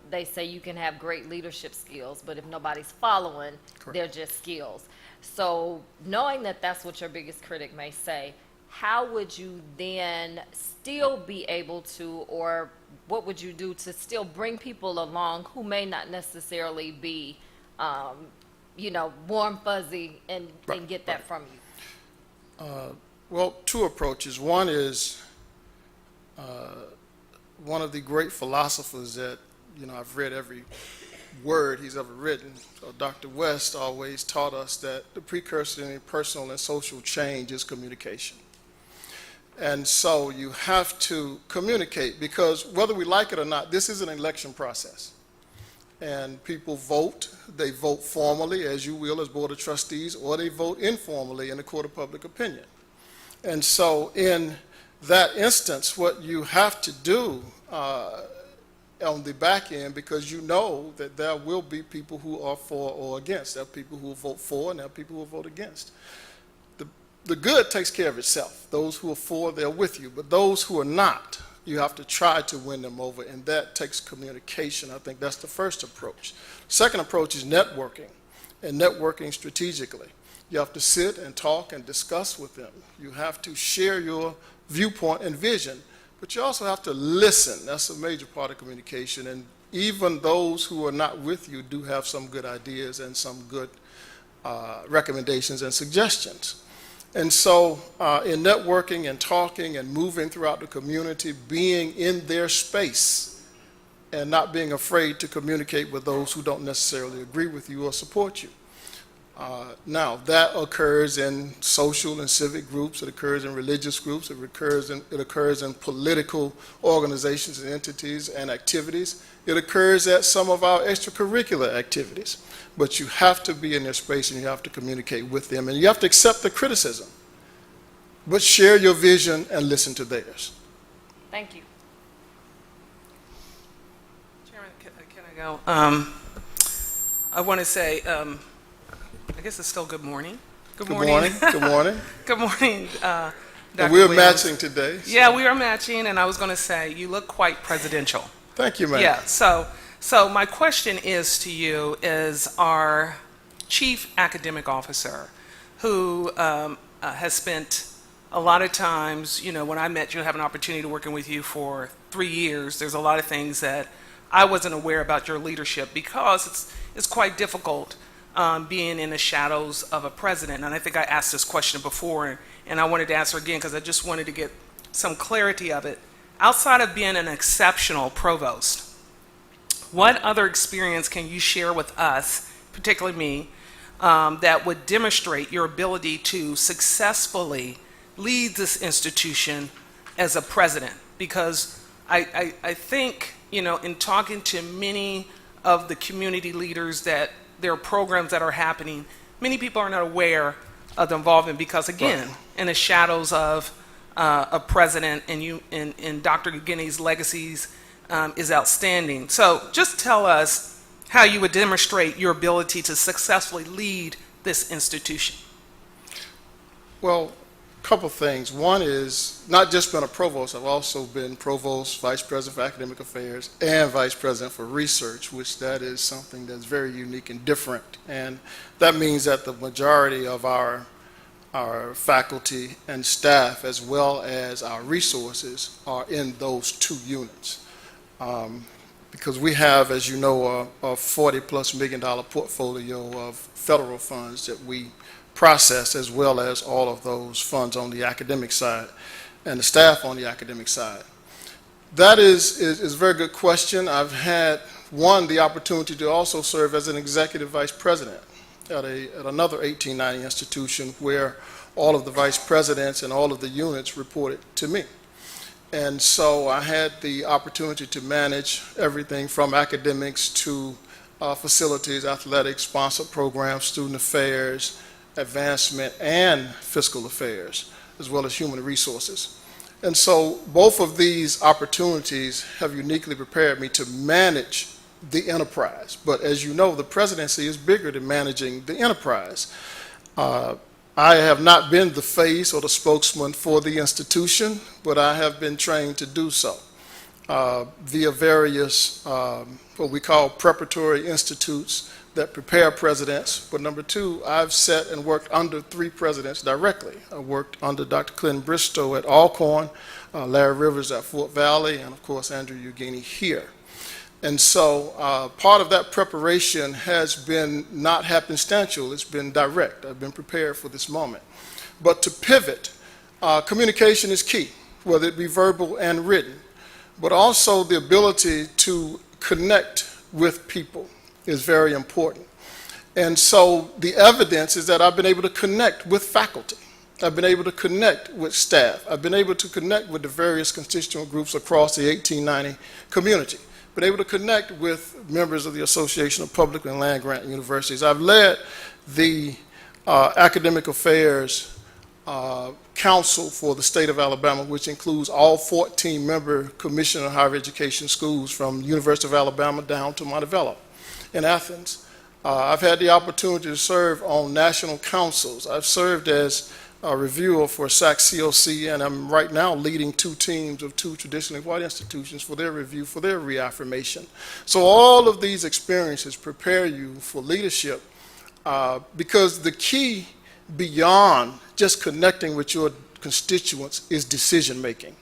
They say you can have great leadership skills, but if nobody's following, correct, they're just skills. So knowing that that's what your biggest critic may say, how would you then still be able to, or what would you do to still bring people along who may not necessarily be, warm, fuzzy, and get that from you? Well, two approaches. One is one of the great philosophers that I've read every word he's ever written. So Dr. West always taught us that the precursor to any personal and social change is communication. And so you have to communicate, because whether we like it or not, this is an election process. and people vote. They vote formally, as you will as Board of Trustees, or they vote informally in the court of public opinion. And so in that instance, what you have to do on the back end, because you know that there will be people who are for or against. There are people who will vote for and there are people who will vote against. The good takes care of itself. Those who are for, they're with you. But those who are not, you have to try to win them over, and that takes communication. I think that's the first approach. Second approach is networking, and networking strategically. You have to sit and talk and discuss with them. You have to share your viewpoint and vision, but you also have to listen. That's a major part of communication, and even those who are not with you do have some good ideas and some good recommendations and suggestions. And so in networking and talking and moving throughout the community, being in their space and not being afraid to communicate with those who don't necessarily agree with you or support you. Now, that occurs in social and civic groups, it occurs in religious groups, it occurs in political organizations and entities and activities. It occurs at some of our extracurricular activities. But you have to be in their space and you have to communicate with them, and you have to accept the criticism, but share your vision and listen to theirs. Thank you. Chairman, can I go? I want to say, I guess it's still good morning. Good morning. Good morning. Good morning, Dr. We're Williams. matching today. So. Yeah, we are matching, and I was going to say, you look quite presidential. Thank you, ma'am. Yeah, so my question is to you, is our chief academic officer, who has spent a lot of times, you know, when I met you, have an opportunity to working with you for 3 years, there's a lot of things that I wasn't aware about your leadership, because it's quite difficult being in the shadows of a president. And I think I asked this question before, and I wanted to ask her again because I just wanted to get some clarity of it. Outside of being an exceptional provost, what other experience can you share with us, particularly me, that would demonstrate your ability to successfully lead this institution as a president? Because I think, you know, in talking to many of the community leaders, that there are programs that are happening, many people are not aware of the involvement because, again, in the shadows of a president, and Dr. Guinea's legacies is outstanding. So just tell us how you would demonstrate your ability to successfully lead this institution. Well, a couple things. One is not just been a provost, I've also been provost, vice president for academic affairs, and vice president for research, which that is something that's very unique and different. And that means that the majority of our faculty and staff, as well as our resources, are in those two units. Because we have, as you know, a $40+ million portfolio of federal funds that we process, as well as all of those funds on the academic side and the staff on the academic side. That is a very good question. I've had, the opportunity to also serve as an executive vice president at another 1890 institution where all of the vice presidents and all of the units reported to me. And so I had the opportunity to manage everything from academics to facilities, athletics, sponsored programs, student affairs, advancement, and fiscal affairs, as well as human resources. And so both of these opportunities have uniquely prepared me to manage the enterprise. But as you know, the presidency is bigger than managing the enterprise. I have not been the face or the spokesman for the institution, but I have been trained to do so via various what we call preparatory institutes that prepare presidents. But number two, I've sat and worked under 3 presidents directly. I worked under Dr. Clinton Bristow at Alcorn, Larry Rivers at Fort Valley, and of course Andrew Ugini here. And so part of that preparation has been not happenstantial, it's been direct. I've been prepared for this moment. But to pivot, communication is key, whether it be verbal and written, but also the ability to connect with people is very important. And so the evidence is that I've been able to connect with faculty. I've been able to connect with staff. I've been able to connect with the various constituent groups across the 1890 community. been able to connect with members of the Association of Public and Land Grant Universities. I've led the Academic Affairs Council for the state of Alabama, which includes all 14-member Commission on Higher Education schools from University of Alabama down to Montevallo in Athens. I've had the opportunity to serve on national councils. I've served as a reviewer for SAC-COC, and I'm right now leading 2 teams of 2 traditionally white institutions for their review, for their reaffirmation. So all of these experiences prepare you for leadership because the key beyond just connecting with your constituents is decision making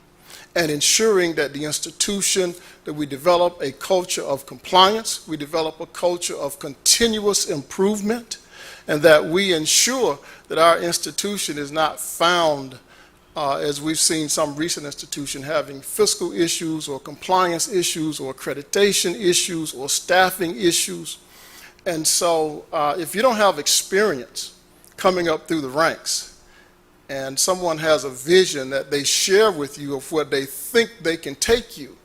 and ensuring that the institution, that we develop a culture of compliance, we develop a culture of continuous improvement, and that we ensure that our institution is not found, as we've seen some recent institution having fiscal issues or compliance issues or accreditation issues or staffing issues. And so if you don't have experience coming up through the ranks, and someone has a vision that they share with you of where they think they can take you,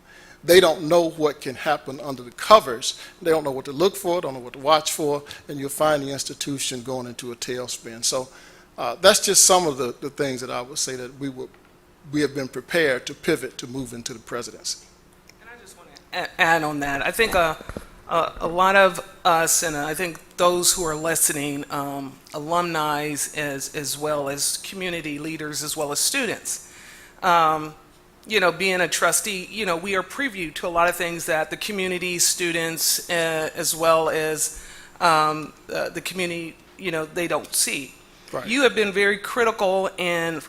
they don't know what can happen under the covers. They don't know what to look for, don't know what to watch for, and you'll find the institution going into a tailspin. So that's just some of the things that I would say that we have been prepared to pivot to move into the presidency. And I just want to add on that. I think a lot of us, and I think those who are listening, alumni as well as community leaders as well as students, being a trustee, we are privy to a lot of things that the community, students, as well as the community, they don't see. Right. You have been very critical and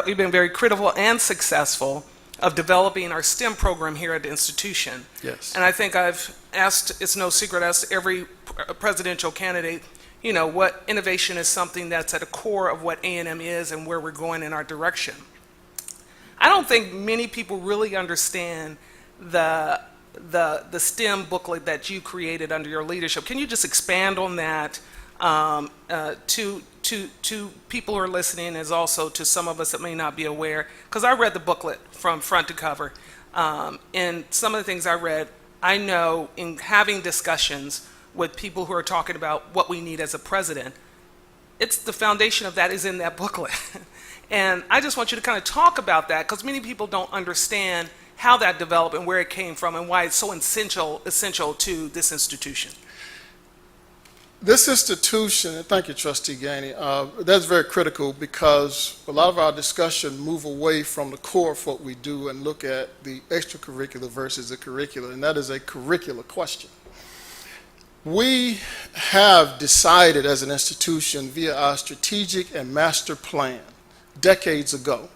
you've been very critical and successful of developing our STEM program here at the institution. Yes. And I think I've asked, it's no secret, asked every presidential candidate, what innovation is something that's at the core of what A&M is and where we're going in our direction. I don't think many people really understand the STEM booklet that you created under your leadership. Can you just expand on that to people who are listening, as also to some of us that may not be aware? Because I read the booklet from front to cover, and some of the things I read, I know in having discussions with people who are talking about what we need as a president, it's the foundation of that is in that booklet. And I just want you to kind of talk about that, because many people don't understand how that developed and where it came from and why it's so essential to this institution. This institution, and thank you, Trustee Gainey, that's very critical because a lot of our discussion move away from the core of what we do and look at the extracurricular versus the curricular, and that is a curricular question. We have decided as an institution via our strategic and master plan decades ago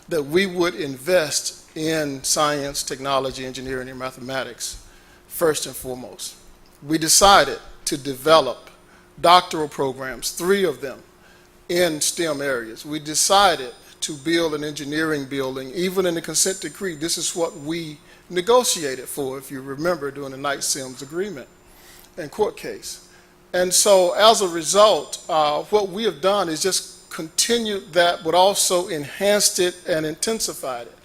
that we would invest in science, technology, engineering, and mathematics first and foremost. We decided to develop doctoral programs, 3 of them, in STEM areas. We decided to build an engineering building. Even in the consent decree, this is what we negotiated for, if you remember, during the Knight Sims agreement and court case. And so as a result, what we have done is just continued that, but also enhanced it and intensified it.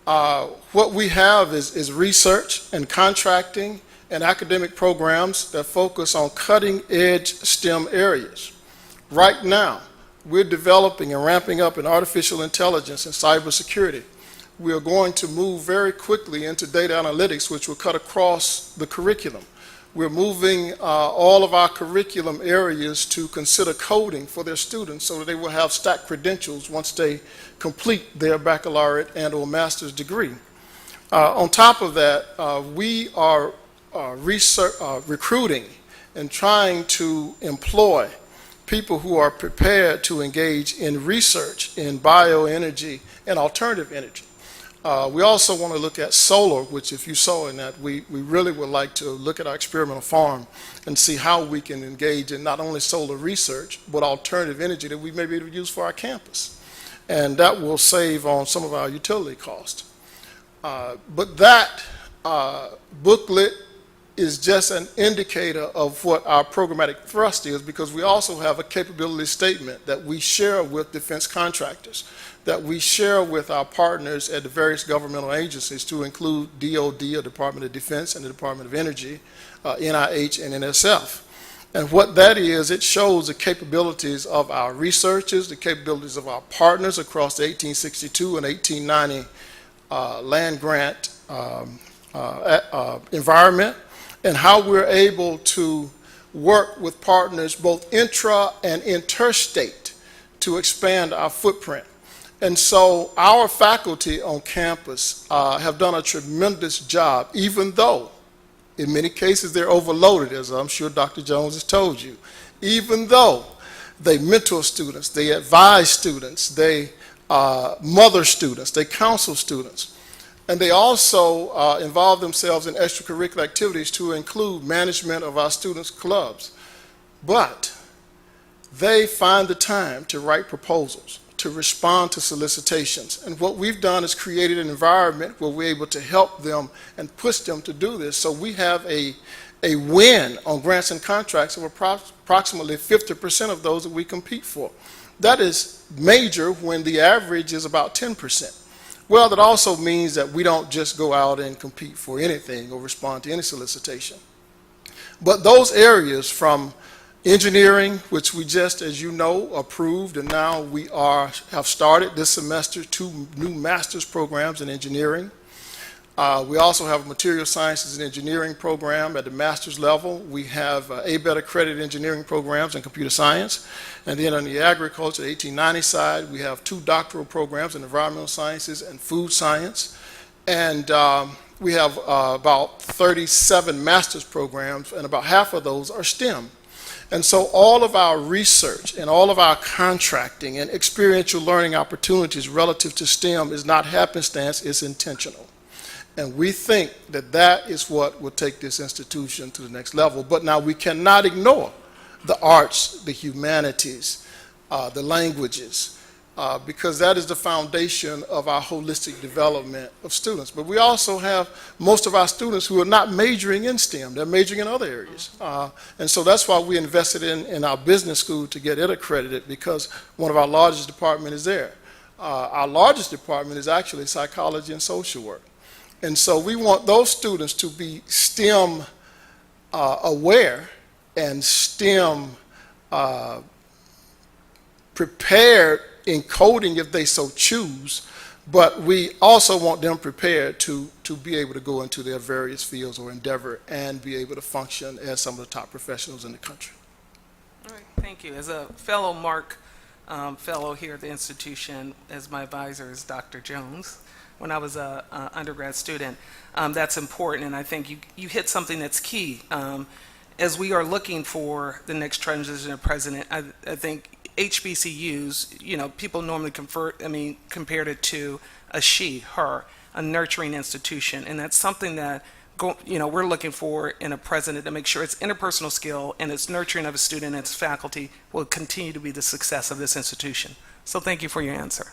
What we have is research and contracting and academic programs that focus on cutting-edge STEM areas. Right now, we're developing and ramping up in artificial intelligence and cybersecurity. We are going to move very quickly into data analytics, which will cut across the curriculum. We're moving all of our curriculum areas to consider coding for their students so that they will have stacked credentials once they complete their baccalaureate and or master's degree. On top of that, we are recruiting and trying to employ people who are prepared to engage in research in bioenergy and alternative energy. We also want to look at solar, which if you saw in that, we really would like to look at our experimental farm and see how we can engage in not only solar research, but alternative energy that we may be able to use for our campus. And that will save on some of our utility costs. But that booklet is just an indicator of what our programmatic thrust is, because we also have a capability statement that we share with defense contractors, that we share with our partners at the various governmental agencies, to include DOD, the Department of Defense, and the Department of Energy, NIH, and NSF. And what that is, it shows the capabilities of our researchers, the capabilities of our partners across the 1862 and 1890 land grant environment, and how we're able to work with partners both intra and interstate to expand our footprint. And so our faculty on campus have done a tremendous job, even though in many cases they're overloaded, as I'm sure Dr. Jones has told you. Even though they mentor students, they advise students, they mother students, they counsel students. And they also involve themselves in extracurricular activities to include management of our students' clubs. But they find the time to write proposals, to respond to solicitations. And what we've done is created an environment where we're able to help them and push them to do this. So we have a win on grants and contracts of approximately 50% of those that we compete for. That is major when the average is about 10%. Well, that also means that we don't just go out and compete for anything or respond to any solicitation. But those areas from engineering, which we just, as you know, approved, and now we have started this semester 2 new master's programs in engineering. We also have a material sciences and engineering program at the master's level. We have ABET accredited engineering programs in computer science. And then on the agriculture, 1890 side, we have 2 doctoral programs in environmental sciences and food science. And we have about 37 master's programs, and about half of those are STEM. And so all of our research and all of our contracting and experiential learning opportunities relative to STEM is not happenstance, it's intentional. And we think that that is what will take this institution to the next level. But now we cannot ignore the arts, the humanities, the languages, because that is the foundation of our holistic development of students. But we also have most of our students who are not majoring in STEM, they're majoring in other areas. And so that's why we invested in our business school to get it accredited, because one of our largest departments is there. Our largest department is actually psychology and social work. And so we want those students to be STEM aware and STEM prepared in coding if they so choose, but we also want them prepared to be able to go into their various fields or endeavor and be able to function as some of the top professionals in the country. All right, thank you. As a fellow Mark fellow here at the institution, as my advisor is Dr. Jones, when I was an undergrad student, that's important, and I think you hit something that's key. As we are looking for the next transition of president, I think HBCUs, you know, people normally compared it to a she, her, a nurturing institution, and that's something that we're looking for in a president, to make sure its interpersonal skill and its nurturing of a student and its faculty will continue to be the success of this institution. So thank you for your answer.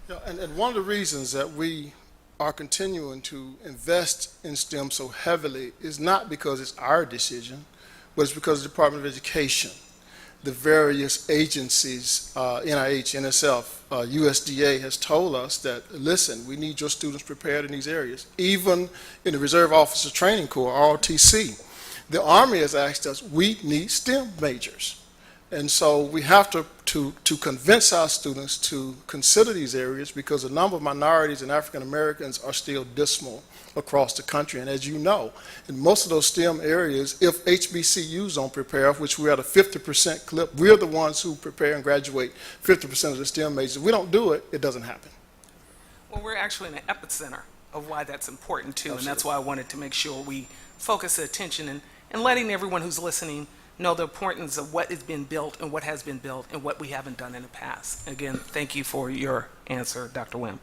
Yeah, and one of the reasons that we are continuing to invest in STEM so heavily is not because it's our decision, but it's because the Department of Education, the various agencies, NIH, NSF, USDA has told us that, listen, we need your students prepared in these areas. Even in the Reserve Officer Training Corps, ROTC, the Army has asked us, we need STEM majors. And so we have to convince our students to consider these areas, because the number of minorities and African Americans are still dismal across the country. And as you know, in most of those STEM areas, if HBCUs don't prepare, which we're at a 50% clip, we're the ones who prepare and graduate 50% of the STEM majors. If we don't do it, it doesn't happen. Well, we're actually in the epicenter of why that's important too. Absolutely. And that's why I wanted to make sure we focus the attention and letting everyone who's listening know the importance of what has been built and what has been built and what we haven't done in the past. Again, thank you for your answer, Dr. Wim.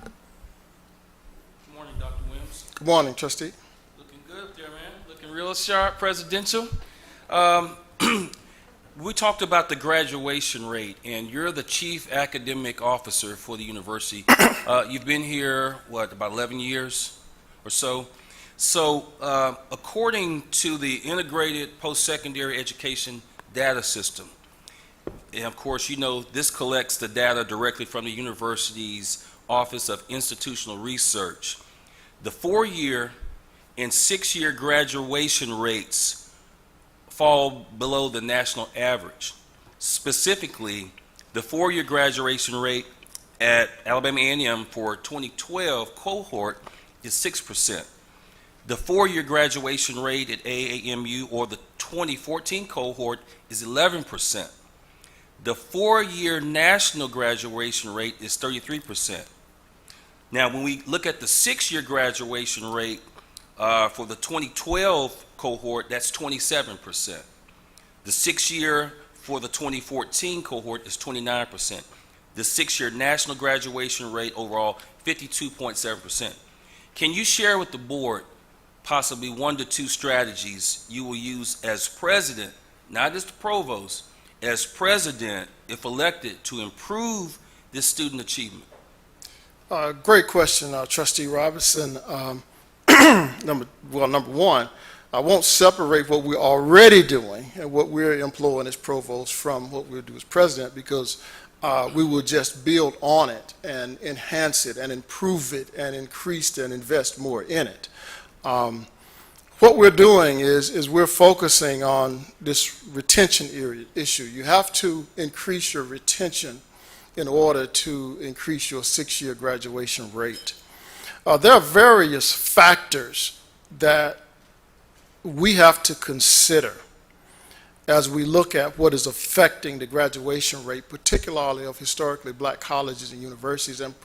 Good morning, Dr. Wims. Good morning, Trustee. Looking good up there, man. Looking real sharp, presidential. We talked about the graduation rate, and you're the chief academic officer for the university. You've been here, what, about 11 years or so? So, according to the Integrated Post-Secondary Education Data System, and of course, you know, this collects the data directly from the university's Office of Institutional Research. The 4-year and 6-year graduation rates fall below the national average. Specifically, the 4-year graduation rate at Alabama A&M for 2012 cohort is 6%. The 4-year graduation rate at AAMU or the 2014 cohort is 11%. The 4-year national graduation rate is 33%. Now, when we look at the 6-year graduation rate for the 2012 cohort, that's 27%. The 6-year for the 2014 cohort is 29%. The 6-year national graduation rate overall, 52.7%. Can you share with the board possibly 1 to 2 strategies you will use as president, not as the provost, as president, if elected, to improve this student achievement? Great question, Trustee Robinson. Number one, I won't separate what we're already doing and what we're employing as provost from what we'll do as president, because we will just build on it and enhance it and improve it and increase and invest more in it. What we're doing is we're focusing on this retention issue. You have to increase your retention in order to increase your 6-year graduation rate. There are various factors that we have to consider as we look at what is affecting the graduation rate, particularly of historically black colleges and universities, and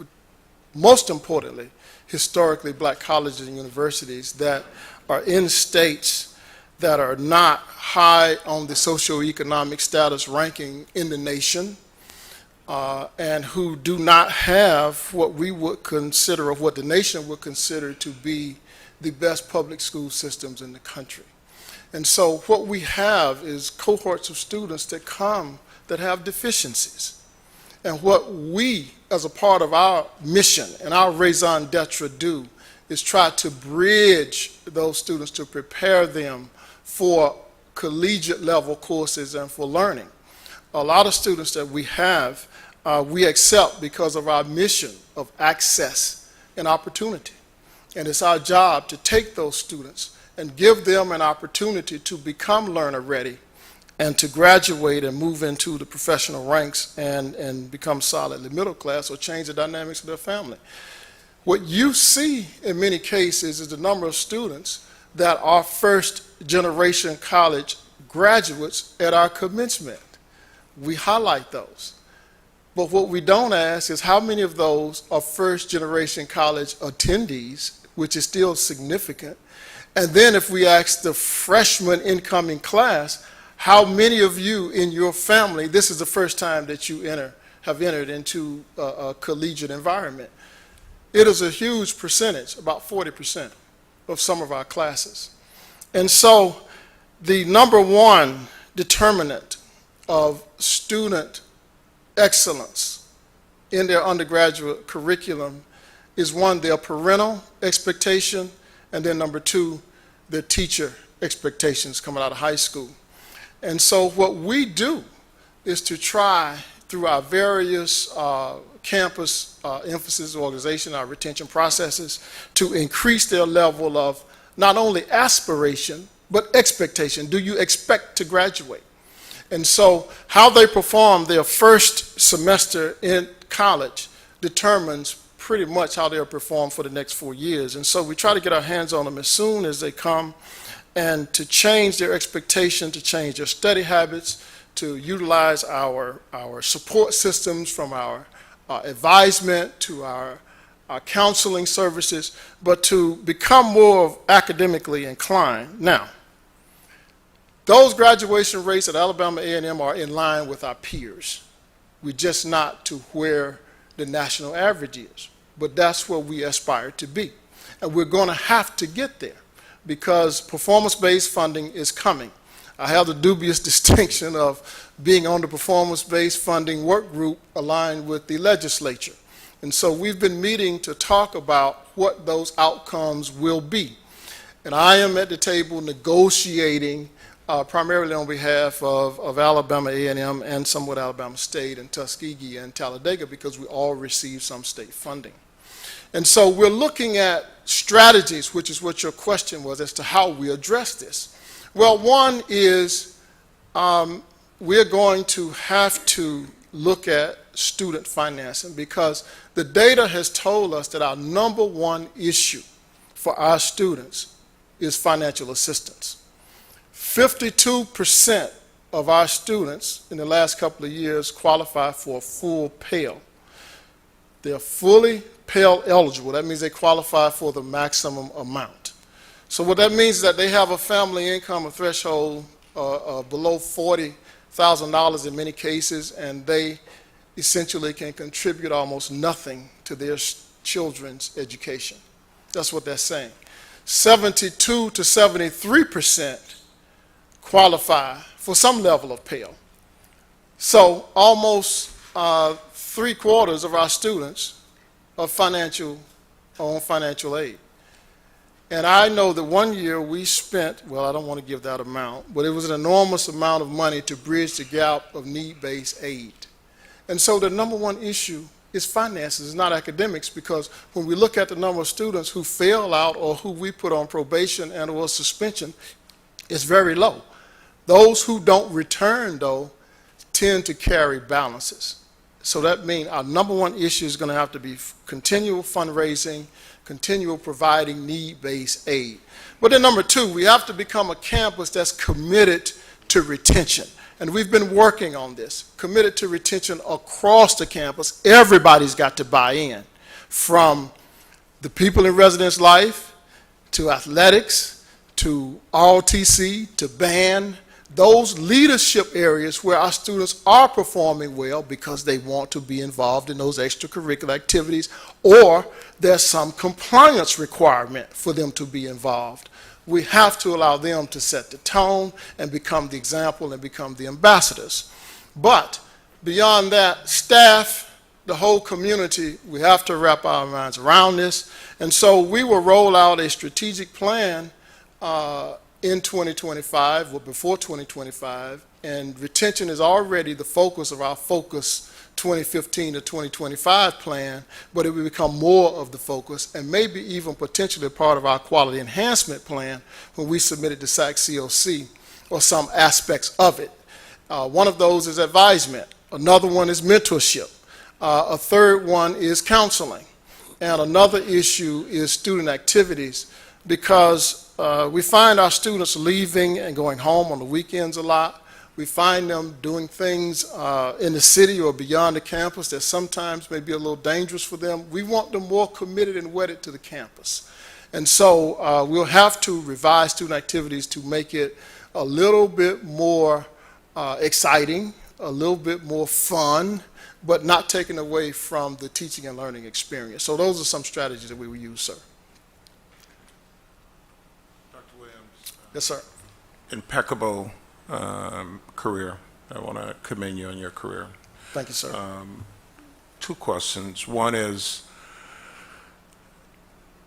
most importantly, historically black colleges and universities that are in states that are not high on the socioeconomic status ranking in the nation, and who do not have what we would consider, or what the nation would consider to be the best public school systems in the country. And so what we have is cohorts of students that come that have deficiencies. And what we, as a part of our mission and our raison d'etre, do is try to bridge those students to prepare them for collegiate level courses and for learning. A lot of students that we have, we accept because of our mission of access and opportunity. And it's our job to take those students and give them an opportunity to become learner ready and to graduate and move into the professional ranks and become solidly middle class or change the dynamics of their family. What you see in many cases is the number of students that are first generation college graduates at our commencement. We highlight those. But what we don't ask is how many of those are first generation college attendees, which is still significant. And then if we ask the freshman incoming class, how many of you in your family, this is the first time that you have entered into a collegiate environment? It is a huge percentage, about 40% of some of our classes. And so the number one determinant of student excellence in their undergraduate curriculum is, one, their parental expectation, and then number two, their teacher expectations coming out of high school. And so what we do is to try, through our various campus emphasis organization, our retention processes, to increase their level of not only aspiration, but expectation. Do you expect to graduate? And so how they perform their first semester in college determines pretty much how they'll perform for the next 4 years. And so we try to get our hands on them as soon as they come, and to change their expectation, to change their study habits, to utilize our support systems, from our advisement to our counseling services, but to become more academically inclined. Now, those graduation rates at Alabama A&M are in line with our peers. We're just not to where the national average is, but that's where we aspire to be. And we're going to have to get there because performance-based funding is coming. I have the dubious distinction of being on the performance-based funding work group aligned with the legislature. And so we've been meeting to talk about what those outcomes will be. And I am at the table negotiating primarily on behalf of Alabama A&M and somewhat Alabama State and Tuskegee and Talladega, because we all receive some state funding. And so we're looking at strategies, which is what your question was, as to how we address this. Well, one is we're going to have to look at student financing, because the data has told us that our number one issue for our students is financial assistance. 52% of our students in the last couple of years qualify for a full Pell. They're fully Pell eligible. That means they qualify for the maximum amount. So what that means is that they have a family income, a threshold below $40,000 in many cases, and they essentially can contribute almost nothing to their children's education. That's what they're saying. 72 to 73% qualify for some level of Pell. So almost 3/4 of our students are on financial aid. And I know that one year we spent, well, I don't want to give that amount, but it was an enormous amount of money to bridge the gap of need-based aid. And so the number one issue is finances, it's not academics, because when we look at the number of students who fail out or who we put on probation and or suspension, it's very low. Those who don't return, though, tend to carry balances. So that means our number one issue is going to have to be continual fundraising, continual providing need-based aid. But then number two, we have to become a campus that's committed to retention. And we've been working on this, committed to retention across the campus. Everybody's got to buy in, from the people in residence life, to athletics, to ROTC, to band, those leadership areas where our students are performing well because they want to be involved in those extracurricular activities, or there's some compliance requirement for them to be involved. We have to allow them to set the tone and become the example and become the ambassadors. But beyond that, staff, the whole community, we have to wrap our minds around this. And so we will roll out a strategic plan in 2025, or before 2025, and retention is already the focus of our Focus 2015 to 2025 plan, but it will become more of the focus and maybe even potentially part of our quality enhancement plan when we submit it to SAC-COC, or some aspects of it. One of those is advisement. Another one is mentorship. A third one is counseling. And another issue is student activities, because we find our students leaving and going home on the weekends a lot. We find them doing things in the city or beyond the campus that sometimes may be a little dangerous for them. We want them more committed and wedded to the campus. And so we'll have to revise student activities to make it a little bit more exciting, a little bit more fun, but not taken away from the teaching and learning experience. So those are some strategies that we will use, sir. Dr. Williams. Yes, sir. Impeccable career. I want to commend you on your career. Thank you, sir. Two questions. One is,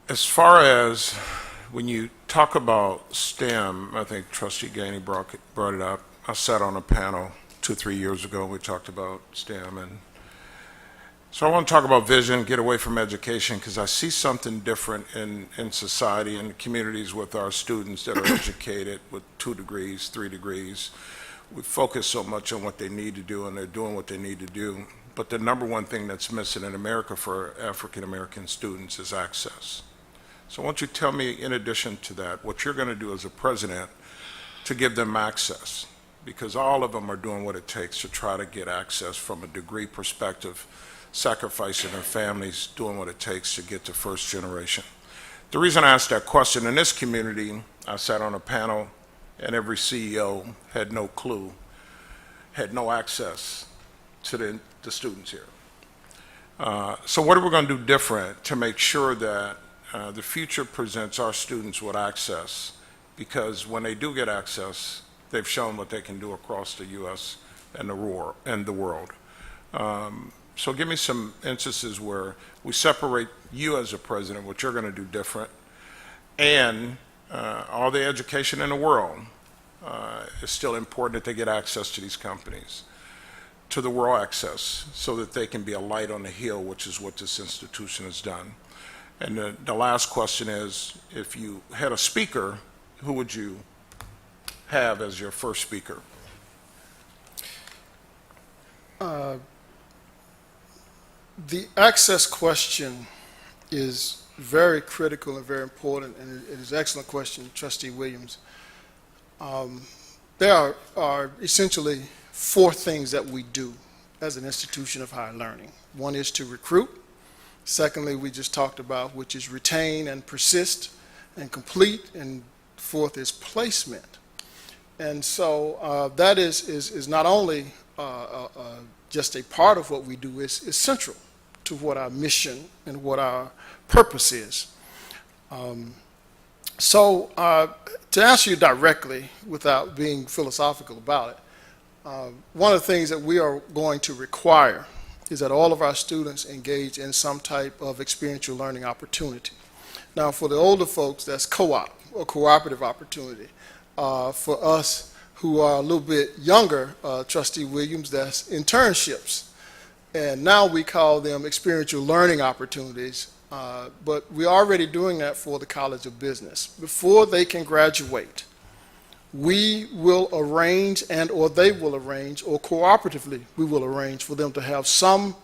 as far as when you talk about STEM, I think Trustee Gainey brought it up. I sat on a panel 2-3 years ago. We talked about STEM, and so I want to talk about vision, get away from education, because I see something different in society and communities with our students that are educated with 2 degrees, 3 degrees. We focus so much on what they need to do, and they're doing what they need to do. But the number one thing that's missing in America for African American students is access. So I want you to tell me, in addition to that, what you're going to do as a president to give them access, because all of them are doing what it takes to try to get access from a degree perspective, sacrificing their families, doing what it takes to get to first generation. The reason I asked that question, in this community, I sat on a panel and every CEO had no clue, had no access to the students here. So what are we going to do different to make sure that the future presents our students with access? Because when they do get access, they've shown what they can do across the U.S. and the world. So give me some instances where we separate you as a president, what you're going to do different, and all the education in the world, it's still important that they get access to these companies, to the world access, so that they can be a light on the hill, which is what this institution has done. And the last question is, if you had a speaker, who would you have as your first speaker? The access question is very critical and very important, and it is an excellent question, Trustee Williams. There are essentially 4 things that we do as an institution of higher learning. One is to recruit. Secondly, we just talked about, which is retain and persist and complete. And 4th is placement. And so that is not only just a part of what we do, it's central to what our mission and what our purpose is. So to answer you directly, without being philosophical about it, one of the things that we are going to require is that all of our students engage in some type of experiential learning opportunity. Now, for the older folks, that's co-op or cooperative opportunity. For us who are a little bit younger, Trustee Williams, that's internships. And now we call them experiential learning opportunities, but we're already doing that for the College of Business. Before they can graduate, we will arrange or they will arrange, or cooperatively we will arrange for them to have some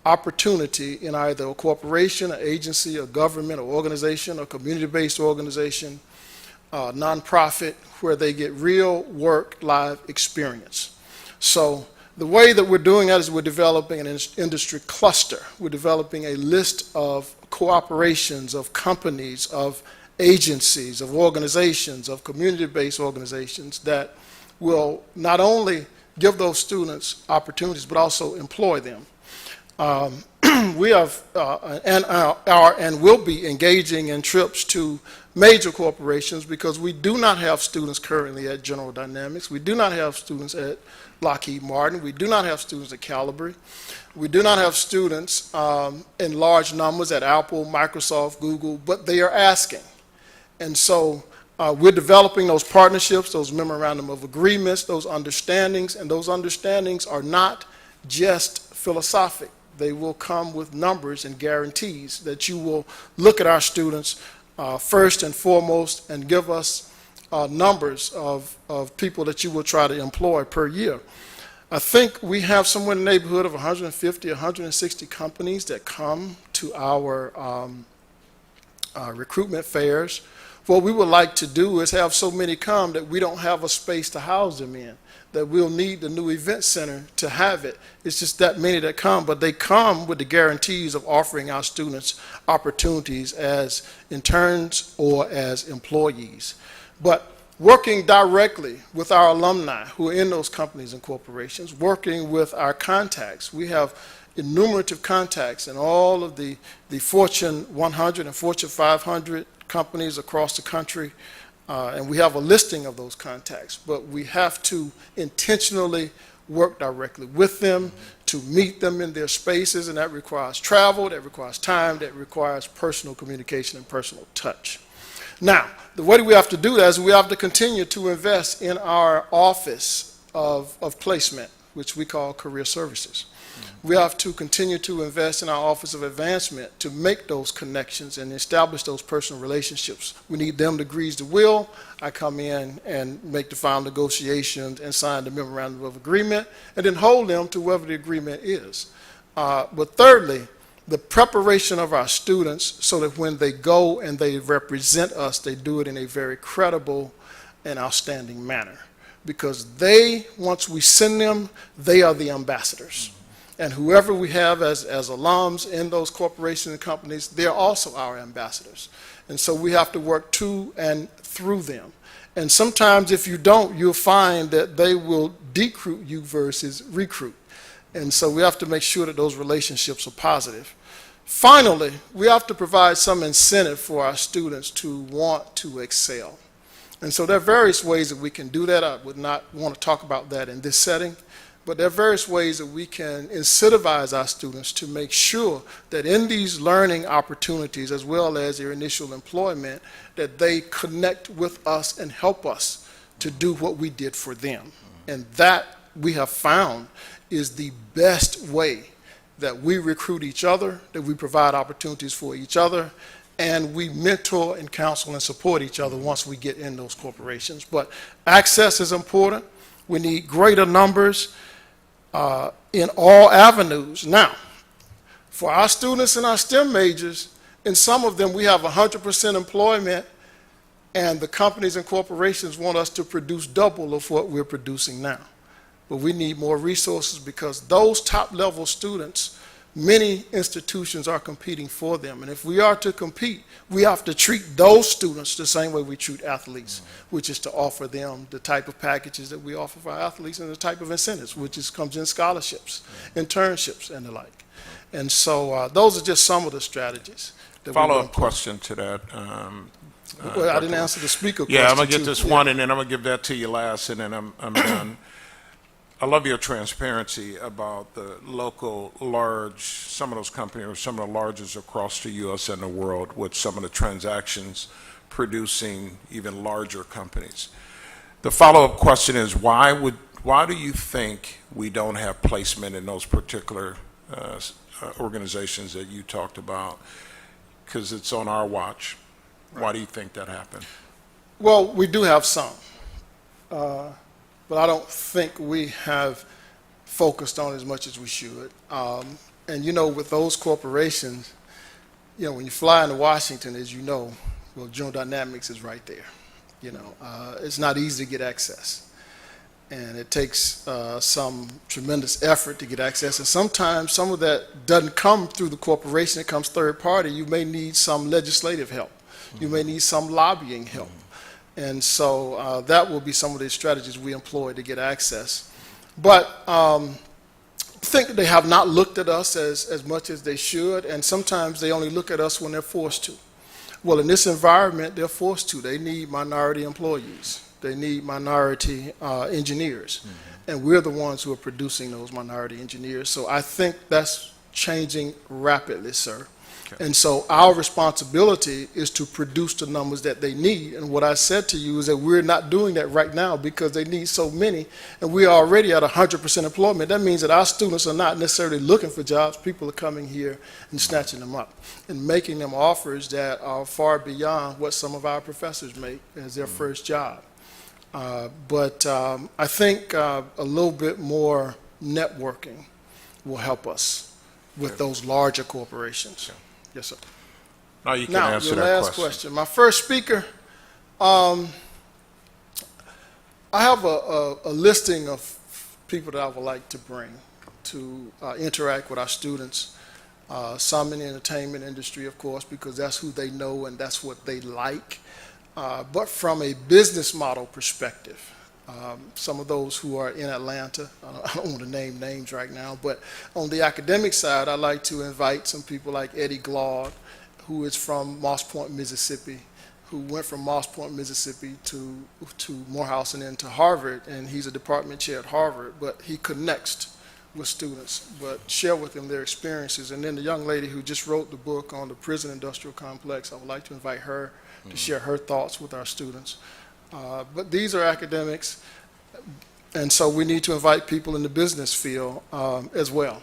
opportunity in either a corporation, an agency, a government, or organization, a community-based organization, nonprofit, where they get real work live experience. So the way that we're doing that is we're developing an industry cluster. We're developing a list of cooperations, of companies, of agencies, of organizations, of community-based organizations that will not only give those students opportunities, but also employ them. We have and will be engaging in trips to major corporations, because we do not have students currently at General Dynamics. We do not have students at Lockheed Martin. We do not have students at Calibri. We do not have students in large numbers at Apple, Microsoft, Google, but they are asking. And so we're developing those partnerships, those memorandum of agreements, those understandings, and those understandings are not just philosophic. They will come with numbers and guarantees that you will look at our students first and foremost and give us numbers of people that you will try to employ per year. I think we have somewhere in the neighborhood of 150, 160 companies that come to our recruitment fairs. What we would like to do is have so many come that we don't have a space to house them in, that we'll need the new event center to have it. It's just that many that come, but they come with the guarantees of offering our students opportunities as interns or as employees. But working directly with our alumni who are in those companies and corporations, working with our contacts. We have enumerative contacts in all of the Fortune 100 and Fortune 500 companies across the country, and we have a listing of those contacts, but we have to intentionally work directly with them to meet them in their spaces, and that requires travel, that requires time, that requires personal communication and personal touch. Now, the way we have to do that is we have to continue to invest in our office of placement, which we call career services. We have to continue to invest in our Office of Advancement to make those connections and establish those personal relationships. We need them to grease the wheel. I come in and make the final negotiations and sign the memorandum of agreement, and then hold them to whatever the agreement is. But thirdly, the preparation of our students so that when they go and they represent us, they do it in a very credible and outstanding manner. Because they, once we send them, they are the ambassadors. And whoever we have as alums in those corporations and companies, they're also our ambassadors. And so we have to work to and through them. And sometimes if you don't, you'll find that they will decruit you versus recruit. And so we have to make sure that those relationships are positive. Finally, we have to provide some incentive for our students to want to excel. And so there are various ways that we can do that. I would not want to talk about that in this setting, But there are various ways that we can incentivize our students to make sure that in these learning opportunities, as well as their initial employment, that they connect with us and help us to do what we did for them. And that, we have found, is the best way that we recruit each other, that we provide opportunities for each other, and we mentor and counsel and support each other once we get in those corporations. But access is important. We need greater numbers in all avenues. Now, for our students in our STEM majors, in some of them we have 100% employment, and the companies and corporations want us to produce double of what we're producing now. But we need more resources because those top-level students, many institutions are competing for them. And if we are to compete, we have to treat those students the same way we treat athletes, which is to offer them the type of packages that we offer for our athletes and the type of incentives, which comes in scholarships, internships, and the like. And so those are just some of the strategies. Follow-up question to that. Well, I didn't answer the speaker question. Yeah, I'm going to get this one, and then I'm going to give that to you last, and then I'm done. I love your transparency about the local large, some of those companies are some of the largest across the U.S. and the world, with some of the transactions producing even larger companies. The follow-up question is, why do you think we don't have placement in those particular organizations that you talked about? Because it's on our watch. Why do you think that happened? Well, we do have some. But I don't think we have focused on it as much as we should. And you know, with those corporations, you know, when you fly into Washington, as you know, well, General Dynamics is right there. You know, it's not easy to get access. And it takes some tremendous effort to get access. And sometimes some of that doesn't come through the corporation, it comes third party. You may need some legislative help. You may need some lobbying help. And so that will be some of the strategies we employ to get access. But I think they have not looked at us as much as they should, and sometimes they only look at us when they're forced to. Well, in this environment, they're forced to. They need minority employees. They need minority engineers. And we're the ones who are producing those minority engineers. So I think that's changing rapidly, sir. And so our responsibility is to produce the numbers that they need. And what I said to you is that we're not doing that right now because they need so many, and we are already at 100% employment. That means that our students are not necessarily looking for jobs. People are coming here and snatching them up and making them offers that are far beyond what some of our professors make as their first job. But I think a little bit more networking will help us with those larger corporations. Yes, sir. Now you can now, answer your that last question. My first speaker, I have a listing of people that I would like to bring to interact with our students. Some in the entertainment industry, of course, because that's who they know and that's what they like. But from a business model perspective, some of those who are in Atlanta, I don't want to name names right now, but on the academic side, I'd like to invite some people like Eddie Glaude, who is from Moss Point, Mississippi, who went from Moss Point, Mississippi to Morehouse and then to Harvard, and he's a department chair at Harvard, but he connects with students, but share with them their experiences. And then the young lady who just wrote the book on the prison industrial complex, I would like to invite her to share her thoughts with our students. But these are academics, and so we need to invite people in the business field as well,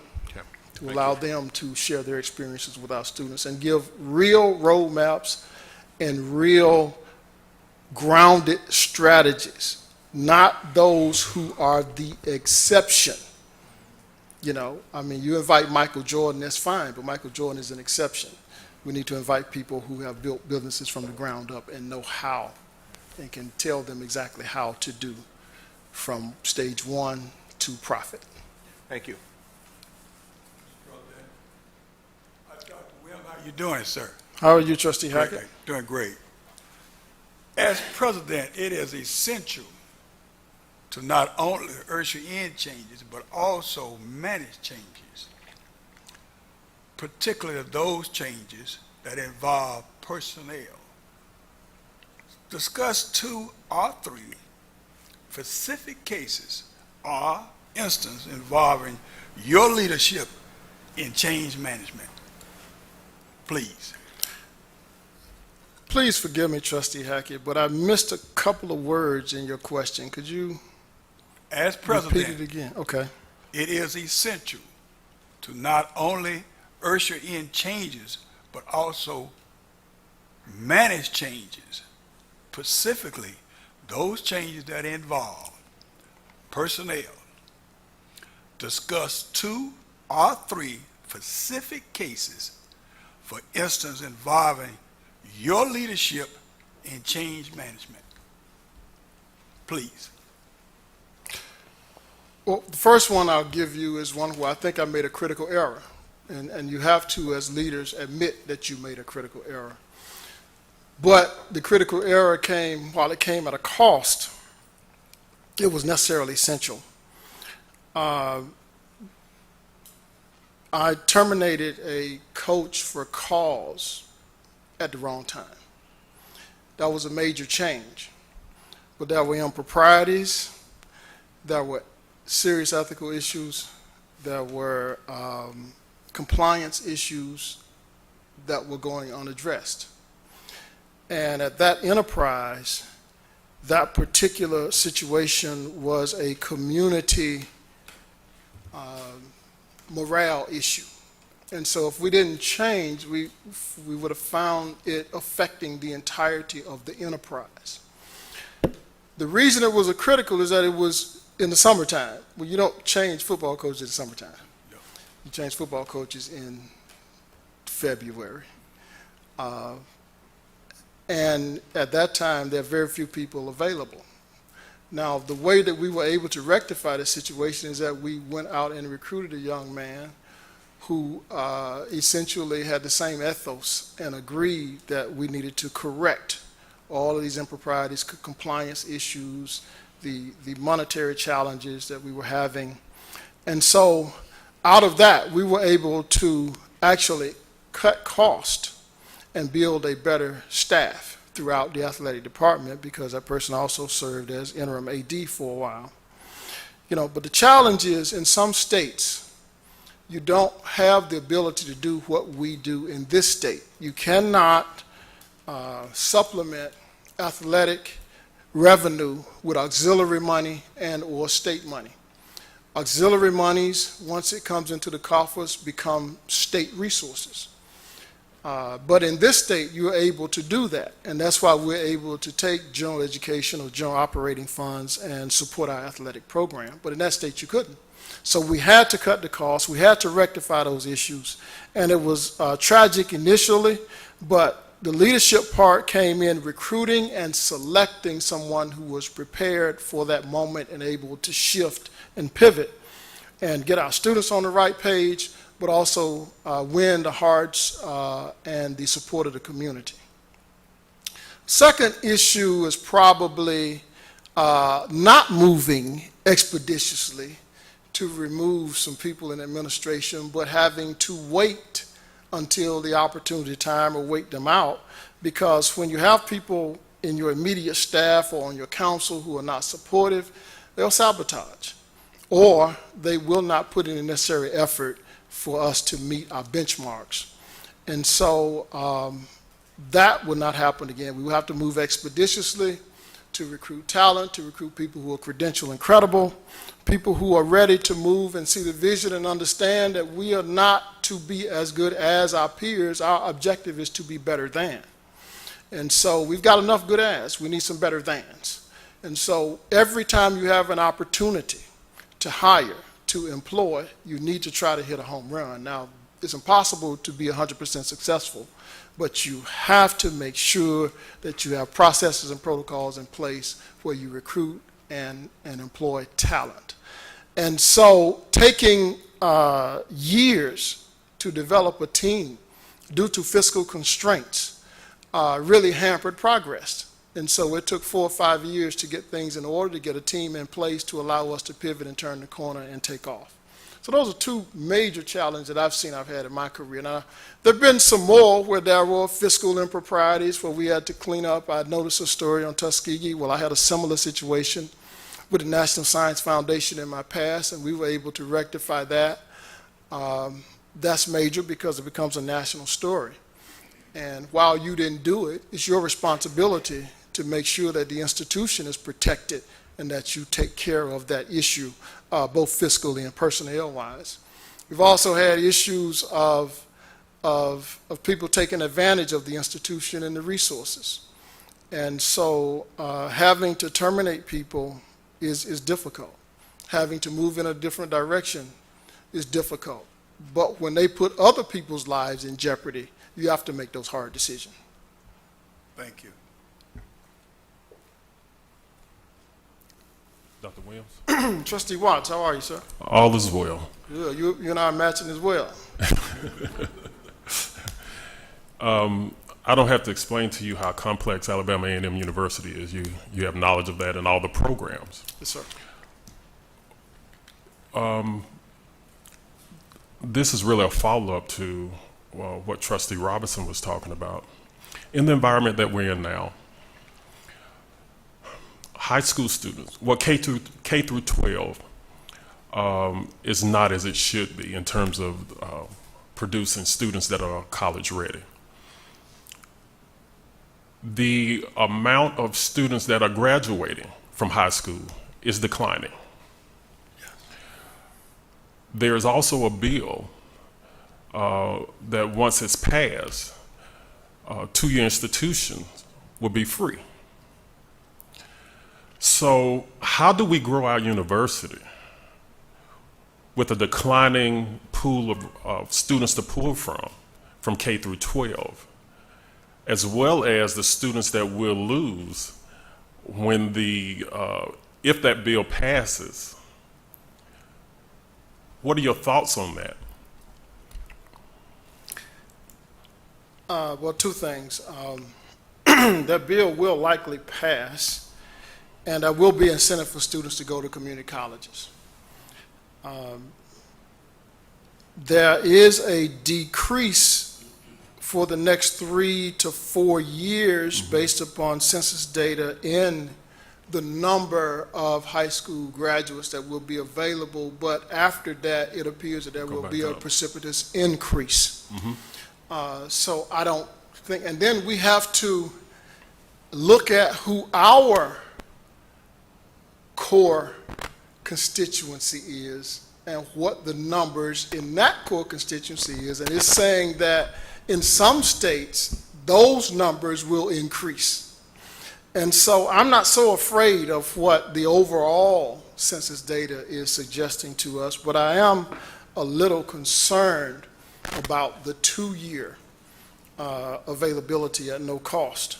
to allow them to share their experiences with our students and give real roadmaps and real grounded strategies, not those who are the exception. You know, I mean, you invite Michael Jordan, that's fine, but Michael Jordan is an exception. We need to invite people who have built businesses from the ground up and know how, and can tell them exactly how to do from stage one to profit. Thank you. Dr. Will, how you doing, sir? How are you, Trustee Hackett? Great. Doing great. As president, it is essential to not only usher in changes, but also manage changes, particularly those changes that involve personnel. Discuss 2 or 3 specific cases or instance involving your leadership in change management? Please. Please forgive me, Trustee Hackett, but I missed a couple of words in your question. Could you As repeat president, it again? Okay. it is essential to not only usher in changes, but also manage changes, specifically those changes that involve personnel. Discuss 2 or 3 specific cases, for instance, involving your leadership in change management. Please. Well, the first one I'll give you is one where I think I made a critical error. And you have to, as leaders, admit that you made a critical error. But the critical error came, while it came at a cost, it was necessarily essential. I terminated a coach for cause at the wrong time. That was a major change. But there were improprieties, there were serious ethical issues, there were compliance issues that were going unaddressed. And at that enterprise, that particular situation was a community morale issue. And so if we didn't change, we would have found it affecting the entirety of the enterprise. The reason it was a critical is that it was in the summertime. Well, you don't change football coaches in the summertime. You change football coaches in February. And at that time, there are very few people available. Now, the way that we were able to rectify the situation is that we went out and recruited a young man who essentially had the same ethos and agreed that we needed to correct all of these improprieties, compliance issues, the monetary challenges that we were having. And so out of that, we were able to actually cut cost and build a better staff throughout the athletic department, because that person also served as interim AD for a while. You know, but the challenge is, in some states, you don't have the ability to do what we do in this state. You cannot supplement athletic revenue with auxiliary money and or state money. Auxiliary monies, once it comes into the coffers, become state resources. But in this state, you're able to do that. And that's why we're able to take general education or general operating funds and support our athletic program. But in that state, you couldn't. So we had to cut the costs. We had to rectify those issues. And it was tragic initially, but the leadership part came in recruiting and selecting someone who was prepared for that moment and able to shift and pivot and get our students on the right page, but also win the hearts and the support of the community. Second issue is probably not moving expeditiously to remove some people in administration, but having to wait until the opportunity time or wait them out, because when you have people in your immediate staff or on your council who are not supportive, they'll sabotage, or they will not put in the necessary effort for us to meet our benchmarks. And so that will not happen again. We will have to move expeditiously to recruit talent, to recruit people who are credentialed and credible, people who are ready to move and see the vision and understand that we are not to be as good as our peers. Our objective is to be better than. And so we've got enough good as. We need some better thans. And so every time you have an opportunity to hire, to employ, you need to try to hit a home run. Now, it's impossible to be 100% successful, but you have to make sure that you have processes and protocols in place where you recruit and employ talent. And so taking years to develop a team due to fiscal constraints really hampered progress. And so it took 4 or 5 years to get things in order, to get a team in place to allow us to pivot and turn the corner and take off. So those are two major challenges that I've had in my career. Now, there have been some more where there were fiscal improprieties where we had to clean up. I noticed a story on Tuskegee. Well, I had a similar situation with the National Science Foundation in my past, and we were able to rectify that. That's major because it becomes a national story. And while you didn't do it, it's your responsibility to make sure that the institution is protected and that you take care of that issue, both fiscally and personnel-wise. We've also had issues of people taking advantage of the institution and the resources. And so having to terminate people is difficult. Having to move in a different direction is difficult. But when they put other people's lives in jeopardy, you have to make those hard decisions. Thank you. Dr. Williams? Trustee Watts, how are you, sir? All is well. Good. You and I are matching as well. I don't have to explain to you how complex Alabama A&M University is. You have knowledge of that and all the programs. Yes, sir. This is really a follow-up to what Trustee Robinson was talking about. In the environment that we're in now, high school students, K through 12, is not as it should be in terms of producing students that are college ready. The amount of students that are graduating from high school is declining. There's also a bill that once it's passed, two-year institutions will be free. So how do we grow our university with a declining pool of students to pull from K through 12, as well as the students that we'll lose when if that bill passes? What are your thoughts on that? Well, two things. That bill will likely pass, and there will be incentive for students to go to community colleges. There is a decrease for the next 3 to 4 years based upon census data in the number of high school graduates that will be available, but after that, it appears that there will be a precipitous increase. So I don't think, and then we have to look at who our core constituency is and what the numbers in that core constituency is, and it's saying that in some states, those numbers will increase. And so I'm not so afraid of what the overall census data is suggesting to us, but I am a little concerned about the 2-year availability at no cost.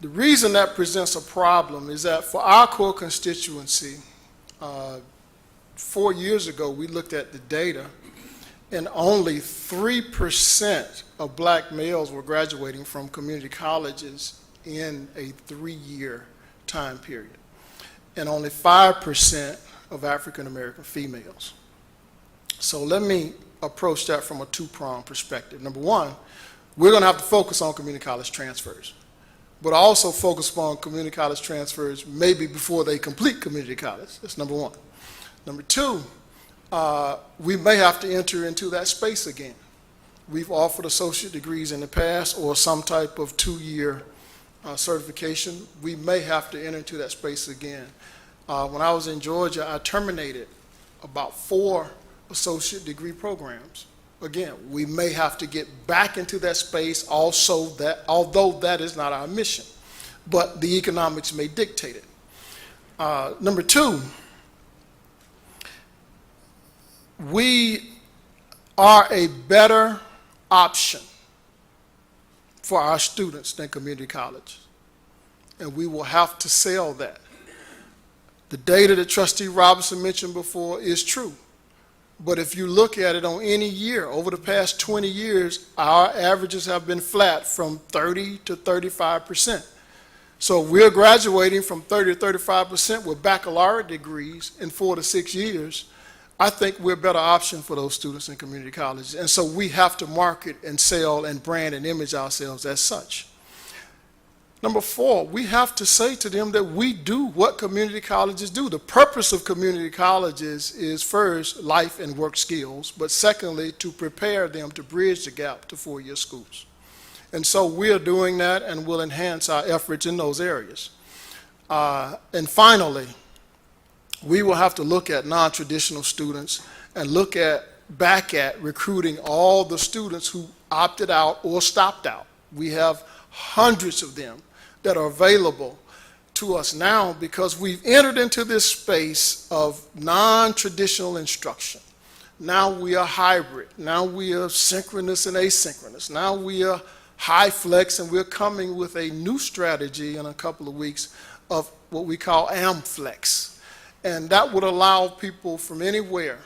The reason that presents a problem is that for our core constituency, 4 years ago we looked at the data, and only 3% of black males were graduating from community colleges in a 3-year time period, and only 5% of African American females. So let me approach that from a two-pronged perspective. Number one, we're going to have to focus on community college transfers, but also focus on community college transfers maybe before they complete community college. That's number one. Number two, we may have to enter into that space again. We've offered associate degrees in the past or some type of 2-year certification. We may have to enter into that space again. When I was in Georgia, I terminated about 4 associate degree programs. Again, we may have to get back into that space also, although that is not our mission, but the economics may dictate it. Number two, we are a better option for our students than community college, and we will have to sell that. The data that Trustee Robinson mentioned before is true, but if you look at it on any year, over the past 20 years, our averages have been flat from 30 to 35%. So we're graduating from 30 to 35% with baccalaureate degrees in 4 to 6 years. I think we're a better option for those students in community colleges. And so we have to market and sell and brand and image ourselves as such. Number 4, we have to say to them that we do what community colleges do. The purpose of community colleges is first, life and work skills, but secondly, to prepare them to bridge the gap to four-year schools. And so we are doing that, and we'll enhance our efforts in those areas. And finally, we will have to look at non-traditional students and look back at recruiting all the students who opted out or stopped out. We have hundreds of them that are available to us now because we've entered into this space of non-traditional instruction. Now we are hybrid. Now we are synchronous and asynchronous. Now we are high flex, and we're coming with a new strategy in a couple of weeks of what we call AMFlex. And that would allow people from anywhere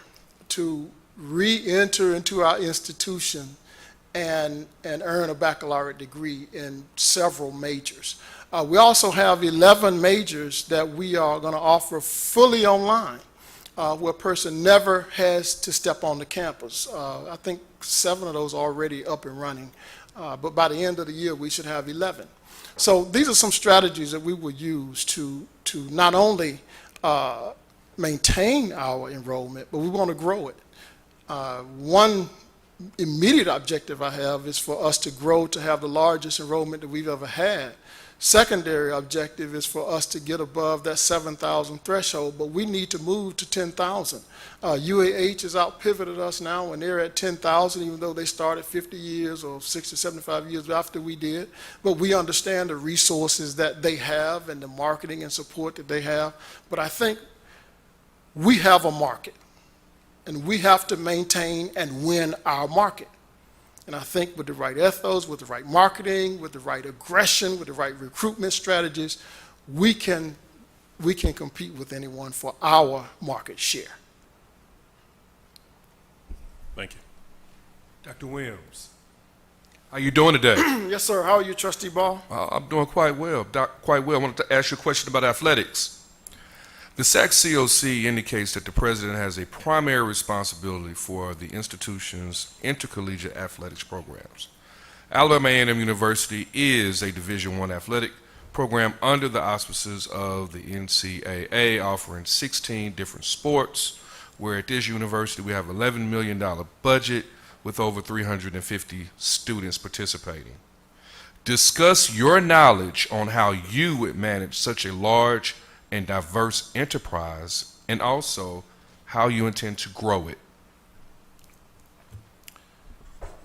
to re-enter into our institution and earn a baccalaureate degree in several majors. We also have 11 majors that we are going to offer fully online, where a person never has to step on the campus. I think 7 of those are already up and running, but by the end of the year we should have 11. So these are some strategies that we will use to not only maintain our enrollment, but we want to grow it. One immediate objective I have is for us to grow to have the largest enrollment that we've ever had. Secondary objective is for us to get above that 7,000 threshold, but we need to move to 10,000. UAH has out-pivoted us now, and they're at 10,000, even though they started 50 years or 60, 75 years after we did. But we understand the resources that they have and the marketing and support that they have. But I think we have a market, and we have to maintain and win our market. And I think with the right ethos, with the right marketing, with the right aggression, with the right recruitment strategies, we can compete with anyone for our market share. Thank you. Dr. Williams, how you doing today? Yes, sir. How are you, Trustee Ball? I'm doing quite well. Quite well. I wanted to ask you a question about athletics. The SAC COC indicates that the president has a primary responsibility for the institution's intercollegiate athletics programs. Alabama A&M University is a Division I athletic program under the auspices of the NCAA, offering 16 different sports, where at this university we have $11 million budget with over 350 students participating. Discuss your knowledge on how you would manage such a large and diverse enterprise, and also how you intend to grow it.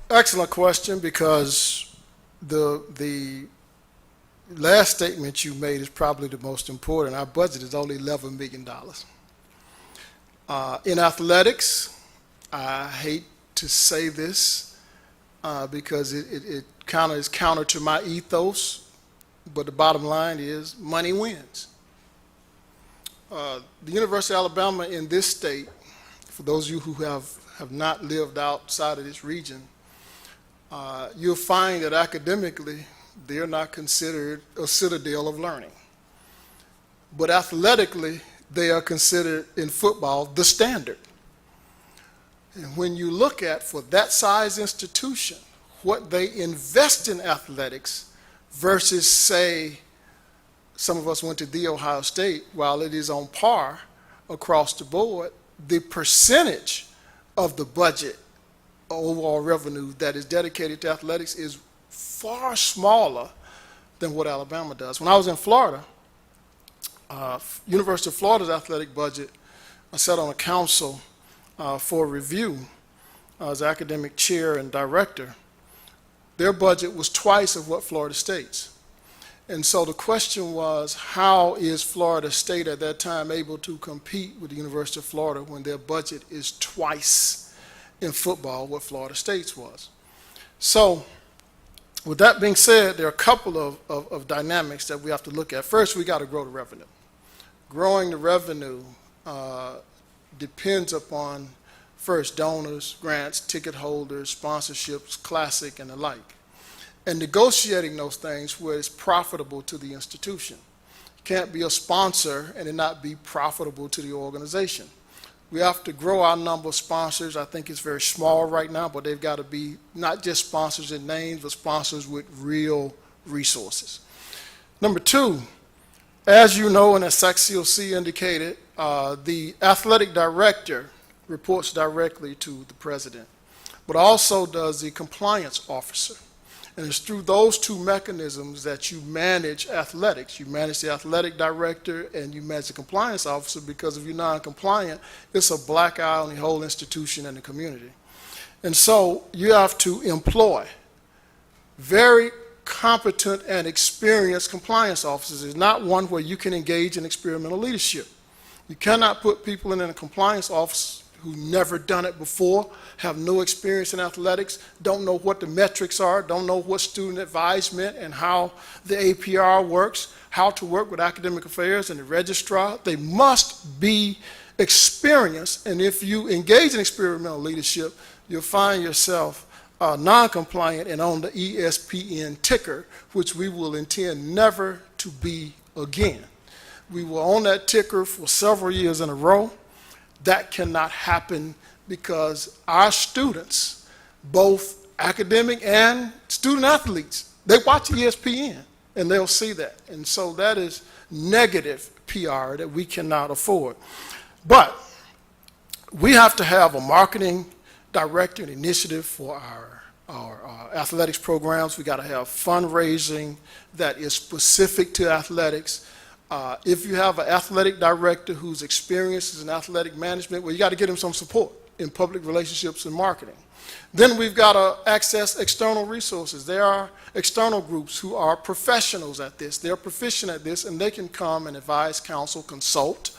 Excellent question, because the last statement you made is probably the most important. Our budget is only $11 million. In athletics, I hate to say this because it kind of is counter to my ethos, but the bottom line is money wins. The University of Alabama in this state, for those of you who have not lived outside of this region, you'll find that academically they're not considered a citadel of learning. But athletically, they are considered in football the standard. And when you look at, for that size institution, what they invest in athletics versus, say, some of us went to The Ohio State, while it is on par across the board, the percentage of the budget, overall revenue that is dedicated to athletics is far smaller than what Alabama does. When I was in Florida, University of Florida's athletic budget, I sat on a council for review as academic chair and director. Their budget was twice of what Florida State's. And so the question was, how is Florida State at that time able to compete with the University of Florida when their budget is twice in football what Florida State's was? So with that being said, there are a couple of dynamics that we have to look at. First, we got to grow the revenue. Growing the revenue depends upon, first, donors, grants, ticket holders, sponsorships, classic, and the like. And negotiating those things where it's profitable to the institution. You can't be a sponsor and it not be profitable to the organization. We have to grow our number of sponsors. I think it's very small right now, but they've got to be not just sponsors in names, but sponsors with real resources. Number two, as you know, and as SACCOC indicated, the athletic director reports directly to the president, but also does the compliance officer. And it's through those two mechanisms that you manage athletics. You manage the athletic director and you manage the compliance officer, because if you're non-compliant, it's a black eye on the whole institution and the community. And so you have to employ very competent and experienced compliance officers. It's not one where you can engage in experimental leadership. You cannot put people in a compliance office who never done it before, have no experience in athletics, don't know what the metrics are, don't know what student advisement and how the APR works, how to work with academic affairs and the registrar. They must be experienced, and if you engage in experimental leadership, you'll find yourself non-compliant and on the ESPN ticker, which we will intend never to be again. We were on that ticker for several years in a row. That cannot happen because our students, both academic and student athletes, they watch ESPN and they'll see that. And so that is negative PR that we cannot afford. But we have to have a marketing director and initiative for our athletics programs. We got to have fundraising that is specific to athletics. If you have an athletic director whose experience is in athletic management, well, you got to get him some support in public relationships and marketing. Then we've got to access external resources. There are external groups who are professionals at this. They're proficient at this, and they can come and advise, counsel, consult,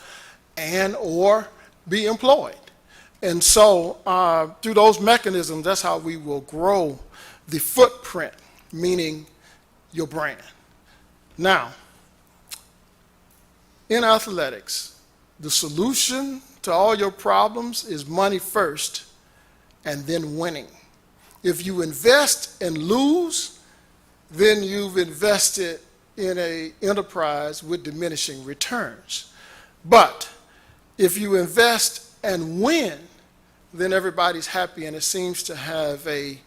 and or be employed. And so through those mechanisms, that's how we will grow the footprint, meaning your brand. Now, in athletics, the solution to all your problems is money first and then winning. If you invest and lose, then you've invested in an enterprise with diminishing returns. But if you invest and win, then everybody's happy, and it seems to have a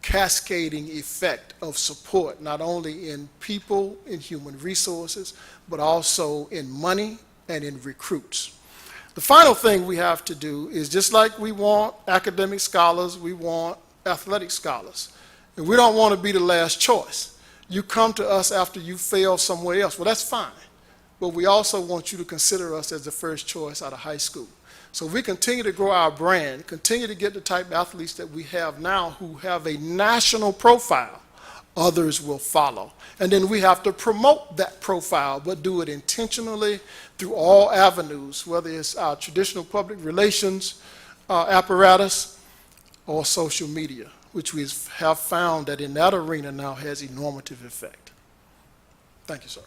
cascading effect of support, not only in people, in human resources, but also in money and in recruits. The final thing we have to do is, just like we want academic scholars, we want athletic scholars. And we don't want to be the last choice. You come to us after you fail somewhere else. Well, that's fine. But we also want you to consider us as the first choice out of high school. So if we continue to grow our brand, continue to get the type of athletes that we have now who have a national profile, others will follow. And then we have to promote that profile, but do it intentionally through all avenues, whether it's our traditional public relations apparatus or social media, which we have found that in that arena now has a normative effect. Thank you, sir.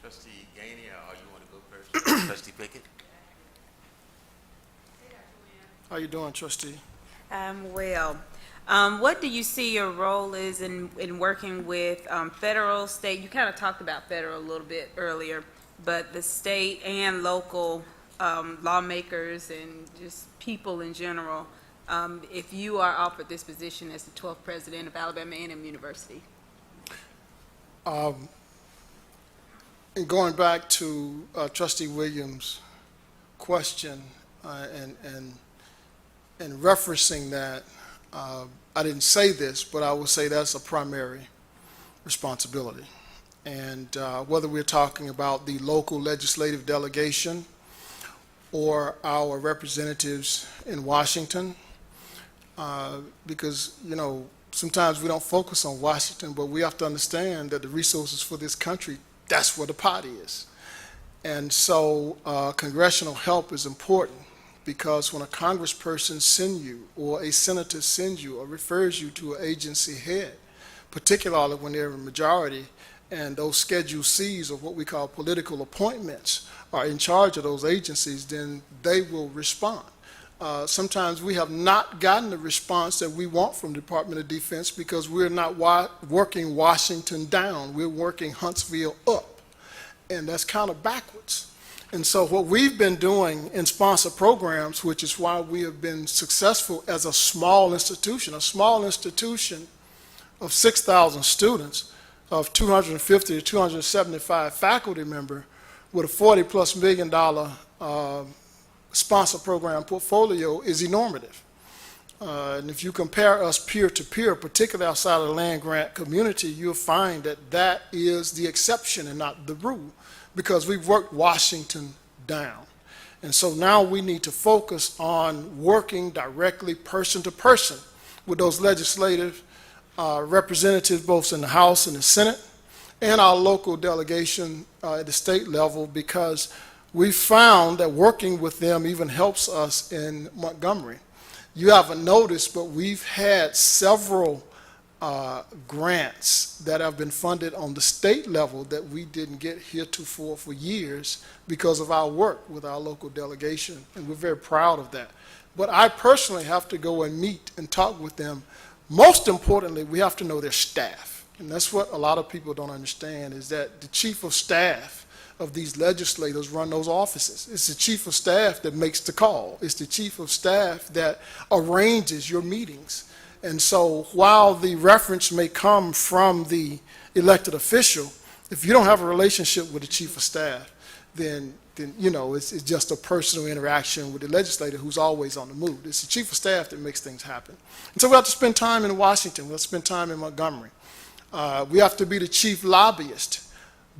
Trustee Gainey, or you want to go first? Trustee Pickett? How you doing, Trustee? I'm well. What do you see your role is in working with federal, state? You kind of talked about federal a little bit earlier, but the state and local lawmakers and just people in general, if you are offered this position as the 12th president of Alabama A&M University? And going back to Trustee Williams' question and referencing that, I didn't say this, but I will say that's a primary responsibility. And whether we're talking about the local legislative delegation or our representatives in Washington, because, you know, sometimes we don't focus on Washington, but we have to understand that the resources for this country, that's where the pot is. And so congressional help is important, because when a congressperson sends you or a senator sends you or refers you to an agency head, particularly when they're a majority and those Schedule Cs, or what we call political appointments, are in charge of those agencies, then they will respond. Sometimes we have not gotten the response that we want from the Department of Defense because we're not working Washington down, we're working Huntsville up, and that's kind of backwards. And so what we've been doing in sponsor programs, which is why we have been successful as a small institution of 6,000 students, of 250 to 275 faculty member with a $40+ million sponsor program portfolio is enormous. And if you compare us peer to peer, particularly outside of the land grant community, you'll find that that is the exception and not the rule, because we've worked Washington down. And so now we need to focus on working directly person to person with those legislative representatives both in the House and the Senate and our local delegation at the state level, because we found that working with them even helps us in Montgomery. You haven't noticed, but we've had several grants that have been funded on the state level that we didn't get heretofore for years because of our work with our local delegation, and we're very proud of that. But I personally have to go and meet and talk with them. Most importantly, we have to know their staff, and that's what a lot of people don't understand, is that the chief of staff of these legislators run those offices. It's the chief of staff that makes the call. It's the chief of staff that arranges your meetings. And so while the reference may come from the elected official, if you don't have a relationship with the chief of staff, then you know, it's just a personal interaction with the legislator who's always on the move. It's the chief of staff that makes things happen. And so we have to spend time in Washington. We have to spend time in Montgomery. We have to be the chief lobbyist.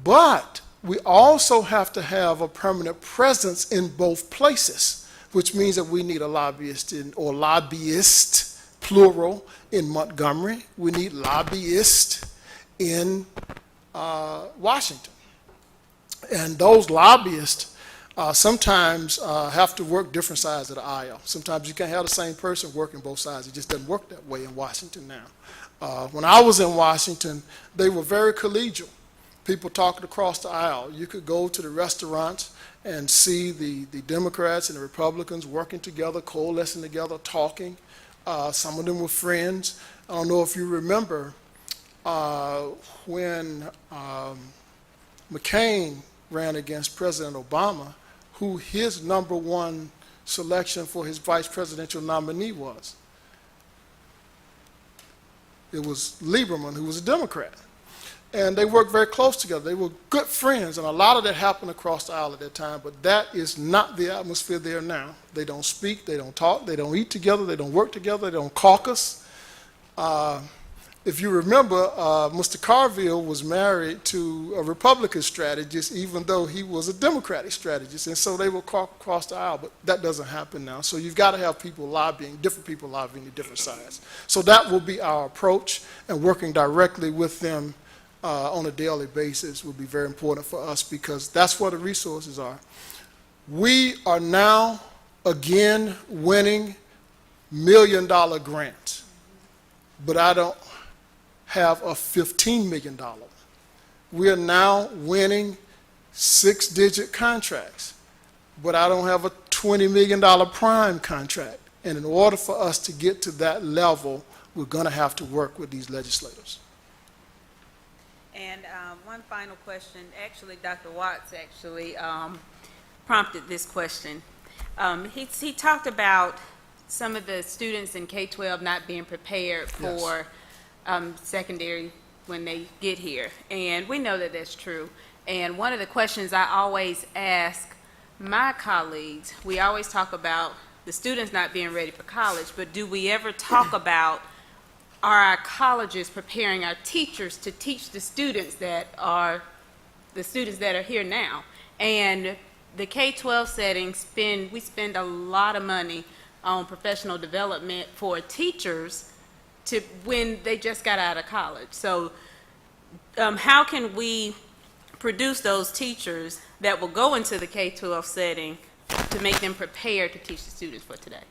But we also have to have a permanent presence in both places, which means that we need a lobbyist or lobbyist, plural, in Montgomery. We need lobbyists in Washington. And those lobbyists sometimes have to work different sides of the aisle. Sometimes you can't have the same person working both sides. It just doesn't work that way in Washington now. When I was in Washington, they were very collegial. People talking across the aisle. You could go to the restaurants and see the Democrats and the Republicans working together, coalescing together, talking. Some of them were friends. I don't know if you remember when McCain ran against President Obama, who his #1 selection for his vice presidential nominee was. It was Lieberman, who was a Democrat. And they worked very close together. They were good friends, and a lot of that happened across the aisle at that time, but that is not the atmosphere there now. They don't speak, they don't talk, they don't eat together, they don't work together, they don't caucus. If you remember, Mr. Carville was married to a Republican strategist, even though he was a Democratic strategist, and so they will cross the aisle, but that doesn't happen now. So you've got to have people lobbying, different people lobbying the different sides. So that will be our approach, and working directly with them on a daily basis will be very important for us, because that's where the resources are. We are now again winning $1 million grants, but I don't have a $15 million. We are now winning 6-digit contracts, but I don't have a $20 million prime contract. And in order for us to get to that level, we're going to have to work with these legislators. And one final question. Actually, Dr. Watts actually prompted this question. He talked about some of the students in K-12 not being prepared for secondary when they get here. And we know that that's true. And one of the questions I always ask my colleagues, we always talk about the students not being ready for college, but do we ever talk about, are our colleges preparing our teachers to teach the students that are here now? And the K-12 settings, we spend a lot of money on professional development for teachers to when they just got out of college. So how can we produce those teachers that will go into the K-12 setting to make them prepared to teach the students for today?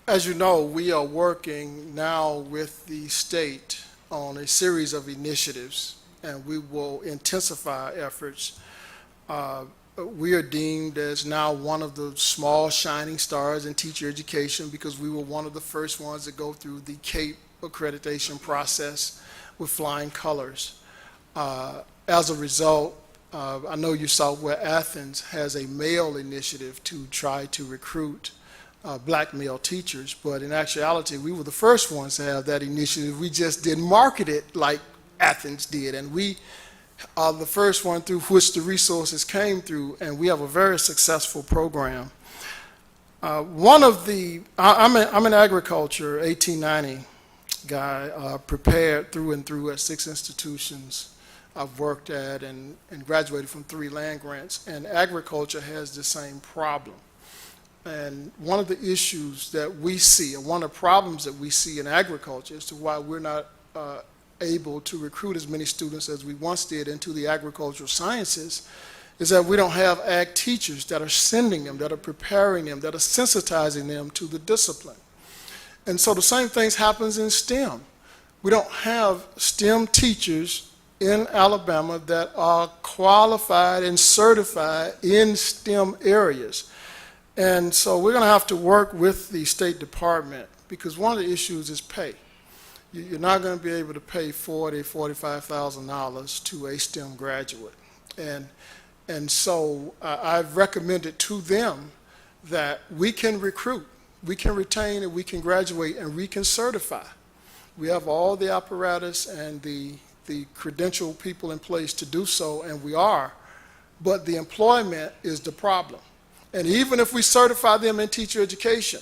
As you know, we are working now with the state on a series of initiatives, and we will intensify efforts. We are deemed as now one of the small shining stars in teacher education because we were one of the first ones to go through the CAPE accreditation process with flying colors. As a result, I know you saw where Athens has a male initiative to try to recruit black male teachers, but in actuality, we were the first ones to have that initiative. We just didn't market it like Athens did, and we are the first one through which the resources came through, and we have a very successful program. I'm in agriculture, 1890 guy, prepared through and through at 6 institutions I've worked at and graduated from 3 land grants, and agriculture has the same problem. And one of the issues that we see, and one of the problems that we see in agriculture as to why we're not able to recruit as many students as we once did into the agricultural sciences, is that we don't have ag teachers that are sending them, that are preparing them, that are sensitizing them to the discipline. And so the same thing happens in STEM. We don't have STEM teachers in Alabama that are qualified and certified in STEM areas. And so we're going to have to work with the State Department, because one of the issues is pay. You're not going to be able to pay $40,000, $45,000 to a STEM graduate. And so I've recommended to them that we can recruit, we can retain, and we can graduate, and we can certify. We have all the apparatus and the credentialed people in place to do so, and we are. But the employment is the problem. And even if we certify them in teacher education,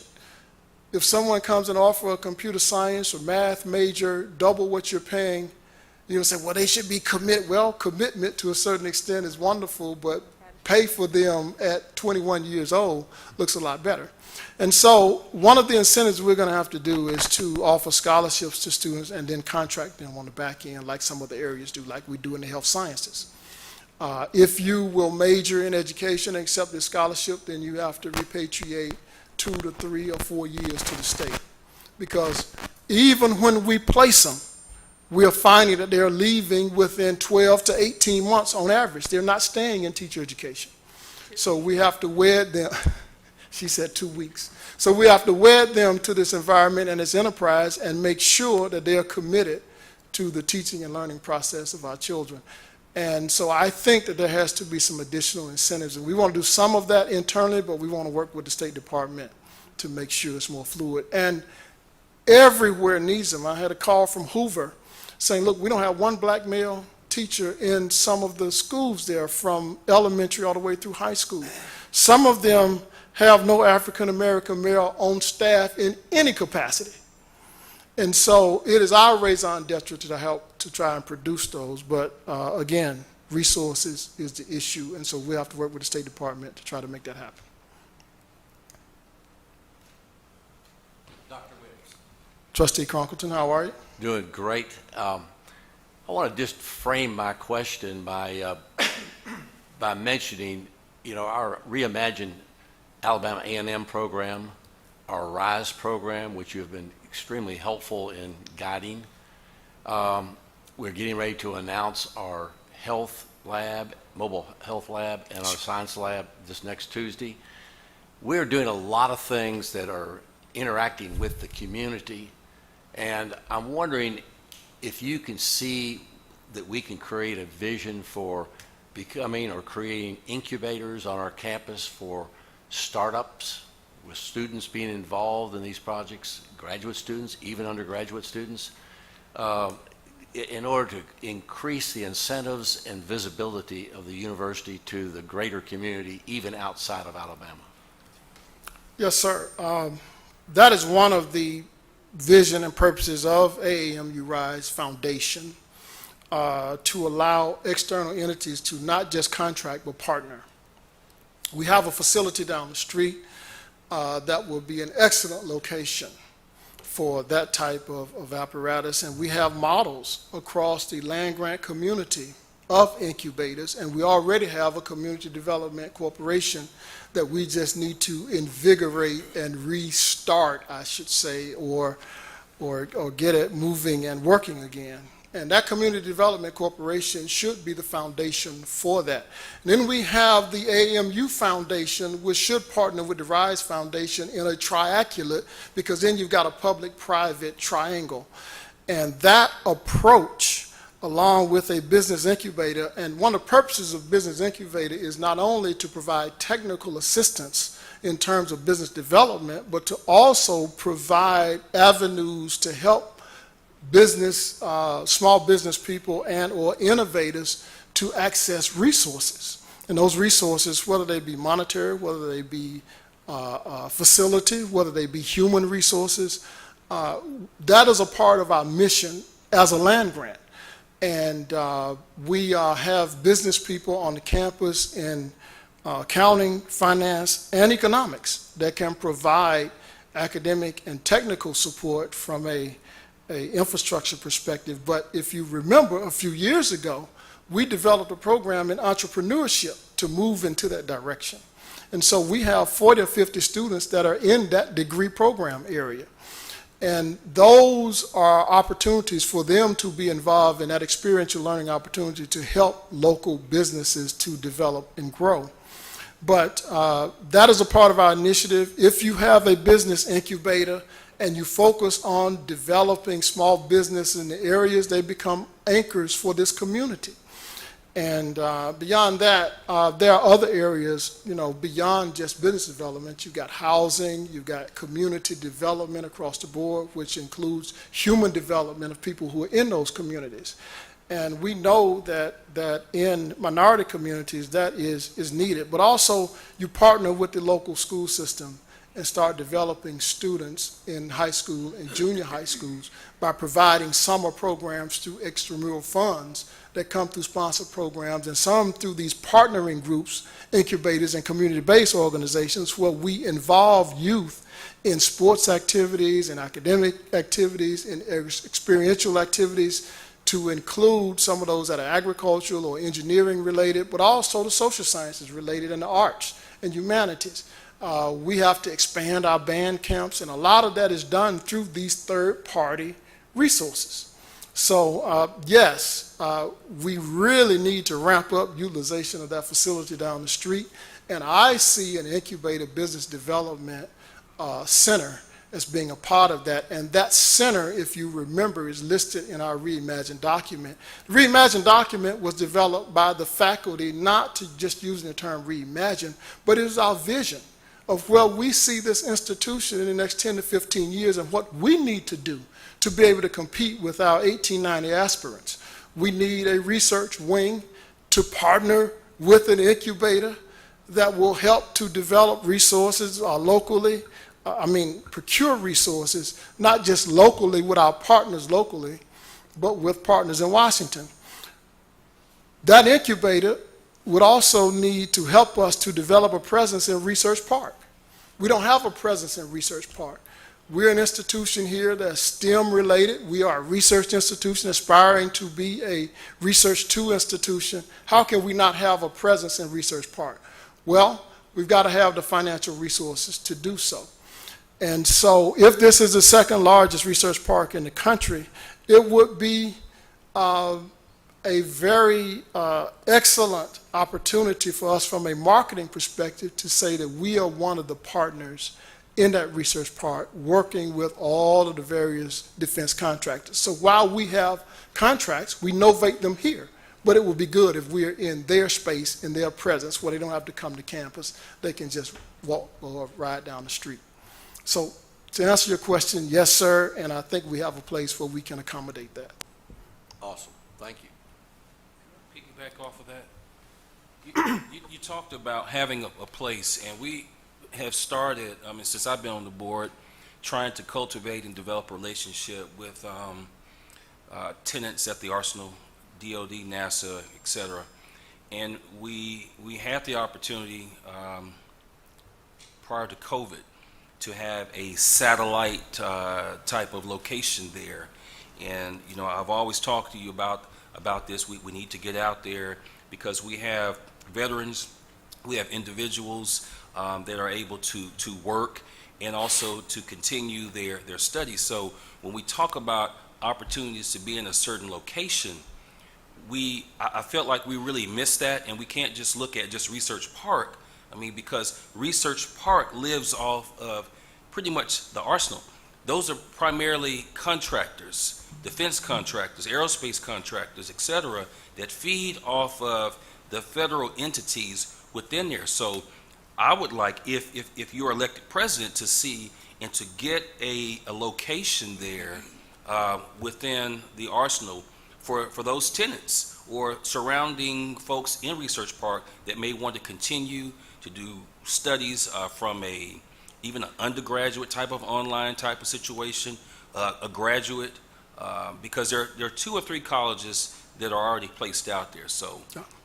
if someone comes and offers a computer science or math major double what you're paying, you'll say, well, they should be committed. Well, commitment to a certain extent is wonderful, but pay for them at 21 years old looks a lot better. And so one of the incentives we're going to have to do is to offer scholarships to students and then contract them on the back end like some other areas do, like we do in the health sciences. If you will major in education and accept this scholarship, then you have to repatriate 2 to 3 or 4 years to the state. Because even when we place them, we are finding that they're leaving within 12 to 18 months on average. They're not staying in teacher education. So we have to wed them. She said 2 weeks. So we have to wed them to this environment and this enterprise and make sure that they are committed to the teaching and learning process of our children. And so I think that there has to be some additional incentives. And we want to do some of that internally, but we want to work with the State Department to make sure it's more fluid. And everywhere needs them. I had a call from Hoover saying, look, we don't have one black male teacher in some of the schools there, from elementary all the way through high school. Some of them have no African-American male on staff in any capacity. And so it is our raison d'etre to help to try and produce those. But again, resources is the issue. And so we have to work with the State Department to try to make that happen. Dr. Williams. Trustee Cronkleton, how are you? Doing great. I want to just frame my question by mentioning, our reimagined Alabama A&M program, our RISE program, which you have been extremely helpful in guiding. We're getting ready to announce our health lab, mobile health lab, and our science lab this next Tuesday. We're doing a lot of things that are interacting with the community, and I'm wondering if you can see that we can create a vision for becoming or creating incubators on our campus for startups, with students being involved in these projects, graduate students, even undergraduate students, in order to increase the incentives and visibility of the university to the greater community, even outside of Alabama. Yes, sir. That is one of the vision and purposes of AAMU RISE Foundation, to allow external entities to not just contract but partner. We have a facility down the street that will be an excellent location for that type of apparatus, and we have models across the land grant community of incubators, and we already have a community development corporation that we just need to invigorate and restart, I should say, or get it moving and working again. And that community development corporation should be the foundation for that. And then we have the AAMU Foundation, which should partner with the RISE Foundation in a triaculate, because then you've got a public-private triangle. And that approach, along with a business incubator, and one of the purposes of business incubator is not only to provide technical assistance in terms of business development, but to also provide avenues to help business, small business people and or innovators to access resources. And those resources, whether they be monetary, whether they be facility, whether they be human resources, that is a part of our mission as a land grant. And we have business people on the campus in accounting, finance, and economics that can provide academic and technical support from a infrastructure perspective. But if you remember, a few years ago, we developed a program in entrepreneurship to move into that direction. And so we have 40 or 50 students that are in that degree program area. And those are opportunities for them to be involved in that experiential learning opportunity to help local businesses to develop and grow. But that is a part of our initiative. If you have a business incubator and you focus on developing small business in the areas, they become anchors for this community. And beyond that, there are other areas, beyond just business development. You've got housing, you've got community development across the board, which includes human development of people who are in those communities. And we know that in minority communities that is needed. But also you partner with the local school system and start developing students in high school and junior high schools by providing summer programs through extramural funds that come through sponsored programs, and some through these partnering groups, incubators, and community-based organizations where we involve youth in sports activities and academic activities and experiential activities, to include some of those that are agricultural or engineering related, but also the social sciences related and the arts and humanities. We have to expand our band camps, and a lot of that is done through these third-party resources. So yes, we really need to ramp up utilization of that facility down the street, and I see an incubator business development center as being a part of that. And that center, if you remember, is listed in our Reimagine document. The Reimagine document was developed by the faculty, not to just using the term reimagine, but it is our vision of where we see this institution in the next 10 to 15 years and what we need to do to be able to compete with our 1890 aspirants. We need a research wing to partner with an incubator that will help to develop resources locally, procure resources, not just locally with our partners locally, but with partners in Washington. That incubator would also need to help us to develop a presence in Research Park. We don't have a presence in Research Park. We're an institution here that's STEM related. We are a research institution aspiring to be a Research 2 institution. How can we not have a presence in Research Park? Well, we've got to have the financial resources to do so. And so if this is the second largest research park in the country, it would be a very excellent opportunity for us from a marketing perspective to say that we are one of the partners in that research park working with all of the various defense contractors. So while we have contracts, we novate them here, but it would be good if we're in their space, in their presence, where they don't have to come to campus. They can just walk or ride down the street. So to answer your question, yes, sir, and I think we have a place where we can accommodate that. Awesome. Thank you. Piggyback off of that. You talked about having a place, and we have started, since I've been on the board, trying to cultivate and develop a relationship with tenants at the Arsenal, DOD, NASA, etc. And we had the opportunity prior to COVID to have a satellite type of location there. And I've always talked to you about this. We need to get out there because we have veterans, we have individuals that are able to work and also to continue their studies. So when we talk about opportunities to be in a certain location, I felt like we really missed that, and we can't just look at just Research Park. Because Research Park lives off of pretty much the Arsenal. Those are primarily contractors, defense contractors, aerospace contractors, etc., that feed off of the federal entities within there. So I would like, if you're elected president, to see and to get a location there within the arsenal for those tenants or surrounding folks in Research Park that may want to continue to do studies from even an undergraduate type of online type of situation, a graduate, because there are 2 or 3 colleges that are already placed out there. So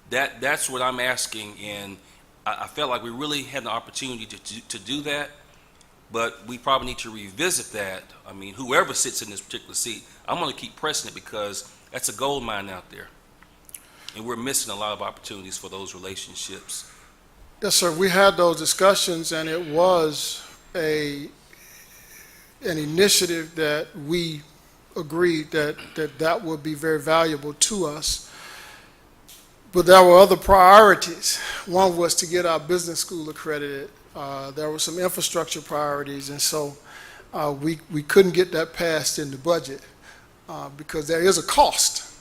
that's what I'm asking, and I felt like we really had an opportunity to do that, but we probably need to revisit that. I mean, whoever sits in this particular seat, I'm going to keep pressing it because that's a gold mine out there, and we're missing a lot of opportunities for those relationships. Yes, sir. We had those discussions, and it was an initiative that we agreed that would be very valuable to us. But there were other priorities. One was to get our business school accredited. There were some infrastructure priorities, and so we couldn't get that passed in the budget because there is a cost,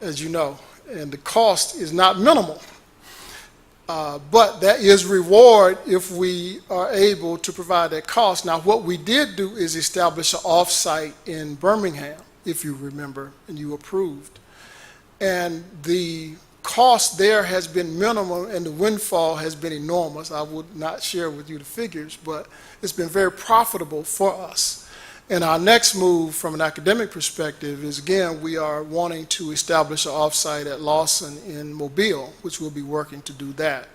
as you know, and the cost is not minimal. But there is reward if we are able to provide that cost. Now, what we did do is establish an off-site in Birmingham, if you remember, and you approved. And the cost there has been minimal, and the windfall has been enormous. I would not share with you the figures, but it's been very profitable for us. And our next move from an academic perspective is, again, we are wanting to establish an offsite at Lawson in Mobile, which we'll be working to do that.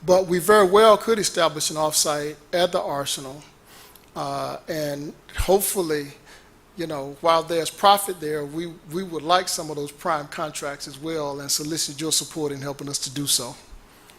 But we very well could establish an offsite at the Arsenal, and hopefully, you know, while there's profit there, we would like some of those prime contracts as well and solicit your support in helping us to do so.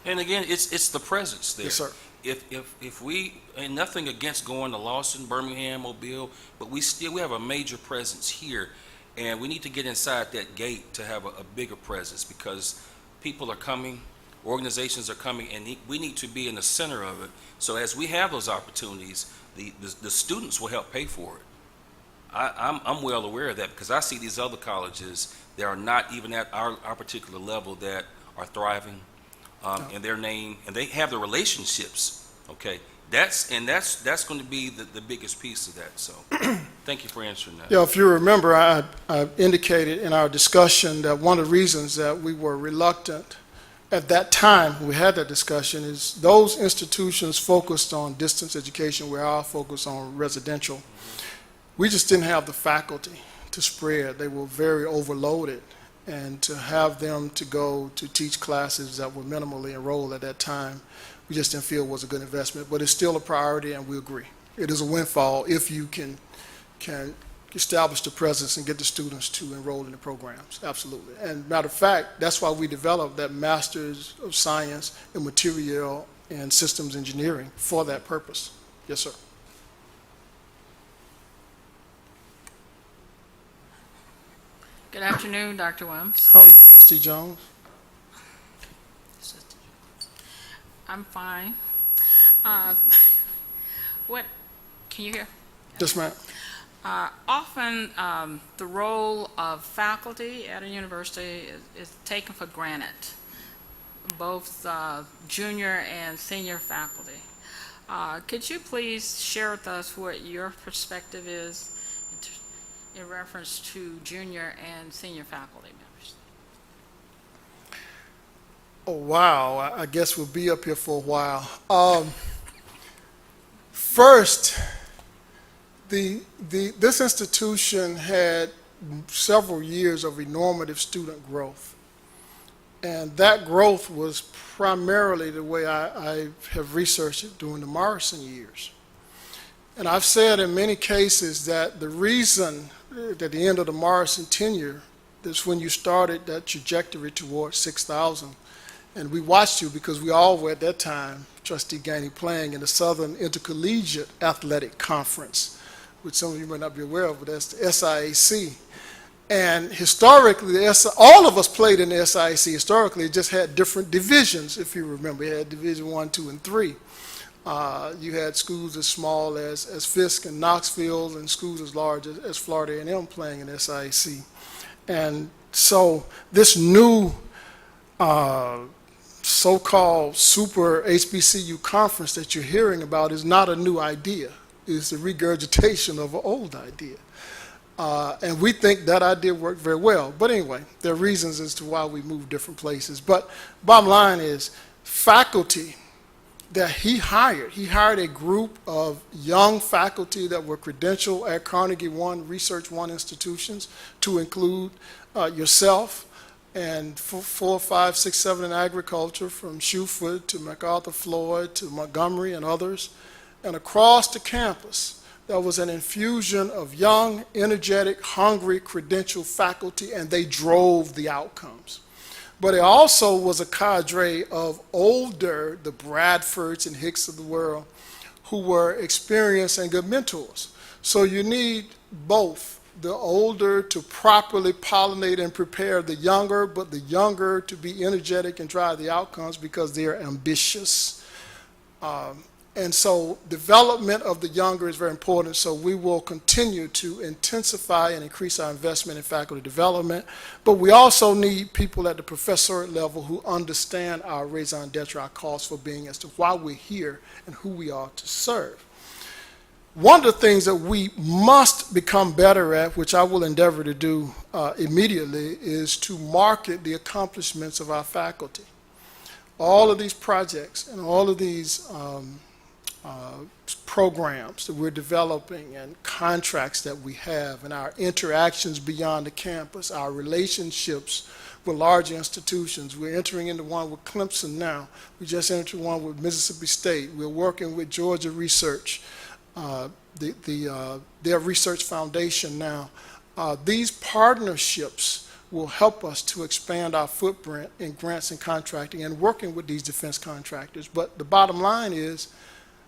And again, it's the presence there. Yes, sir. If we, and nothing against going to Lawson, Birmingham, Mobile, but we have a major presence here, and we need to get inside that gate to have a bigger presence because people are coming, organizations are coming, and we need to be in the center of it. So as we have those opportunities, the students will help pay for it. I'm well aware of that because I see these other colleges that are not even at our particular level that are thriving in their name, and they have the relationships. Okay, that's going to be the biggest piece of that. So, thank you for answering that. Yeah, if you remember, I indicated in our discussion that one of the reasons that we were reluctant at that time when we had that discussion is those institutions focused on distance education, where our focus on residential. We just didn't have the faculty to spread. They were very overloaded, and to have them to go to teach classes that were minimally enrolled at that time, we just didn't feel was a good investment. But it's still a priority, and we agree. It is a windfall if you can establish the presence and get the students to enroll in the programs. Absolutely. And matter of fact, that's why we developed that Master's of Science in Material and Systems Engineering for that purpose. Yes, sir. Good afternoon, Dr. Williams. How are you, Trustee Jones? I'm fine. Can you hear? Yes, ma'am. Often, the role of faculty at a university is taken for granted, both junior and senior faculty. Could you please share with us what your perspective is in reference to junior and senior faculty members? Oh, wow. I guess we'll be up here for a while. First, this institution had several years of enormous student growth. And that growth was primarily the way I have researched it during the Morrison years. And I've said in many cases that the reason at the end of the Morrison tenure is when you started that trajectory towards 6,000. And we watched you because we all were at that time, Trustee Gainey, playing in the Southern Intercollegiate Athletic Conference, which some of you may not be aware of, but that's the SIAC. And historically, all of us played in the SIAC. Historically, it just had different divisions, if you remember. It had Division 1, 2, and 3. You had schools as small as Fisk and Knoxville, and schools as large as Florida A&M playing in SIAC. And so this new so-called super HBCU conference that you're hearing about is not a new idea. It's a regurgitation of an old idea. And we think that idea worked very well. But anyway, there are reasons as to why we move different places. But bottom line is, faculty that he hired a group of young faculty that were credentialed at Carnegie One, Research One institutions, to include yourself and 4, 5, 6, 7 in agriculture, from Shoefoot to MacArthur Floyd to Montgomery and others. And across the campus, there was an infusion of young, energetic, hungry, credentialed faculty, and they drove the outcomes. But it also was a cadre of older, the Bradfords and Hicks of the world, who were experienced and good mentors. So you need both the older to properly pollinate and prepare the younger, but the younger to be energetic and drive the outcomes because they're ambitious. And so development of the younger is very important, so we will continue to intensify and increase our investment in faculty development. But we also need people at the professoriate level who understand our raison d'etre, our cause for being, as to why we're here and who we are to serve. One of the things that we must become better at, which I will endeavor to do immediately, is to market the accomplishments of our faculty. All of these projects and all of these programs that we're developing and contracts that we have and our interactions beyond the campus, our relationships with large institutions. We're entering into one with Clemson now. We just entered one with Mississippi State. We're working with Georgia Research, their research foundation now. These partnerships will help us to expand our footprint in grants and contracting and working with these defense contractors. But the bottom line is,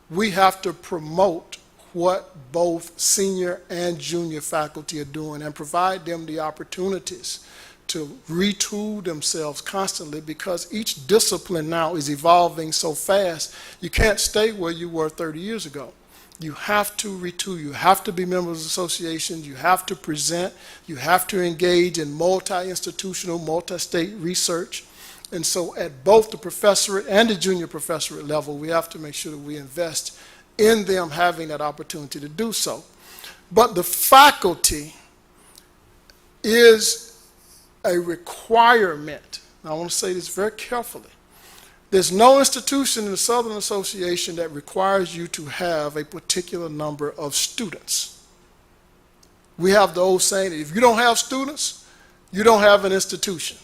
we have to promote what both senior and junior faculty are doing and provide them the opportunities to retool themselves constantly, because each discipline now is evolving so fast. You can't stay where you were 30 years ago. You have to retool. You have to be members of associations. You have to present. You have to engage in multi-institutional, multi-state research. And so at both the professorate and the junior professorate level, we have to make sure that we invest in them having that opportunity to do so. But the faculty is a requirement. And I want to say this very carefully. There's no institution in the Southern Association that requires you to have a particular number of students. We have the old saying that if you don't have students, you don't have an institution.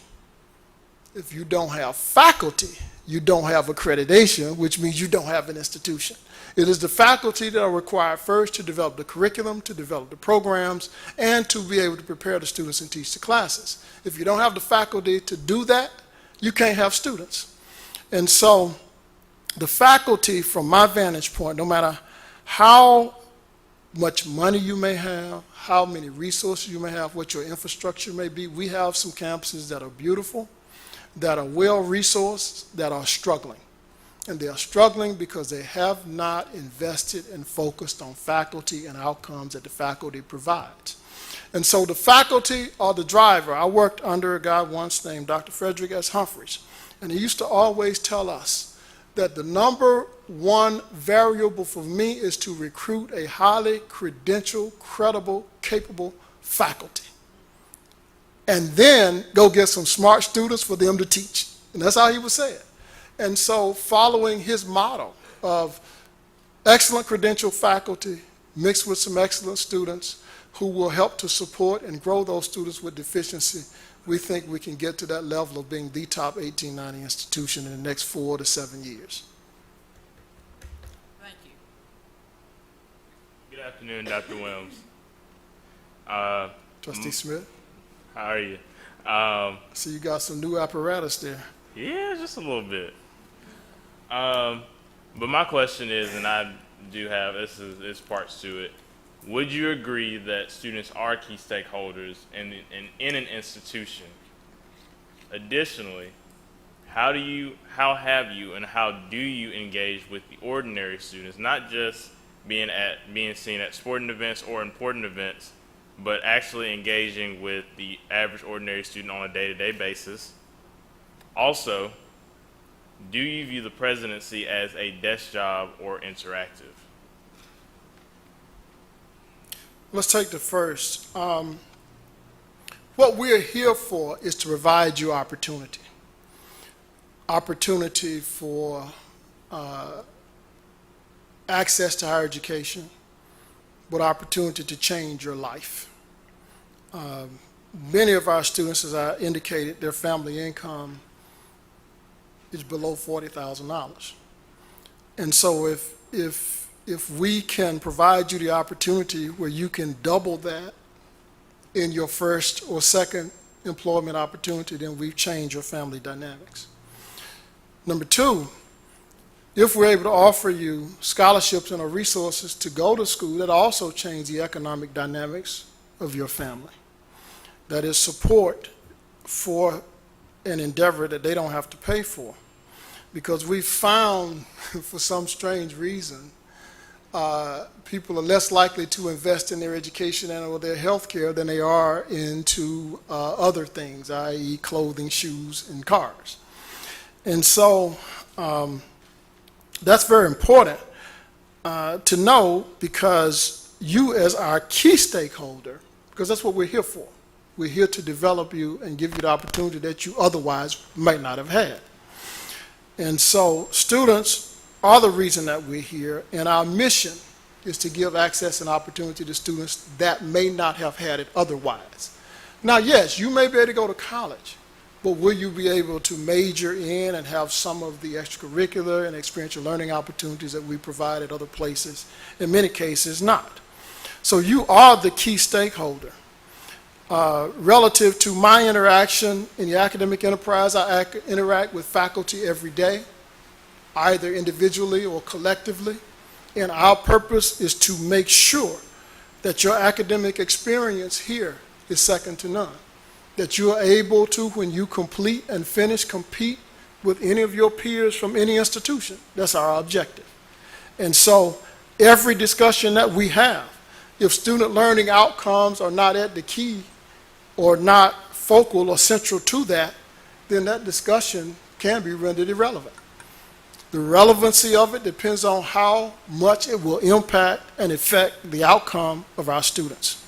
If you don't have faculty, you don't have accreditation, which means you don't have an institution. It is the faculty that are required first to develop the curriculum, to develop the programs, and to be able to prepare the students and teach the classes. If you don't have the faculty to do that, you can't have students. And so the faculty, from my vantage point, no matter how much money you may have, how many resources you may have, what your infrastructure may be, we have some campuses that are beautiful, that are well-resourced, that are struggling. And they are struggling because they have not invested and focused on faculty and outcomes that the faculty provides. And so the faculty are the driver. I worked under a guy once named Dr. Frederick S. Humphreys, and he used to always tell us that the number one variable for me is to recruit a highly credentialed, credible, capable faculty. And then go get some smart students for them to teach. And that's how he would say it. And so following his motto of excellent credentialed faculty mixed with some excellent students who will help to support and grow those students with deficiency, we think we can get to that level of being the top 1890 institution in the next 4 to 7 years. Thank you. Good afternoon, Dr. Williams. Trustee Smith? How are you? So you got some new apparatus there. Yeah, just a little bit. But my question is, and I do have, this is parts to it. Would you agree that students are key stakeholders in an institution? Additionally, how do you engage with the ordinary students, not just being seen at sporting events or important events, but actually engaging with the average ordinary student on a day-to-day basis? Also, do you view the presidency as a desk job or interactive? Let's take the first. What we're here for is to provide you opportunity. Opportunity for access to higher education, but opportunity to change your life. Many of our students, as I indicated, their family income is below $40,000. And so if we can provide you the opportunity where you can double that in your first or second employment opportunity, then we've changed your family dynamics. Number two, if we're able to offer you scholarships and or resources to go to school, that also change the economic dynamics of your family. That is support for an endeavor that they don't have to pay for. Because we found, for some strange reason, people are less likely to invest in their education and or their health care than they are into other things, i.e. clothing, shoes, and cars. And so that's very important to know, because you as our key stakeholder, because that's what we're here for. We're here to develop you and give you the opportunity that you otherwise might not have had. And so students are the reason that we're here, and our mission is to give access and opportunity to students that may not have had it otherwise. Now, yes, you may be able to go to college, but will you be able to major in and have some of the extracurricular and experiential learning opportunities that we provide at other places? In many cases, not. So you are the key stakeholder. Relative to my interaction in the academic enterprise, I interact with faculty every day, either individually or collectively, and our purpose is to make sure that your academic experience here is second to none, that you are able to, when you complete and finish, compete with any of your peers from any institution. That's our objective. And so every discussion that we have, if student learning outcomes are not at the key or not focal or central to that, then that discussion can be rendered irrelevant. The relevancy of it depends on how much it will impact and affect the outcome of our students.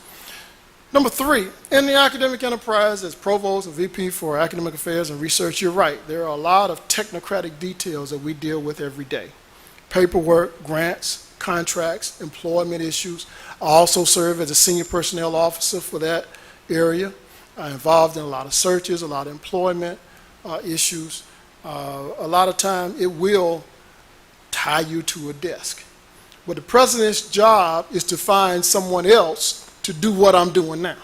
Number three, in the academic enterprise, as provost and VP for academic affairs and research, you're right. There are a lot of technocratic details that we deal with every day. Paperwork, grants, contracts, employment issues. I also serve as a senior personnel officer for that area. I'm involved in a lot of searches, a lot of employment issues. A lot of time it will tie you to a desk. But the president's job is to find someone else to do what I'm doing now.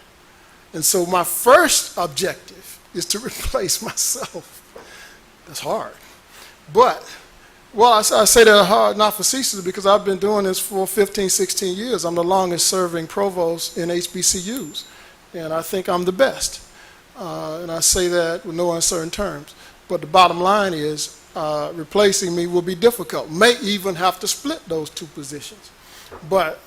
And so my first objective is to replace myself. That's hard. But, well, I say that hard, not facetiously, because I've been doing this for 15, 16 years. I'm the longest serving provost in HBCUs. And I think I'm the best. And I say that with no uncertain terms. But the bottom line is replacing me will be difficult. May even have to split those two positions. But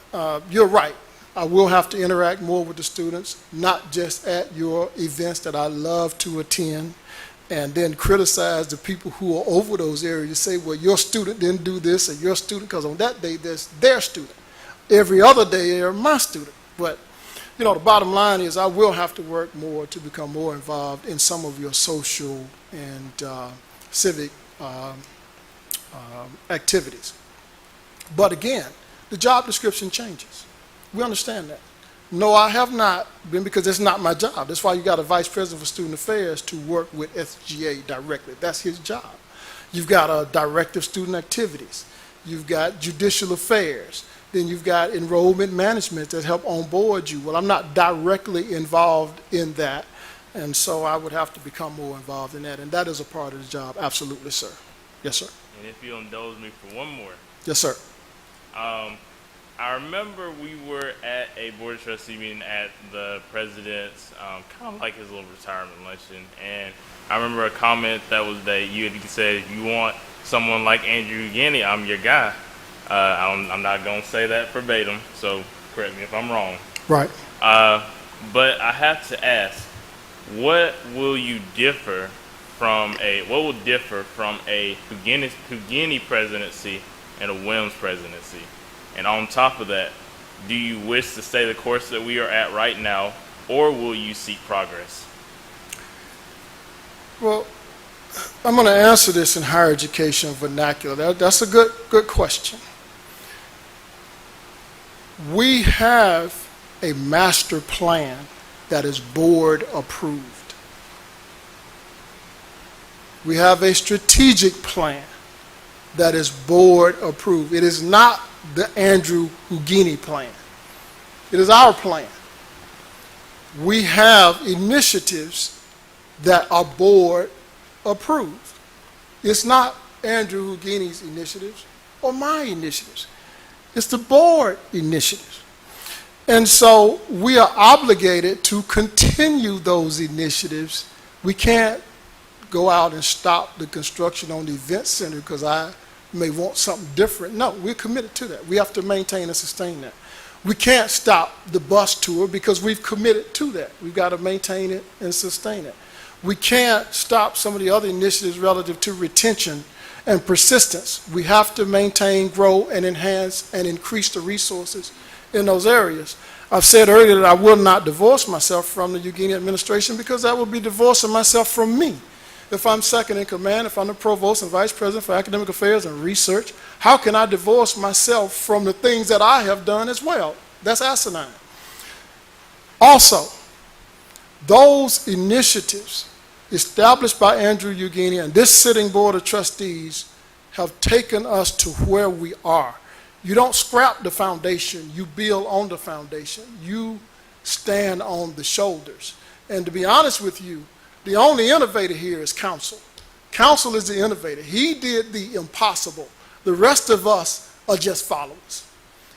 you're right. I will have to interact more with the students, not just at your events that I love to attend, and then criticize the people who are over those areas, say, well, your student didn't do this, or your student, because on that day, there's their student. Every other day, they're my student. But you know, the bottom line is I will have to work more to become more involved in some of your social and civic activities. But again, the job description changes. We understand that. No, I have not been, because it's not my job. That's why you got a vice president for student affairs to work with SGA directly. That's his job. You've got a director of student activities. You've got judicial affairs. Then you've got enrollment management that help onboard you. Well, I'm not directly involved in that, and so I would have to become more involved in that, and that is a part of the job. Absolutely, sir. Yes, sir. And if you'll indulge me for one more. Yes, sir. I remember we were at a board of trustee meeting at the president's, kind of like his little retirement luncheon, and I remember a comment that was that you had said, if you want someone like Andrew Guinea, I'm your guy. I'm not going to say that verbatim, so correct me if I'm wrong. Right. But I have to ask, what will you differ what will differ from a Hugini presidency and a WIMS presidency? And on top of that, do you wish to stay the course that we are at right now, or will you seek progress? Well, I'm going to answer this in higher education vernacular. That's a good question. We have a master plan that is board approved. We have a strategic plan that is board approved. It is not the Andrew Hugini plan. It is our plan. We have initiatives that are board approved. It's not Andrew Hugini's initiatives or my initiatives. It's the board initiatives. And so we are obligated to continue those initiatives. We can't go out and stop the construction on the event center because I may want something different. No, we're committed to that. We have to maintain and sustain that. We can't stop the bus tour because we've committed to that. We've got to maintain it and sustain it. We can't stop some of the other initiatives relative to retention and persistence. We have to maintain, grow, and enhance and increase the resources in those areas. I've said earlier that I will not divorce myself from the Hugini administration because that would be divorcing myself from me. If I'm second in command, if I'm the provost and vice president for academic affairs and research, how can I divorce myself from the things that I have done as well? That's asinine. Also, those initiatives established by Andrew Hugini and this sitting board of trustees have taken us to where we are. You don't scrap the foundation, you build on the foundation. You stand on the shoulders. And to be honest with you, the only innovator here is council. Council is the innovator. He did the impossible. The rest of us are just followers.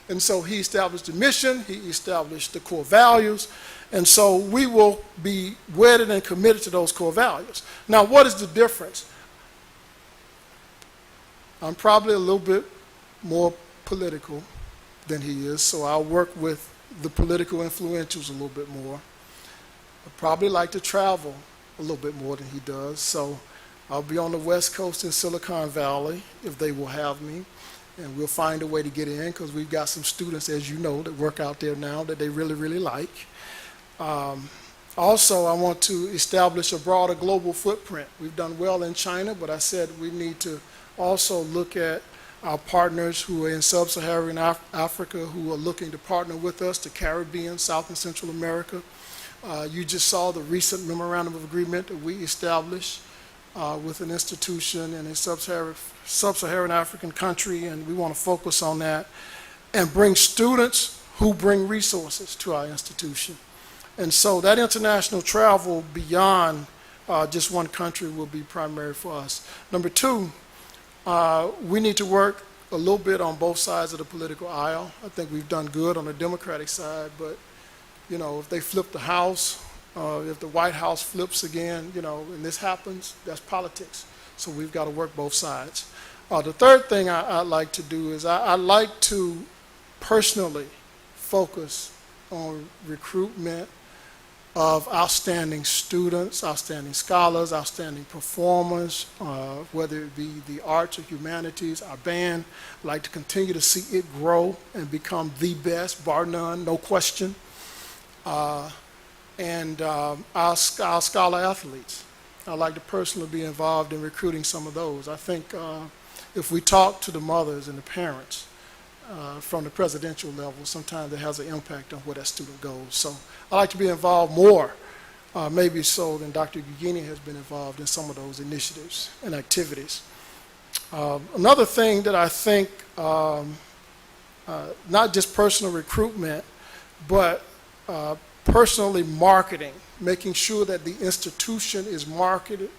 And so he established the mission, he established the core values, and so we will be wedded and committed to those core values. Now, what is the difference? I'm probably a little bit more political than he is, so I'll work with the political influentials a little bit more. I probably like to travel a little bit more than he does, so I'll be on the West Coast in Silicon Valley if they will have me, and we'll find a way to get in because we've got some students, as you know, that work out there now that they really, really like. Also, I want to establish a broader global footprint. We've done well in China, but I said we need to also look at our partners who are in sub-Saharan Africa who are looking to partner with us, the Caribbean, South and Central America. You just saw the recent memorandum of agreement that we established with an institution in a sub-Saharan African country, and we want to focus on that and bring students who bring resources to our institution. And so that international travel beyond just one country will be primary for us. Number two, we need to work a little bit on both sides of the political aisle. I think we've done good on the Democratic side, but you know, if they flip the House, if the White House flips again, you know, and this happens, that's politics. So we've got to work both sides. The third thing I'd like to do is I like to personally focus on recruitment of outstanding students, outstanding scholars, outstanding performers, whether it be the arts or humanities, our band. I'd like to continue to see it grow and become the best, bar none, no question. And our scholar athletes. I'd like to personally be involved in recruiting some of those. I think if we talk to the mothers and the parents from the presidential level, sometimes it has an impact on where that student goes. So I'd like to be involved more, maybe so than Dr. Hugini has been involved in some of those initiatives and activities. Another thing that I think, not just personal recruitment, but personally marketing, making sure that the institution is marketed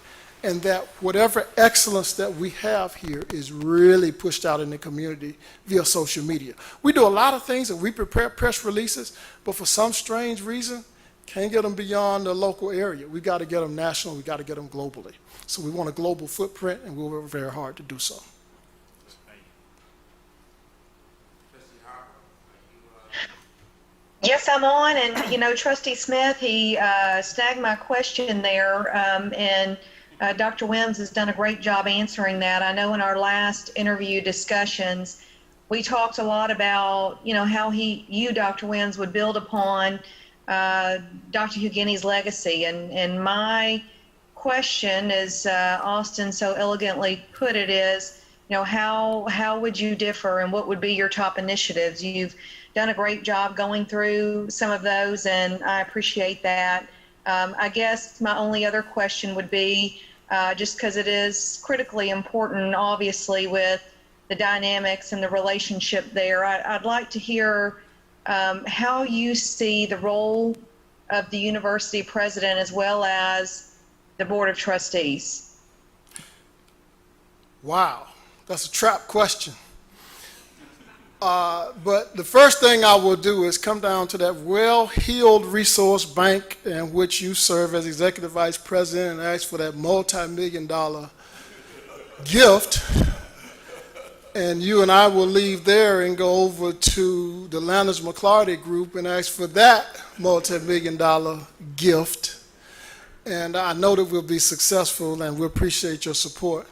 and that whatever excellence that we have here is really pushed out in the community via social media. We do a lot of things and we prepare press releases, but for some strange reason, can't get them beyond the local area. We've got to get them national, we've got to get them globally. So we want a global footprint and we'll work very hard to do so. Yes, I'm on, and you know, Trustee Smith, he snagged my question there, and Dr. Wims has done a great job answering that. I know in our last interview discussions, we talked a lot about, how you, Dr. Wims, would build upon Dr. Hughini's legacy. And my question, as Austin so elegantly put it, is, how would you differ and what would be your top initiatives? You've done a great job going through some of those, and I appreciate that. I guess my only other question would be, just because it is critically important, obviously, with the dynamics and the relationship there, I'd like to hear how you see the role of the university president as well as the board of trustees. Wow, that's a trap question. But the first thing I will do is come down to that well-heeled resource bank in which you serve as executive vice president and ask for that multi-million-dollar gift. And you and I will leave there and go over to the Landers McClarty group and ask for that multi-million-dollar gift. And I know that we'll be successful, and we appreciate your support.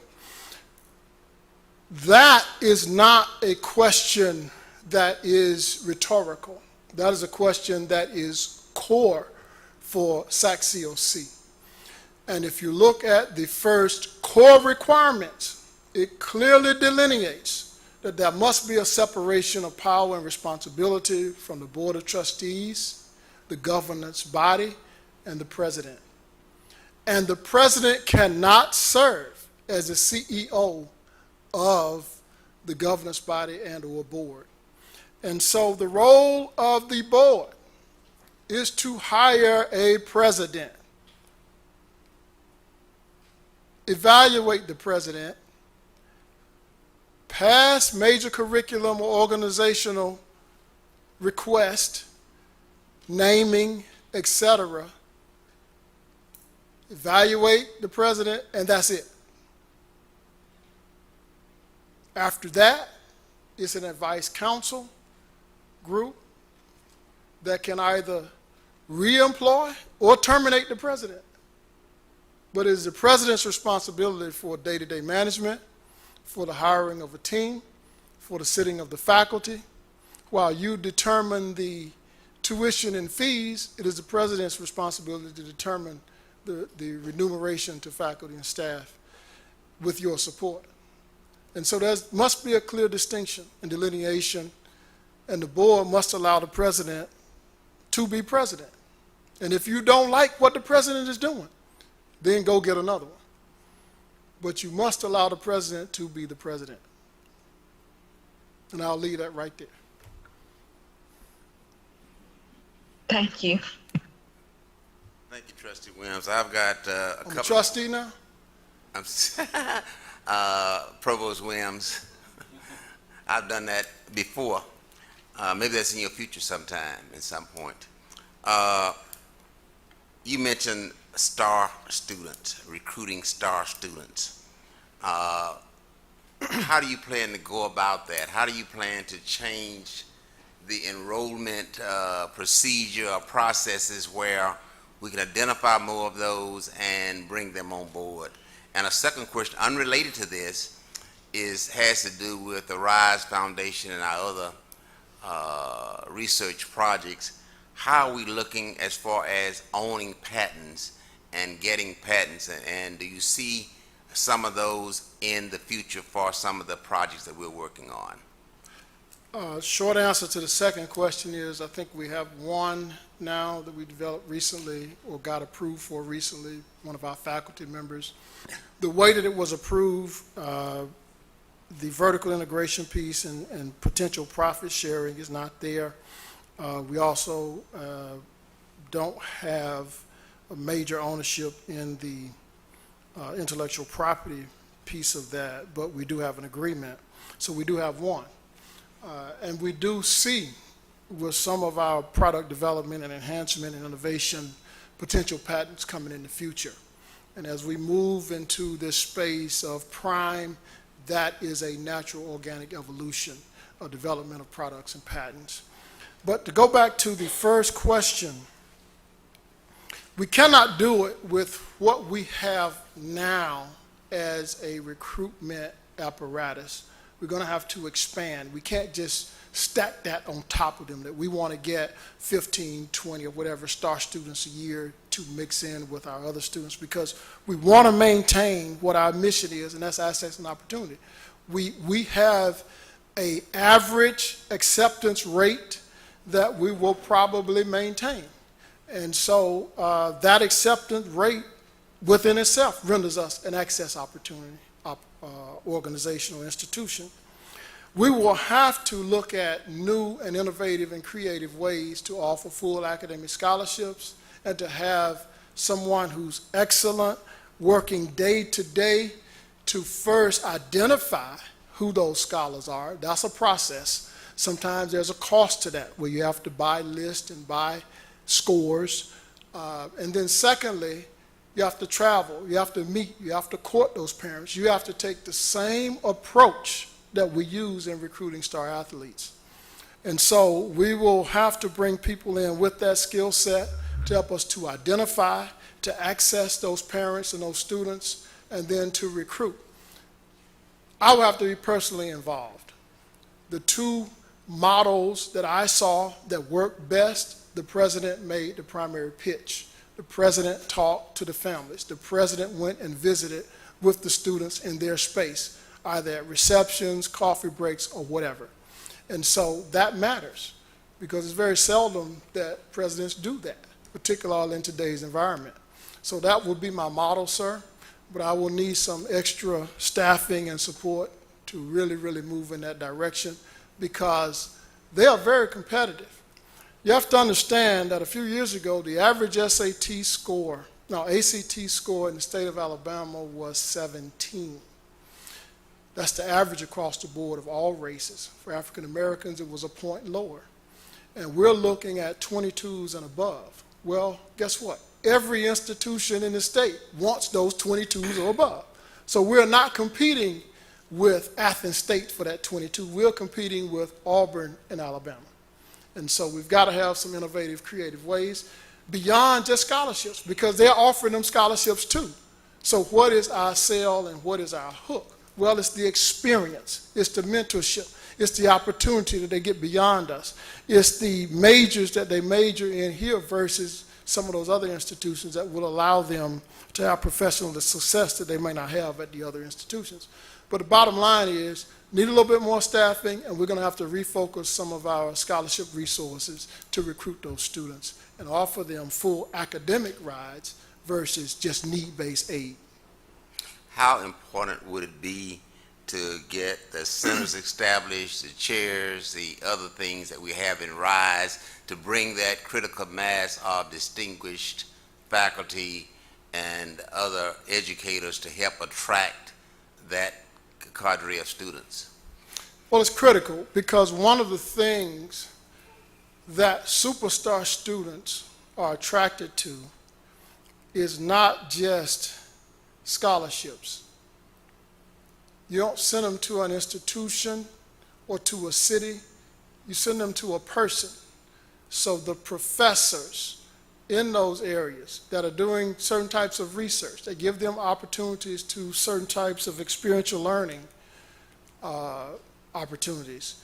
That is not a question that is rhetorical. That is a question that is core for SAC-COC. And if you look at the first core requirements, it clearly delineates that there must be a separation of power and responsibility from the Board of Trustees, the governance body, and the president. And the president cannot serve as the CEO of the governance body and or board. And so the role of the board is to hire a president, evaluate the president, pass major curriculum or organizational request, naming, etc., evaluate the president, and that's it. After that, it's an advice council group that can either re-employ or terminate the president. But it is the president's responsibility for day-to-day management, for the hiring of a team, for the sitting of the faculty. While you determine the tuition and fees, it is the president's responsibility to determine the remuneration to faculty and staff with your support. And so there must be a clear distinction and delineation, and the board must allow the president to be president. And if you don't like what the president is doing, then go get another one. But you must allow the president to be the president. And I'll leave that right there. Thank you. Thank you, Trustee Williams. I've got a couple. I'm a trustee now? Provost Williams. I've done that before. Maybe that's in your future sometime, at some point. You mentioned star students, recruiting star students. How do you plan to go about that? How do you plan to change the enrollment procedure or processes where we can identify more of those and bring them on board? And a second question, unrelated to this, has to do with the RISE Foundation and our other research projects. How are we looking as far as owning patents and getting patents? And do you see some of those in the future for some of the projects that we're working on? Short answer to the second question is I think we have one now that we developed recently or got approved for recently, one of our faculty members. The way that it was approved, the vertical integration piece and potential profit sharing is not there. We also don't have a major ownership in the intellectual property piece of that, but we do have an agreement. So we do have one. And we do see with some of our product development and enhancement and innovation potential patents coming in the future. And as we move into this space of prime, that is a natural organic evolution of development of products and patents. But to go back to the first question, We cannot do it with what we have now as a recruitment apparatus. We're going to have to expand. We can't just stack that on top of them, that we want to get 15, 20, or whatever star students a year to mix in with our other students, because we want to maintain what our mission is, and that's access and opportunity. We have an average acceptance rate that we will probably maintain. And so that acceptance rate within itself renders us an access opportunity organization or institution. We will have to look at new and innovative and creative ways to offer full academic scholarships and to have someone who's excellent, working day to day to first identify who those scholars are. That's a process. Sometimes there's a cost to that, where you have to buy lists and buy scores. And then secondly, you have to travel, you have to meet, you have to court those parents. You have to take the same approach that we use in recruiting star athletes. And so we will have to bring people in with that skill set to help us to identify, to access those parents and those students, and then to recruit. I will have to be personally involved. The two models that I saw that worked best, the president made the primary pitch. The president talked to the families. The president went and visited with the students in their space, either at receptions, coffee breaks, or whatever. And so that matters, because it's very seldom that presidents do that, particularly in today's environment. So that would be my model, sir, but I will need some extra staffing and support to really, really move in that direction, because they are very competitive. You have to understand that a few years ago, the average ACT score in the state of Alabama was 17. That's the average across the board of all races. For African Americans, it was a point lower. And we're looking at 22s and above. Well, guess what? Every institution in the state wants those 22s or above. So we're not competing with Athens State for that 22. We're competing with Auburn and Alabama. And so we've got to have some innovative, creative ways beyond just scholarships, because they're offering them scholarships too. So what is our sell and what is our hook? Well, it's the experience, it's the mentorship, it's the opportunity that they get beyond us. It's the majors that they major in here versus some of those other institutions that will allow them to have professional success that they may not have at the other institutions. But the bottom line is, need a little bit more staffing, and we're going to have to refocus some of our scholarship resources to recruit those students and offer them full academic rides versus just need-based aid. How important would it be to get the centers established, the chairs, the other things that we have in RISE, to bring that critical mass of distinguished faculty and other educators to help attract that cadre of students? Well, it's critical, because one of the things that superstar students are attracted to is not just scholarships. You don't send them to an institution or to a city, you send them to a person. So the professors in those areas that are doing certain types of research, they give them opportunities to certain types of experiential learning opportunities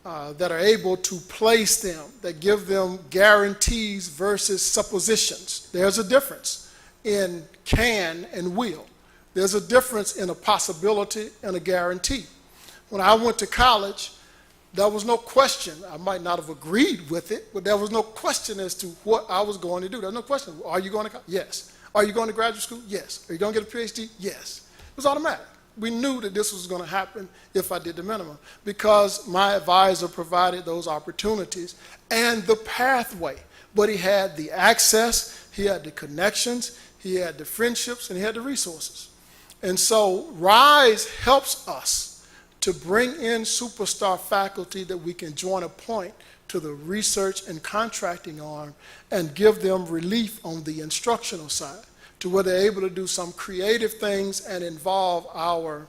that are able to place them, that give them guarantees versus suppositions. There's a difference in can and will. There's a difference in a possibility and a guarantee. When I went to college, there was no question. I might not have agreed with it, but there was no question as to what I was going to do. There was no question. Are you going to college? Yes. Are you going to graduate school? Yes. Are you going to get a PhD? Yes. It was automatic. We knew that this was going to happen if I did the minimum, because my advisor provided those opportunities and the pathway. But he had the access, he had the connections, he had the friendships, and he had the resources. And so RISE helps us to bring in superstar faculty that we can join a point to the research and contracting arm and give them relief on the instructional side, to where they're able to do some creative things and involve our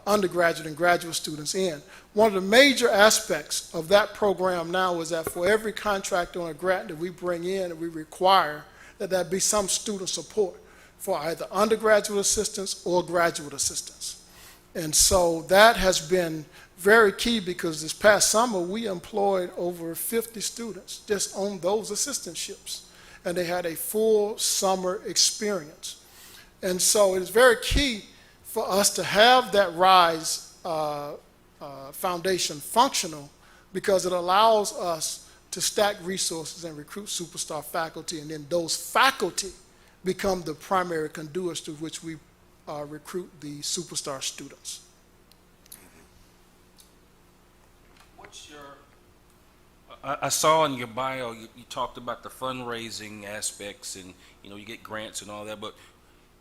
undergraduate and graduate students in. One of the major aspects of that program now is that for every contract on a grant that we bring in and we require that there be some student support for either undergraduate assistance or graduate assistance. And so that has been very key, because this past summer we employed over 50 students just on those assistantships, and they had a full summer experience. And so it is very key for us to have that RISE foundation functional, because it allows us to stack resources and recruit superstar faculty, and then those faculty become the primary conduits through which we recruit the superstar students. What's your, I saw in your bio, you talked about the fundraising aspects and, you get grants and all that, but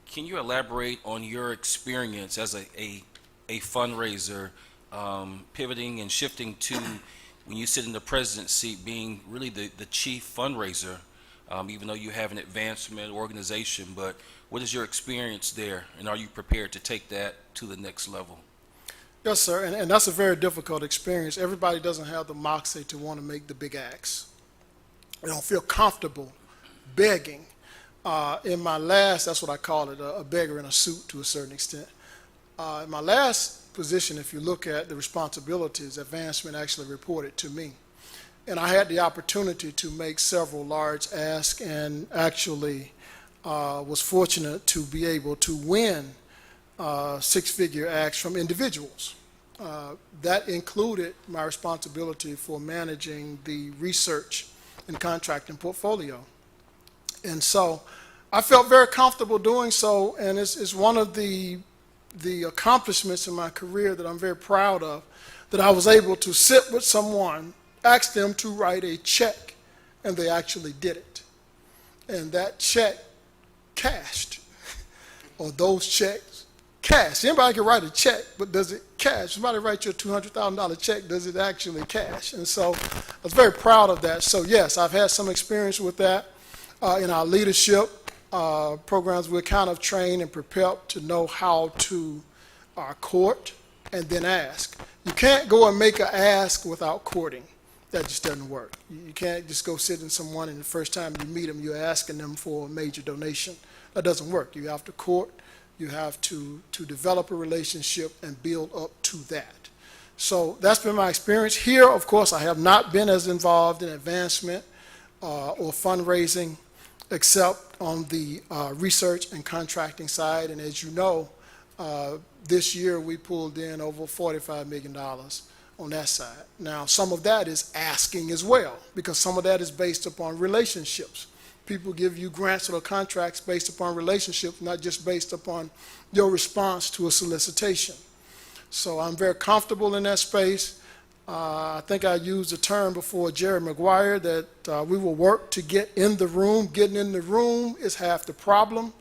can you elaborate on your experience as a fundraiser, pivoting and shifting to when you sit in the president's seat, being really the chief fundraiser, even though you have an advancement organization, but what is your experience there, and are you prepared to take that to the next level? Yes, sir, and that's a very difficult experience. Everybody doesn't have the moxie to want to make the big acts. They don't feel comfortable begging. In my last, that's what I call it, a beggar in a suit to a certain extent. In my last position, if you look at the responsibilities, advancement actually reported to me. And I had the opportunity to make several large asks, and actually was fortunate to be able to win six-figure acts from individuals. That included my responsibility for managing the research and contracting portfolio. And so I felt very comfortable doing so, and it's one of the accomplishments in my career that I'm very proud of, that I was able to sit with someone, ask them to write a check, and they actually did it. And that check cashed, or those checks cashed. Anybody can write a check, but does it cash? Somebody write you a $200,000 check, does it actually cash? And so I was very proud of that. So yes, I've had some experience with that. In our leadership programs, we're kind of trained and prepared to know how to court and then ask. You can't go and make an ask without courting. That just doesn't work. You can't just go sit in someone and the first time you meet them, you're asking them for a major donation. That doesn't work. You have to court. You have to develop a relationship and build up to that. So that's been my experience. Here, of course, I have not been as involved in advancement or fundraising, except on the research and contracting side. And as you know, this year we pulled in over $45 million on that side. Now, some of that is asking as well, because some of that is based upon relationships. People give you grants or contracts based upon relationships, not just based upon your response to a solicitation. So I'm very comfortable in that space. I think I used the term before Jerry Maguire that we will work to get in the room. Getting in the room is half the problem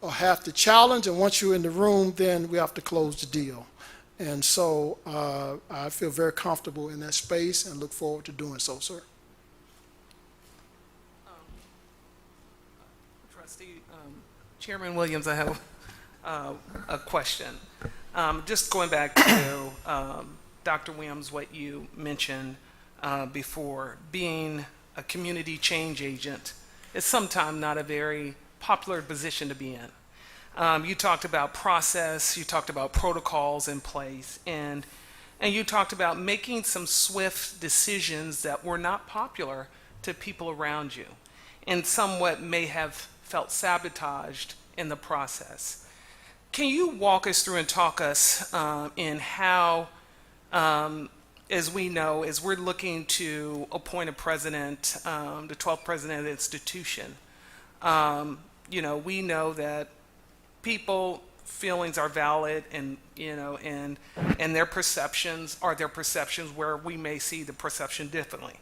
or half the challenge, and once you're in the room, then we have to close the deal. And so I feel very comfortable in that space and look forward to doing so, sir. Trustee, Chairman Williams, I have a question. Just going back to Dr. Williams, what you mentioned before, being a community change agent is sometimes not a very popular position to be in. You talked about process, you talked about protocols in place, and you talked about making some swift decisions that were not popular to people around you, and somewhat may have felt sabotaged in the process. Can you walk us through and talk us in how, as we know, as we're looking to appoint a president, the 12th president of the institution, we know that people feelings are valid, and and their perceptions are their perceptions, where we may see the perception differently.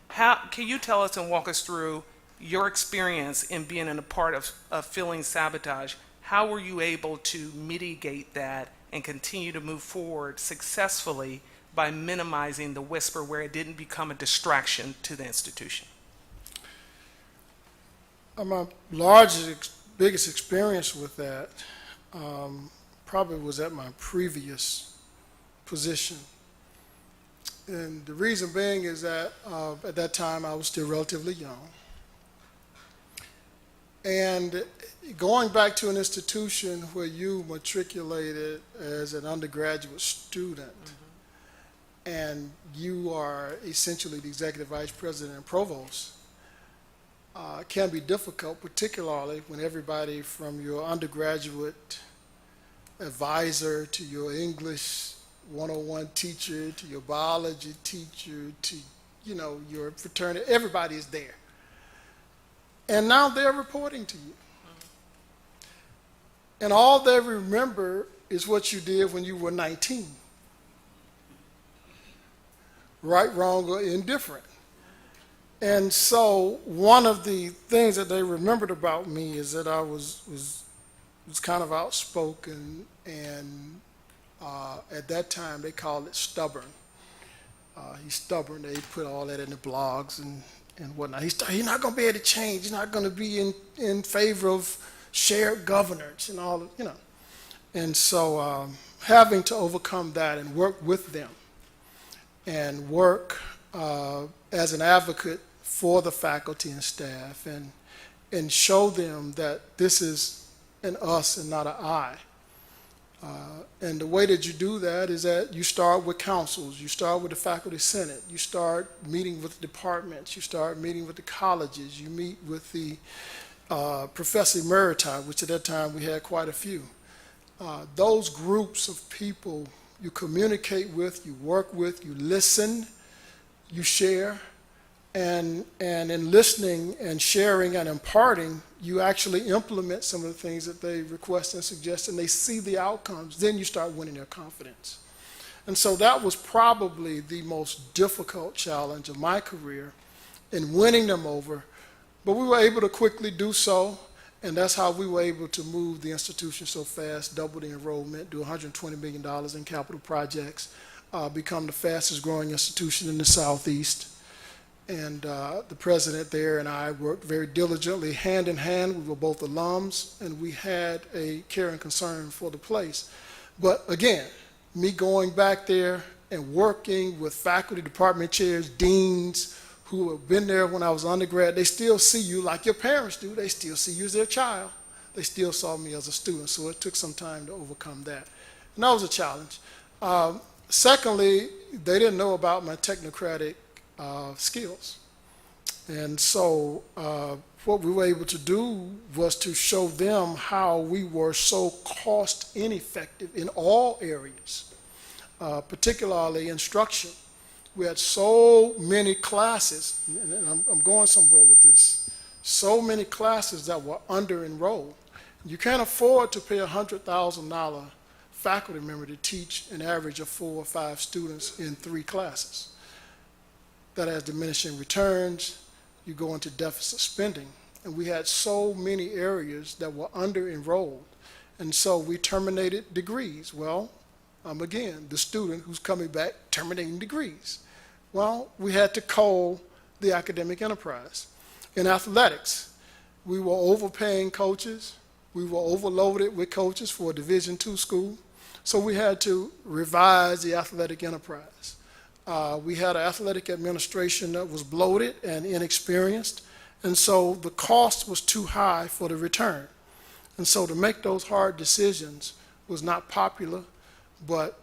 How can you tell us and walk us through your experience in being in a part of feeling sabotage? How were you able to mitigate that and continue to move forward successfully by minimizing the whisper where it didn't become a distraction to the institution? My biggest experience with that probably was at my previous position. And the reason being is that at that time I was still relatively young. And going back to an institution where you matriculated as an undergraduate student, and you are essentially the executive vice president and provost, can be difficult, particularly when everybody from your undergraduate advisor to your English 101 teacher to your biology teacher to, your fraternity, everybody is there. And now they're reporting to you. And all they remember is what you did when you were 19. Right, wrong, or indifferent. And so one of the things that they remembered about me is that I was kind of outspoken, and at that time they called it stubborn. He's stubborn. They put all that in the blogs and whatnot. He's not going to be able to change. He's not going to be in favor of shared governance and all, And so having to overcome that and work with them and work as an advocate for the faculty and staff and show them that this is an us and not an I. And the way that you do that is that you start with councils, you start with the faculty senate, you start meeting with departments, you start meeting with the colleges, you meet with the professor emeriti, which at that time we had quite a few. Those groups of people you communicate with, you work with, you listen, you share, and in listening and sharing and imparting, you actually implement some of the things that they request and suggest, and they see the outcomes. Then you start winning their confidence. And so that was probably the most difficult challenge of my career in winning them over. But we were able to quickly do so, and that's how we were able to move the institution so fast, double the enrollment, do $120 million in capital projects, become the fastest growing institution in the Southeast. And the president there and I worked very diligently, hand in hand. We were both alums, and we had a care and concern for the place. But again, me going back there and working with faculty, department chairs, deans, who have been there when I was undergrad, they still see you like your parents do. They still see you as their child. They still saw me as a student, so it took some time to overcome that. And that was a challenge. Secondly, they didn't know about my technocratic skills. And so what we were able to do was to show them how we were so cost ineffective in all areas, particularly instruction. We had so many classes, and I'm going somewhere with this, so many classes that were under-enrolled. You can't afford to pay a $100,000 faculty member to teach an average of 4 or 5 students in 3 classes. That has diminishing returns. You go into deficit spending. And we had so many areas that were under-enrolled. And so we terminated degrees. Well, I'm again the student who's coming back terminating degrees. Well, we had to cull the academic enterprise. In athletics, we were overpaying coaches. We were overloaded with coaches for a Division II school. So we had to revise the athletic enterprise. We had an athletic administration that was bloated and inexperienced, and so the cost was too high for the return. And so to make those hard decisions was not popular, but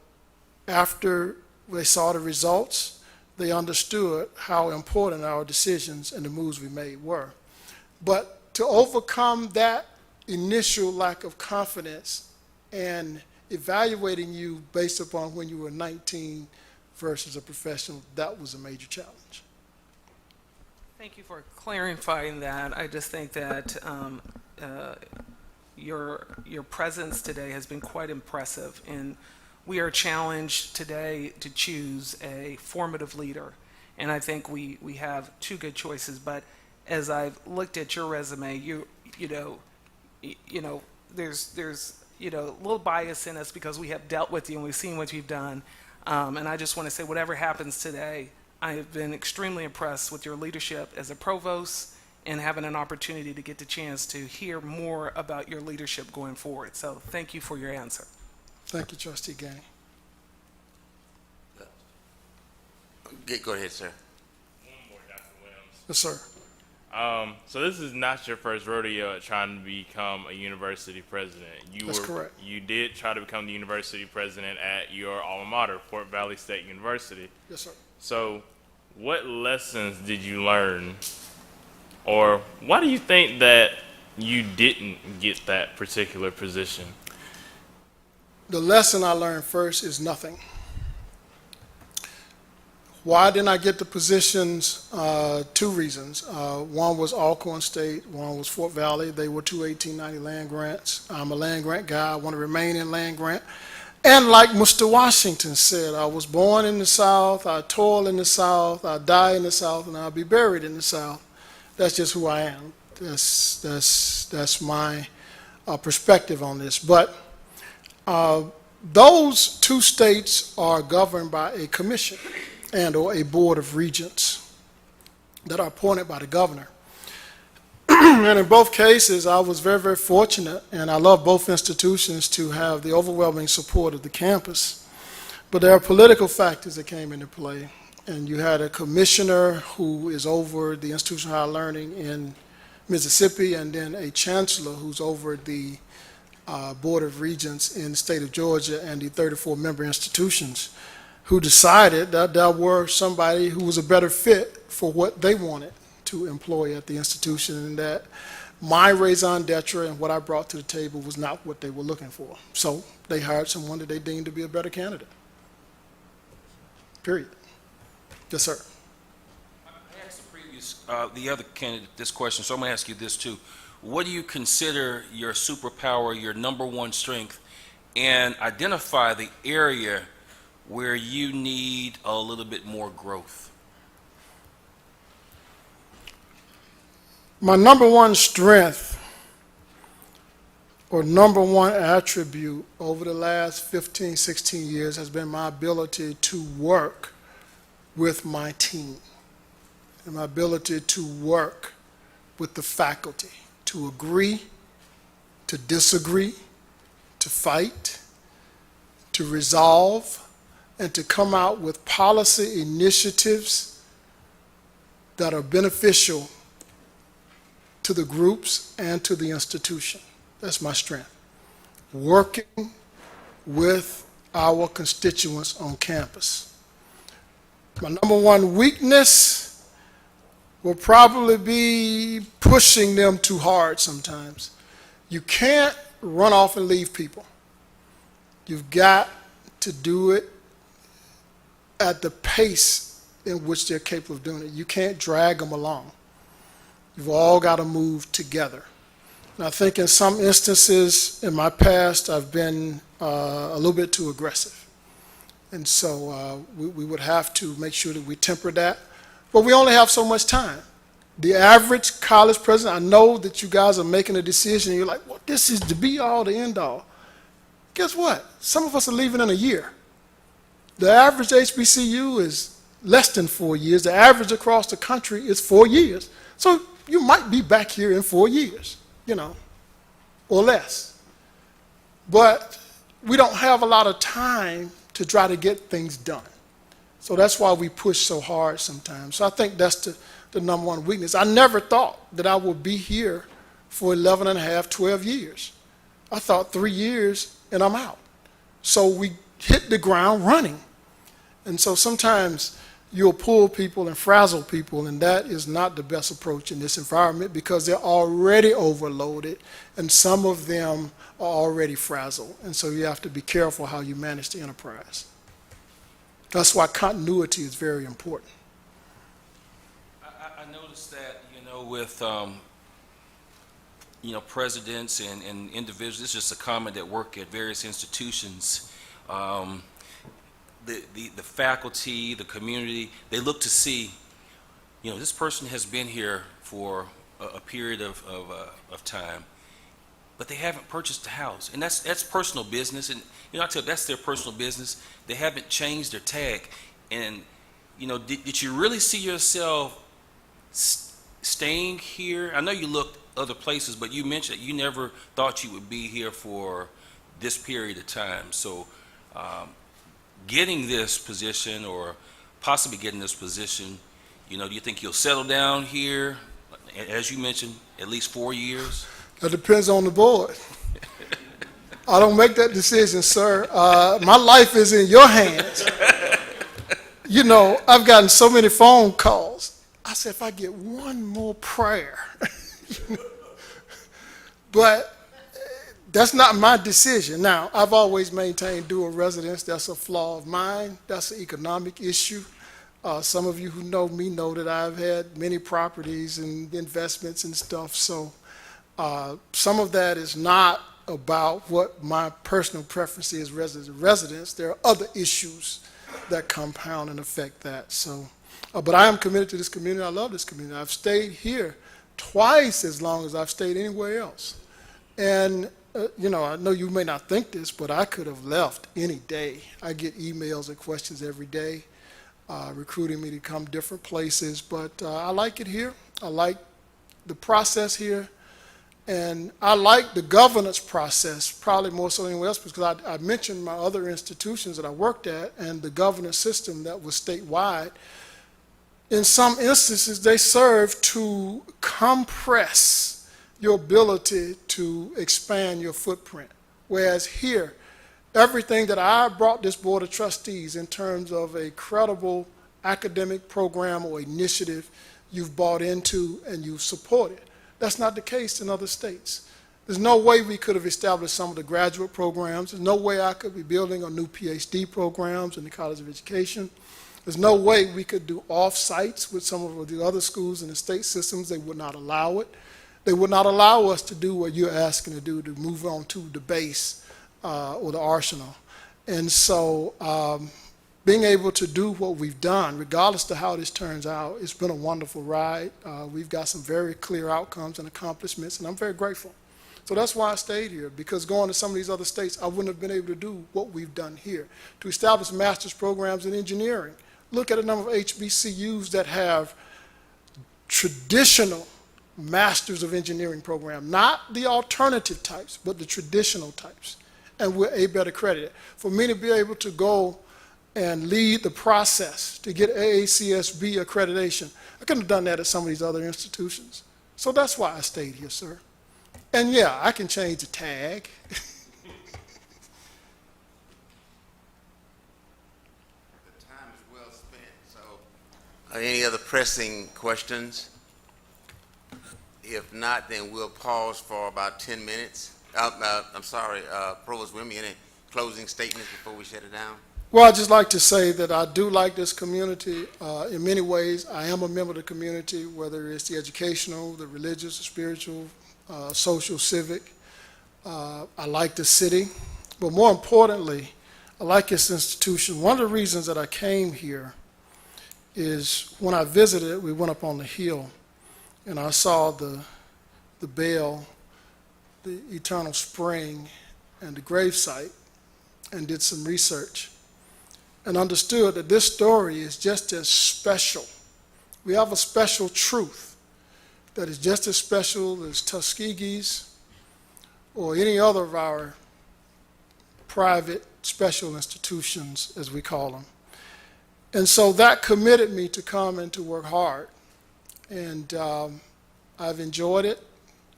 after they saw the results, they understood how important our decisions and the moves we made were. But to overcome that initial lack of confidence and evaluating you based upon when you were 19 versus a professional, that was a major challenge. Thank you for clarifying that. I just think that your presence today has been quite impressive, and we are challenged today to choose a formative leader, and I think we have 2 good choices. But as I've looked at your resume, you know, there's a little bias in us because we have dealt with you and we've seen what you've done. And I just want to say, whatever happens today, I have been extremely impressed with your leadership as a provost and having an opportunity to get the chance to hear more about your leadership going forward. So thank you for your answer. Thank you, Trustee Gainey. Go ahead, sir. One more, Dr. Williams. Yes, sir. So this is not your first rodeo at trying to become a university president. That's correct. You did try to become the university president at your alma mater, Fort Valley State University. Yes, sir. So what lessons did you learn, or why do you think that you didn't get that particular position? The lesson I learned first is nothing. Why didn't I get the positions? Two reasons. One was Alcorn State, one was Fort Valley. They were two 1890 land grants. I'm a land grant guy. I want to remain in land grant. And like Mr. Washington said, I was born in the South, I toil in the South, I die in the South, and I'll be buried in the South. That's just who I am. That's my perspective on this. But those two states are governed by a commission and or a board of regents that are appointed by the governor. And in both cases, I was very, very fortunate, and I love both institutions to have the overwhelming support of the campus. But there are political factors that came into play. And you had a commissioner who is over the Institution of Higher Learning in Mississippi, and then a chancellor who's over the Board of Regents in the state of Georgia and the 34 member institutions, who decided that there were somebody who was a better fit for what they wanted to employ at the institution, and that my raison d'etre and what I brought to the table was not what they were looking for. So they hired someone that they deemed to be a better candidate. Period. Yes, sir. I asked the other candidate this question, so I'm going to ask you this too. What do you consider your superpower, your number one strength, and identify the area where you need a little bit more growth? My number one strength or number one attribute over the last 15, 16 years has been my ability to work with my team and my ability to work with the faculty, to agree, to disagree, to fight, to resolve, and to come out with policy initiatives that are beneficial to the groups and to the institution. That's my strength. Working with our constituents on campus. My number one weakness will probably be pushing them too hard sometimes. You can't run off and leave people. You've got to do it at the pace in which they're capable of doing it. You can't drag them along. You've all got to move together. And I think in some instances in my past, I've been a little bit too aggressive. And so we would have to make sure that we temper that. But we only have so much time. The average college president, I know that you guys are making a decision, and you're like, well, this is the be-all, the end-all. Guess what? Some of us are leaving in a year. The average HBCU is less than 4 years. The average across the country is 4 years. So you might be back here in 4 years, or less. But we don't have a lot of time to try to get things done. So that's why we push so hard sometimes. So I think that's the number one weakness. I never thought that I would be here for 11 and a half, 12 years. I thought 3 years and I'm out. So we hit the ground running. And so sometimes you'll pull people and frazzle people, and that is not the best approach in this environment because they're already overloaded and some of them are already frazzled. And so you have to be careful how you manage the enterprise. That's why continuity is very important. I noticed that, with, presidents and individuals, it's just a comment that work at various institutions. The faculty, the community, they look to see, this person has been here for a period of time, but they haven't purchased a house. And that's personal business. And, I tell you, that's their personal business. They haven't changed their tag. And, did you really see yourself staying here? I know you looked other places, but you mentioned that you never thought you would be here for this period of time. So, getting this position or possibly getting this position, do you think you'll settle down here As you mentioned, at least 4 years? That depends on the board. I don't make that decision, sir. My life is in your hands. You know, I've gotten so many phone calls. I said, if I get one more prayer, but that's not my decision. Now, I've always maintained dual residence. That's a flaw of mine. That's an economic issue. Some of you who know me know that I've had many properties and investments and stuff. So some of that is not about what my personal preference is residence. There are other issues that compound and affect that. So, but I am committed to this community. I love this community. I've stayed here twice as long as I've stayed anywhere else. And you know, I know you may not think this, but I could have left any day. I get emails and questions every day recruiting me to come different places, but I like it here. I like the process here, and I like the governance process probably more so than anywhere else, because I mentioned my other institutions that I worked at and the governance system that was statewide. In some instances, they serve to compress your ability to expand your footprint. Whereas here, everything that I brought this Board of Trustees in terms of a credible academic program or initiative you've bought into and you've supported. That's not the case in other states. There's no way we could have established some of the graduate programs. There's no way I could be building a new PhD programs in the College of Education. There's no way we could do off-sites with some of the other schools in the state systems. They would not allow it. They would not allow us to do what you're asking to do, to move on to the base or the arsenal. And so being able to do what we've done, regardless of how this turns out, it's been a wonderful ride. We've got some very clear outcomes and accomplishments, and I'm very grateful. So that's why I stayed here, because going to some of these other states, I wouldn't have been able to do what we've done here. To establish master's programs in engineering. Look at a number of HBCUs that have traditional Masters of Engineering program, not the alternative types, but the traditional types, and we're ABET accredited. For me to be able to go and lead the process to get AACSB accreditation, I couldn't have done that at some of these other institutions. So that's why I stayed here, sir. And yeah, I can change the tag. The time is well spent, so any other pressing questions? If not, then we'll pause for about 10 minutes. I'm sorry, Provost Wimmy, any closing statements before we shut it down? Well, I'd just like to say that I do like this community. In many ways, I am a member of the community, whether it's the educational, the religious, the spiritual, social, civic. I like the city. But more importantly, I like this institution. One of the reasons that I came here is when I visited, we went up on the hill, and I saw the bell, the eternal spring, and the gravesite, and did some research, and understood that this story is just as special. We have a special truth that is just as special as Tuskegee's or any other of our private special institutions, as we call them. And so that committed me to come and to work hard. And I've enjoyed it.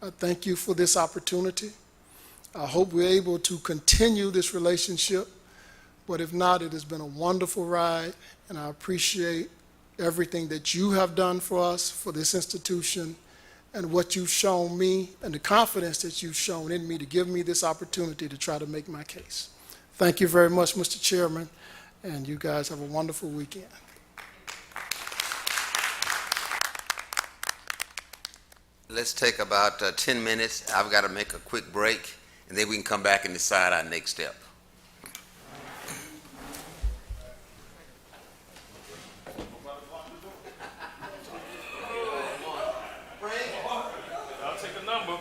I thank you for this opportunity. I hope we're able to continue this relationship, but if not, it has been a wonderful ride, and I appreciate everything that you have done for us, for this institution, and what you've shown me, and the confidence that you've shown in me to give me this opportunity to try to make my case. Thank you very much, Mr. Chairman, and you guys have a wonderful weekend. Let's take about 10 minutes. I've got to make a quick break, and then we can come back and decide our next step. I'll take a number.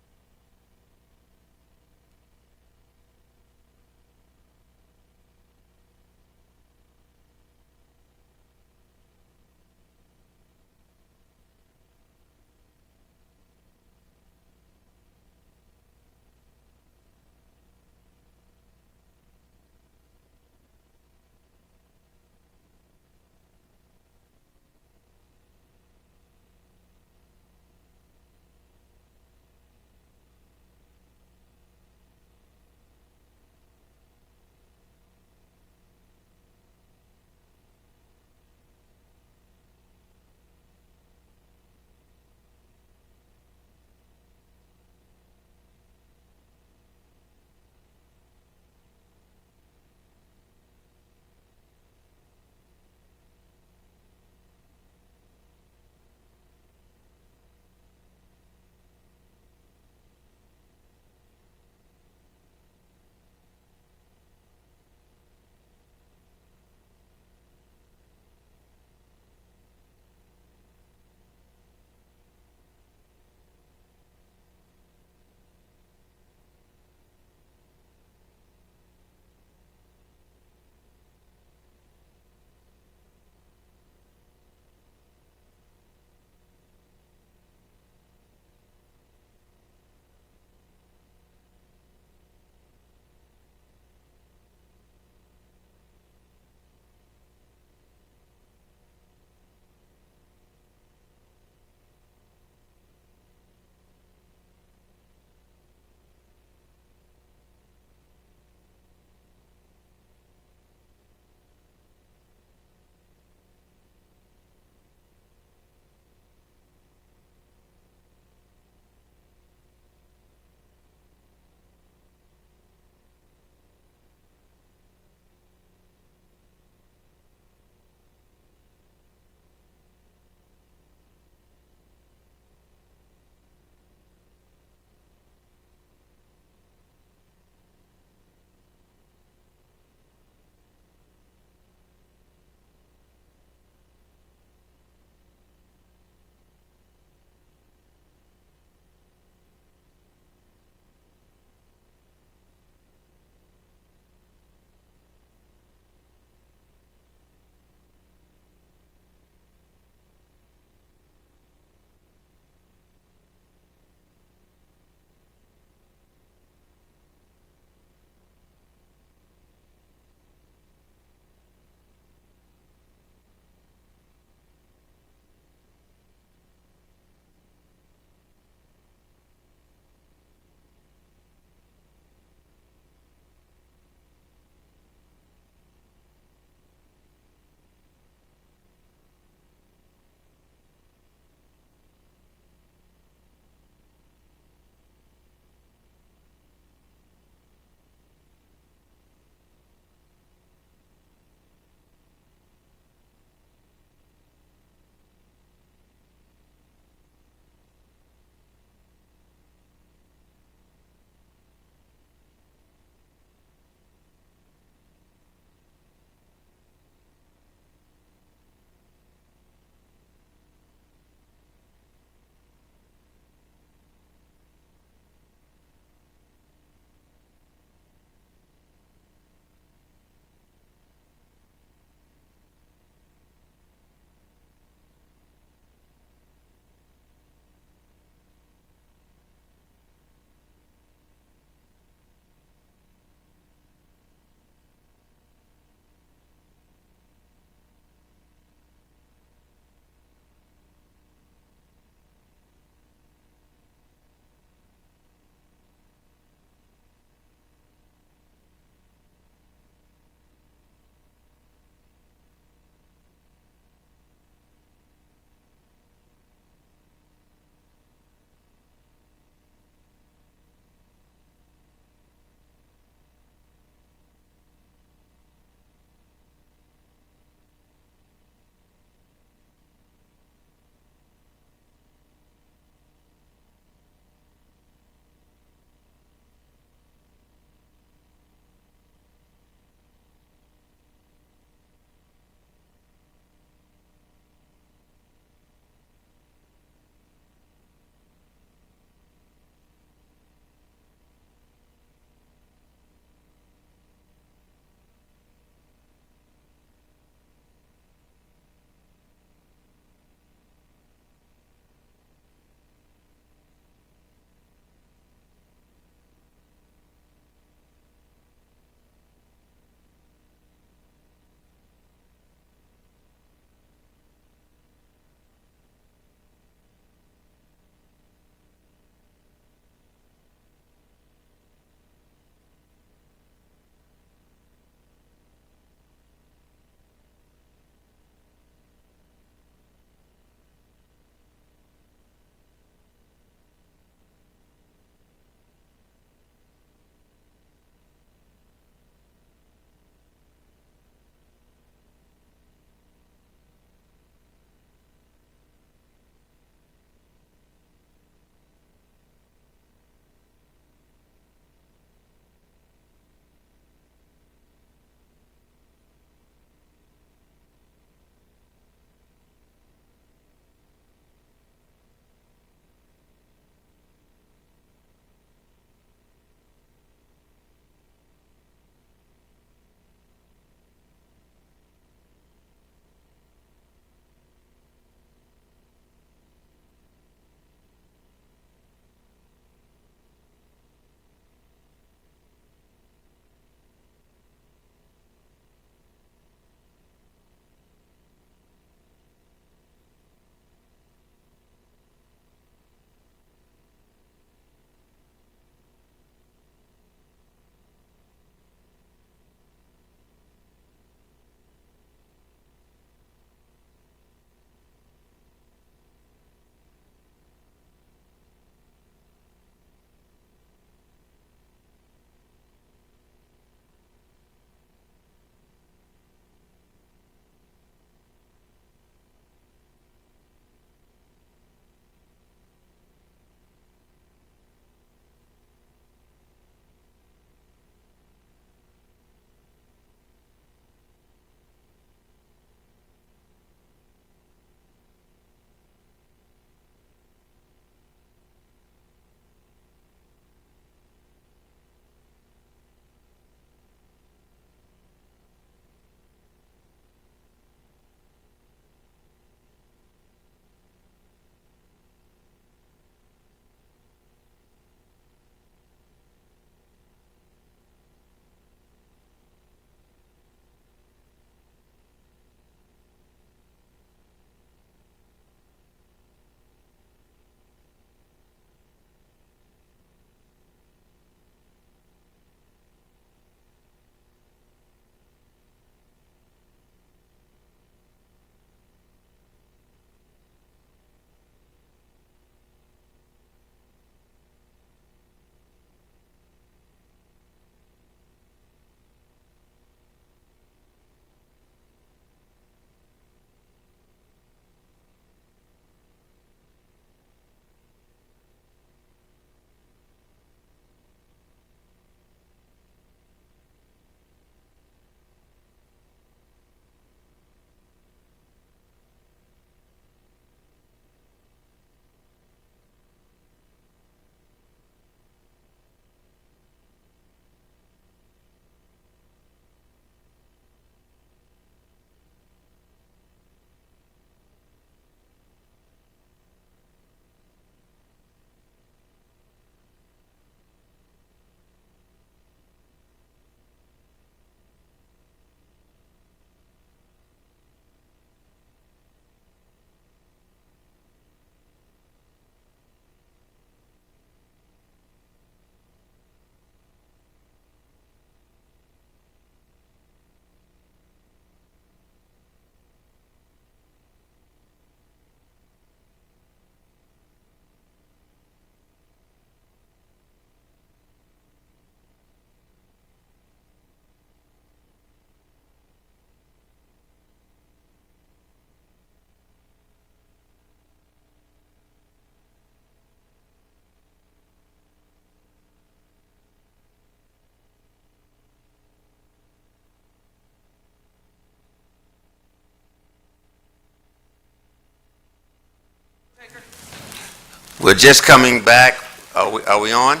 We're just coming back. Are we on?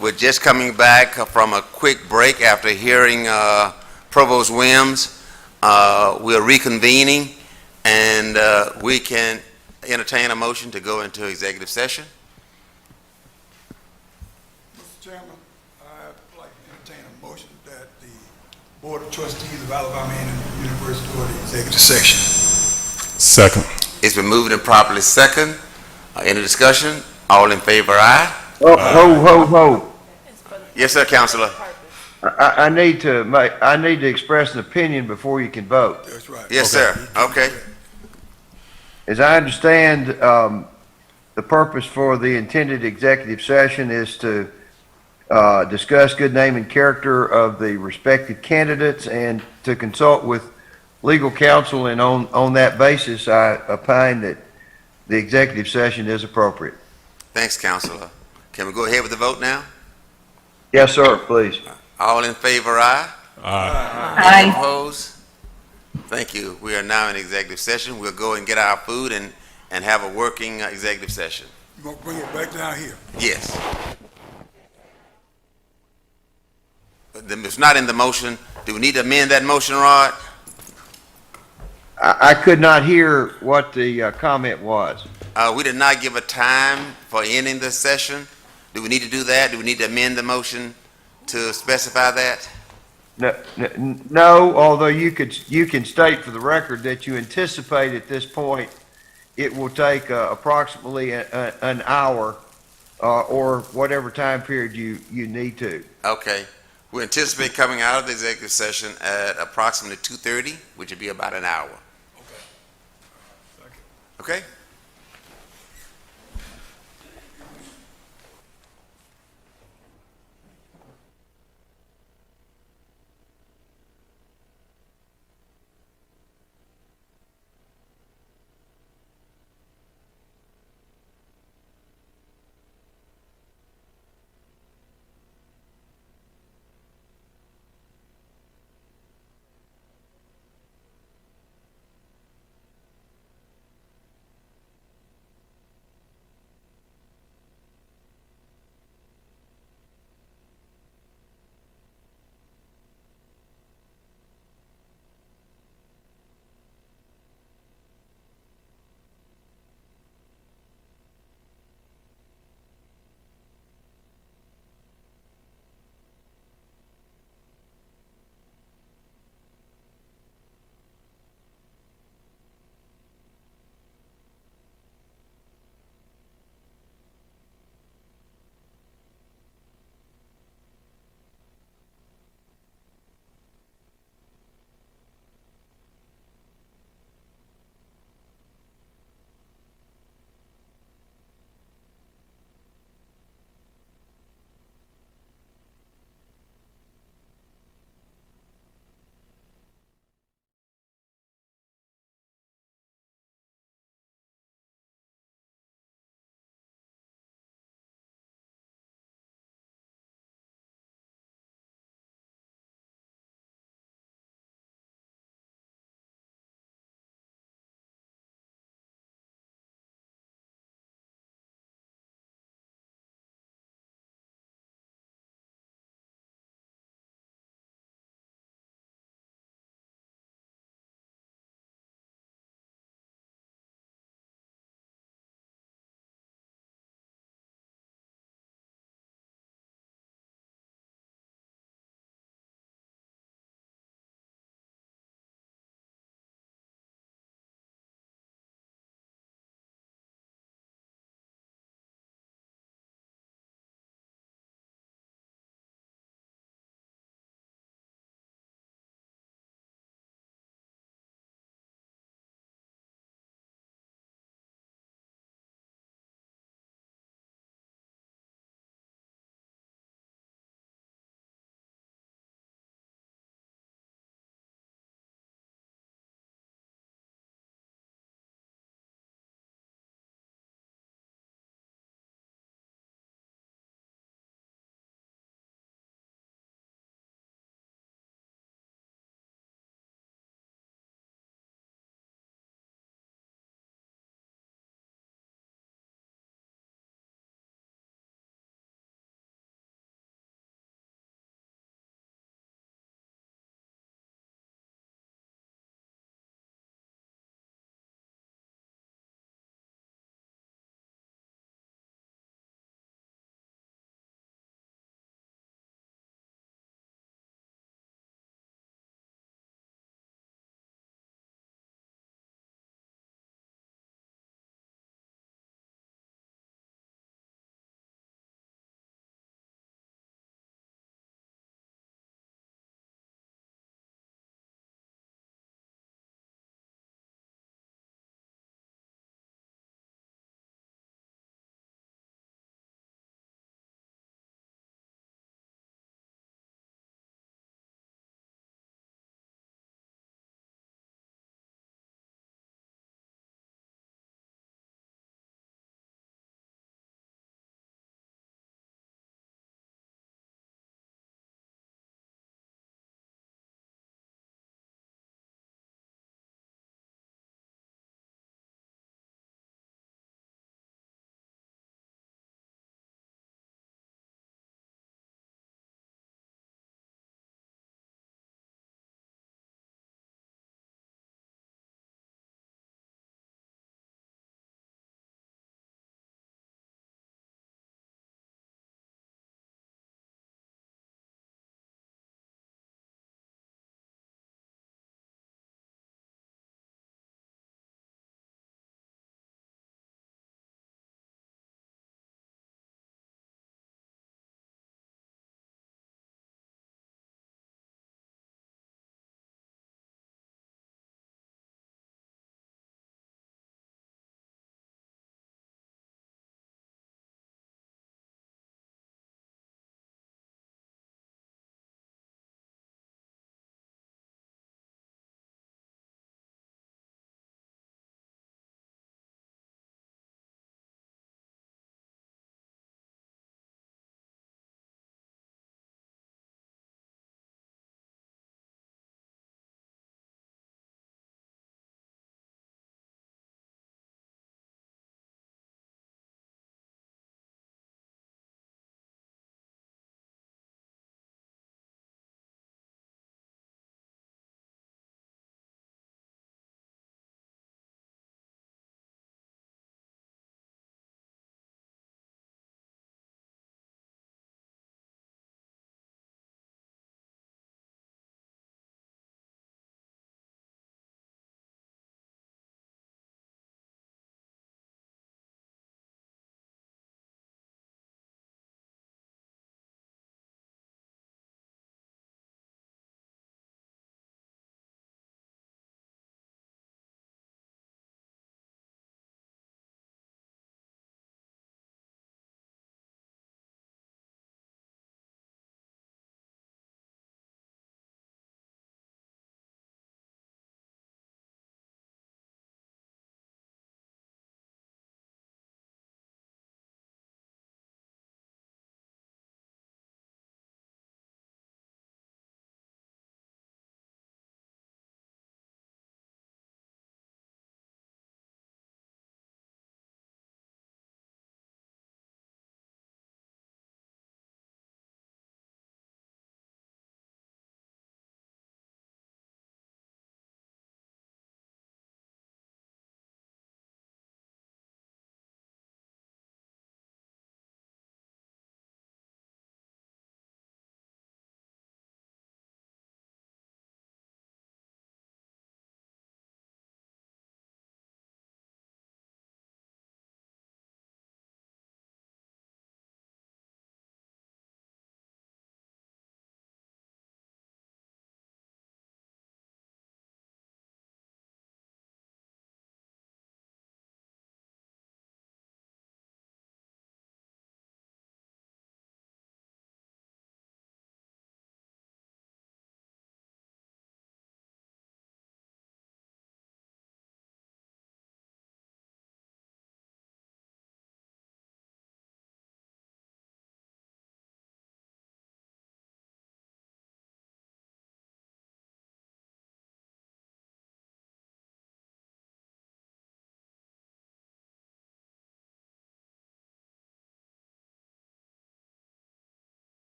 We're just coming back from a quick break after hearing Provost Williams. We're reconvening, and we can entertain a motion to go into executive session. Mr. Chairman, I'd like to entertain a motion that the Board of Trustees of Alabama A&M University go to executive session. Second. It's been moved and properly second. Any discussion? All in favor, aye? Ho. Yes, sir, Counselor. I need to express an opinion before you can vote. That's right. Yes, sir. Okay. As I understand, the purpose for the intended executive session is to discuss good name and character of the respective candidates and to consult with legal counsel, and on that basis, I opine that the executive session is appropriate. Thanks, Counselor. Can we go ahead with the vote now? Yes, sir, please. All in favor, aye? Aye. Any opposed? Thank you. We are now in executive session. We'll go and get our food and have a working executive session. You gonna bring it back down here? Yes. But then it's not in the motion. Do we need to amend that motion, Rod? I could not hear what the comment was. We did not give a time for ending the session. Do we need to do that? Do we need to amend the motion to specify that? No, although you can state for the record that you anticipate at this point it will take approximately an hour or whatever time period you need to. Okay. We anticipate coming out of the executive session at approximately 2:30, which would be about an hour. Okay?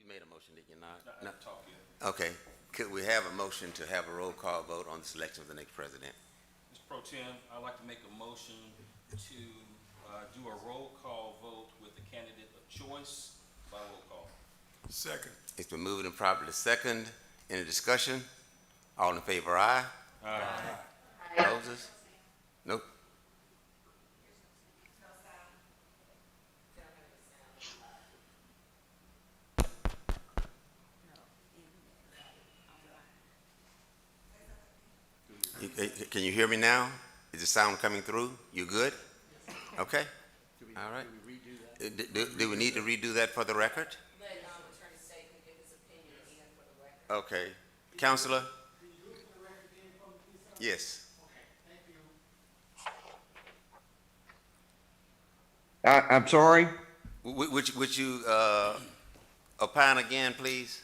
made a motion, did you not? I No. haven't talked yet. Okay. Could we have a motion to have a roll call vote on the selection of the next president? Mr. Pro Tem, I'd like to make a motion to do a roll call vote with the candidate of choice by roll call. Second. It's been moved and properly second. Any discussion? All in favor, aye? Aye. Opposes? Nope. Can you hear me now? Is the sound coming through? You good? Okay. All right. Do we need to redo that for the record? Let Attorney Stateman give his opinion again for the record. Okay. Counselor? Yes. I'm sorry? Would you opine again, please?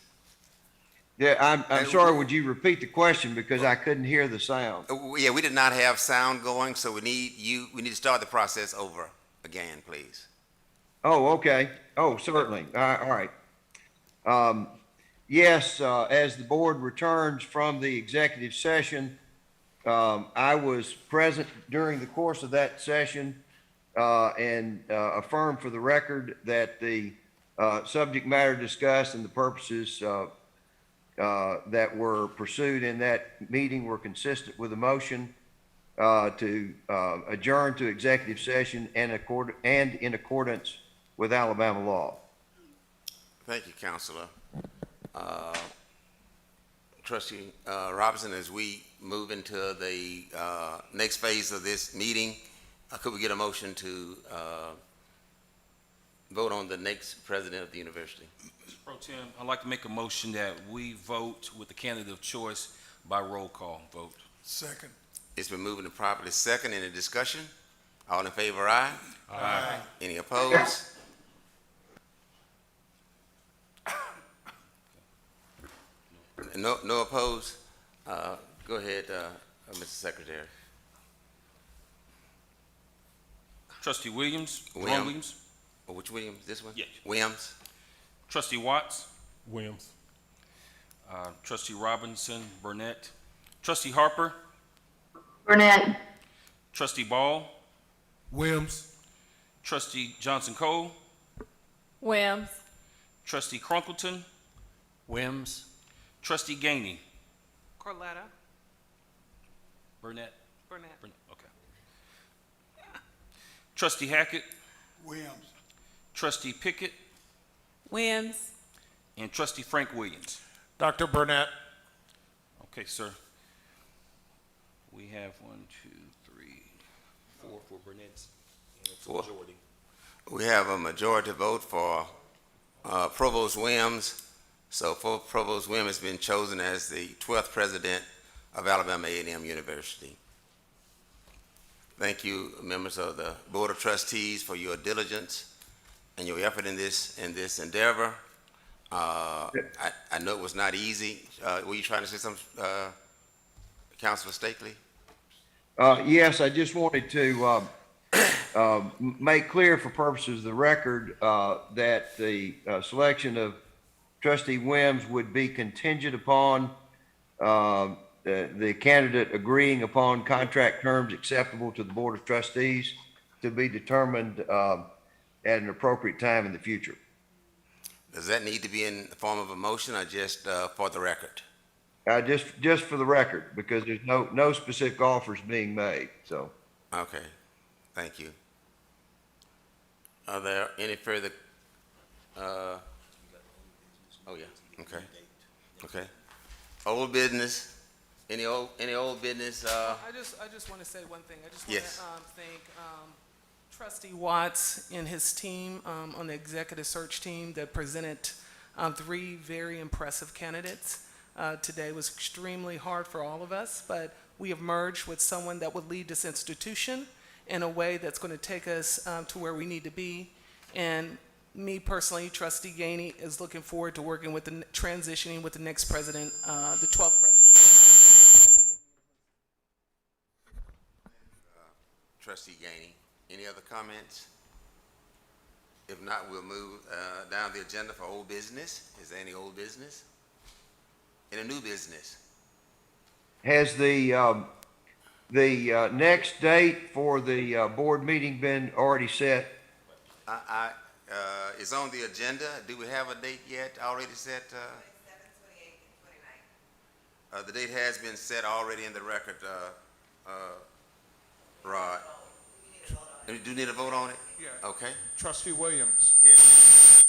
Yeah, I'm sorry, would you repeat the question because I couldn't hear the sound? Yeah, we did not have sound going, so we need to start the process over again, please. Oh, okay. Oh, certainly. All right. Yes, as the board returns from the executive session, I was present during the course of that session and affirm for the record that the subject matter discussed and the purposes that were pursued in that meeting were consistent with the motion to adjourn to executive session and in accordance with Alabama law. Thank you, Counselor. Trustee Robinson, as we move into the next phase of this meeting, could we get a motion to vote on the next president of the university? Mr. Pro Tem, I'd like to make a motion that we vote with the candidate of choice by roll call vote. Second. It's been moved and properly second. Any discussion? All in favor, aye? Aye. Any opposed? No opposed? Go ahead, Mr. Secretary. Trustee Williams? Ron Williams. Williams? Oh, which Williams? This one? Yes. Williams. Trustee Watts? Williams. Trustee Robinson? Burnett? Trustee Harper? Burnett. Trustee Ball? Williams. Trustee Johnson Cole? Wims. Trustee Crunkleton? Wims. Trustee Gainey? Corletta. Burnett? Burnett. Burnett, okay. Trustee Hackett? Williams. Trustee Pickett? Wims. And Trustee Frank Williams. Dr. Burnett. Okay, sir. We have 1, 2, 3, 4 for Burnett's. And it's a Four. majority. We have a majority vote for Provost Williams. So Provost Williams has been chosen as the 12th president of Alabama A&M University. Thank you, members of the Board of Trustees, for your diligence and your effort in this endeavor. I know it was not easy. Were you trying to say something, Councilor Stakely? Yes, I just wanted to make clear for purposes of the record that the selection of Trustee Wims would be contingent upon the candidate agreeing upon contract terms acceptable to the Board of Trustees to be determined at an appropriate time in the future. Does that need to be in the form of a motion or just for the record? Just for the record, because there's no specific offers being made, so. Okay, thank you. Are there any further, oh yeah, okay. Old business, any old business? I just want to say one thing. I just want Yes. to thank Trustee Watts and his team on the executive search team that presented 3 very impressive candidates. Today was extremely hard for all of us, but we have merged with someone that would lead this institution in a way that's going to take us to where we need to be. And me personally, Trustee Gainey, is looking forward to working with transitioning with the next president, the 12th president. Trustee Gainey, any other comments? If not, we'll move down the agenda for old business. Is there any old business? Any new business? Has the next date for the board meeting been already set? It's on the agenda. Do we have a date yet already set? The date has been set already in the record, Rod. Do you need a vote on it? Yeah. Okay. Trustee Williams, Yes.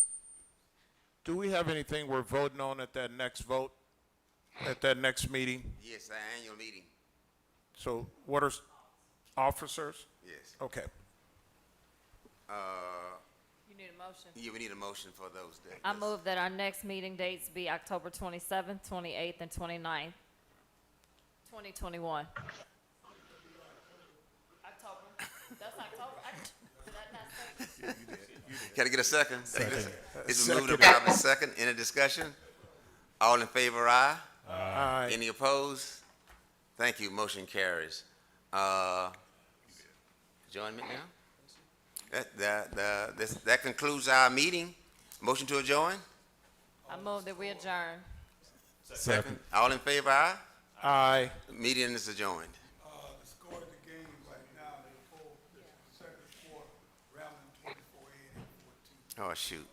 do we have anything we're voting on at that next vote, at that next meeting? Yes, our annual meeting. So what are officers? Yes. Okay. You need a motion. Yeah, we need a motion for those dates. I move that our next meeting dates be October 27th, 28th, and 29th, 2021. October. That's October. Did I not say? Can I get a second? Second. It's been moved and properly second. Any discussion? All in favor, aye? Aye. Any opposed? Thank you. Motion carries. Adjournment now? That concludes our meeting. Motion to adjourn? I move that we adjourn. Second. All in favor, aye? Aye. Meeting is adjourned. The score of the game right now, the second quarter, Rowland 24-8 and 14. Oh, shoot.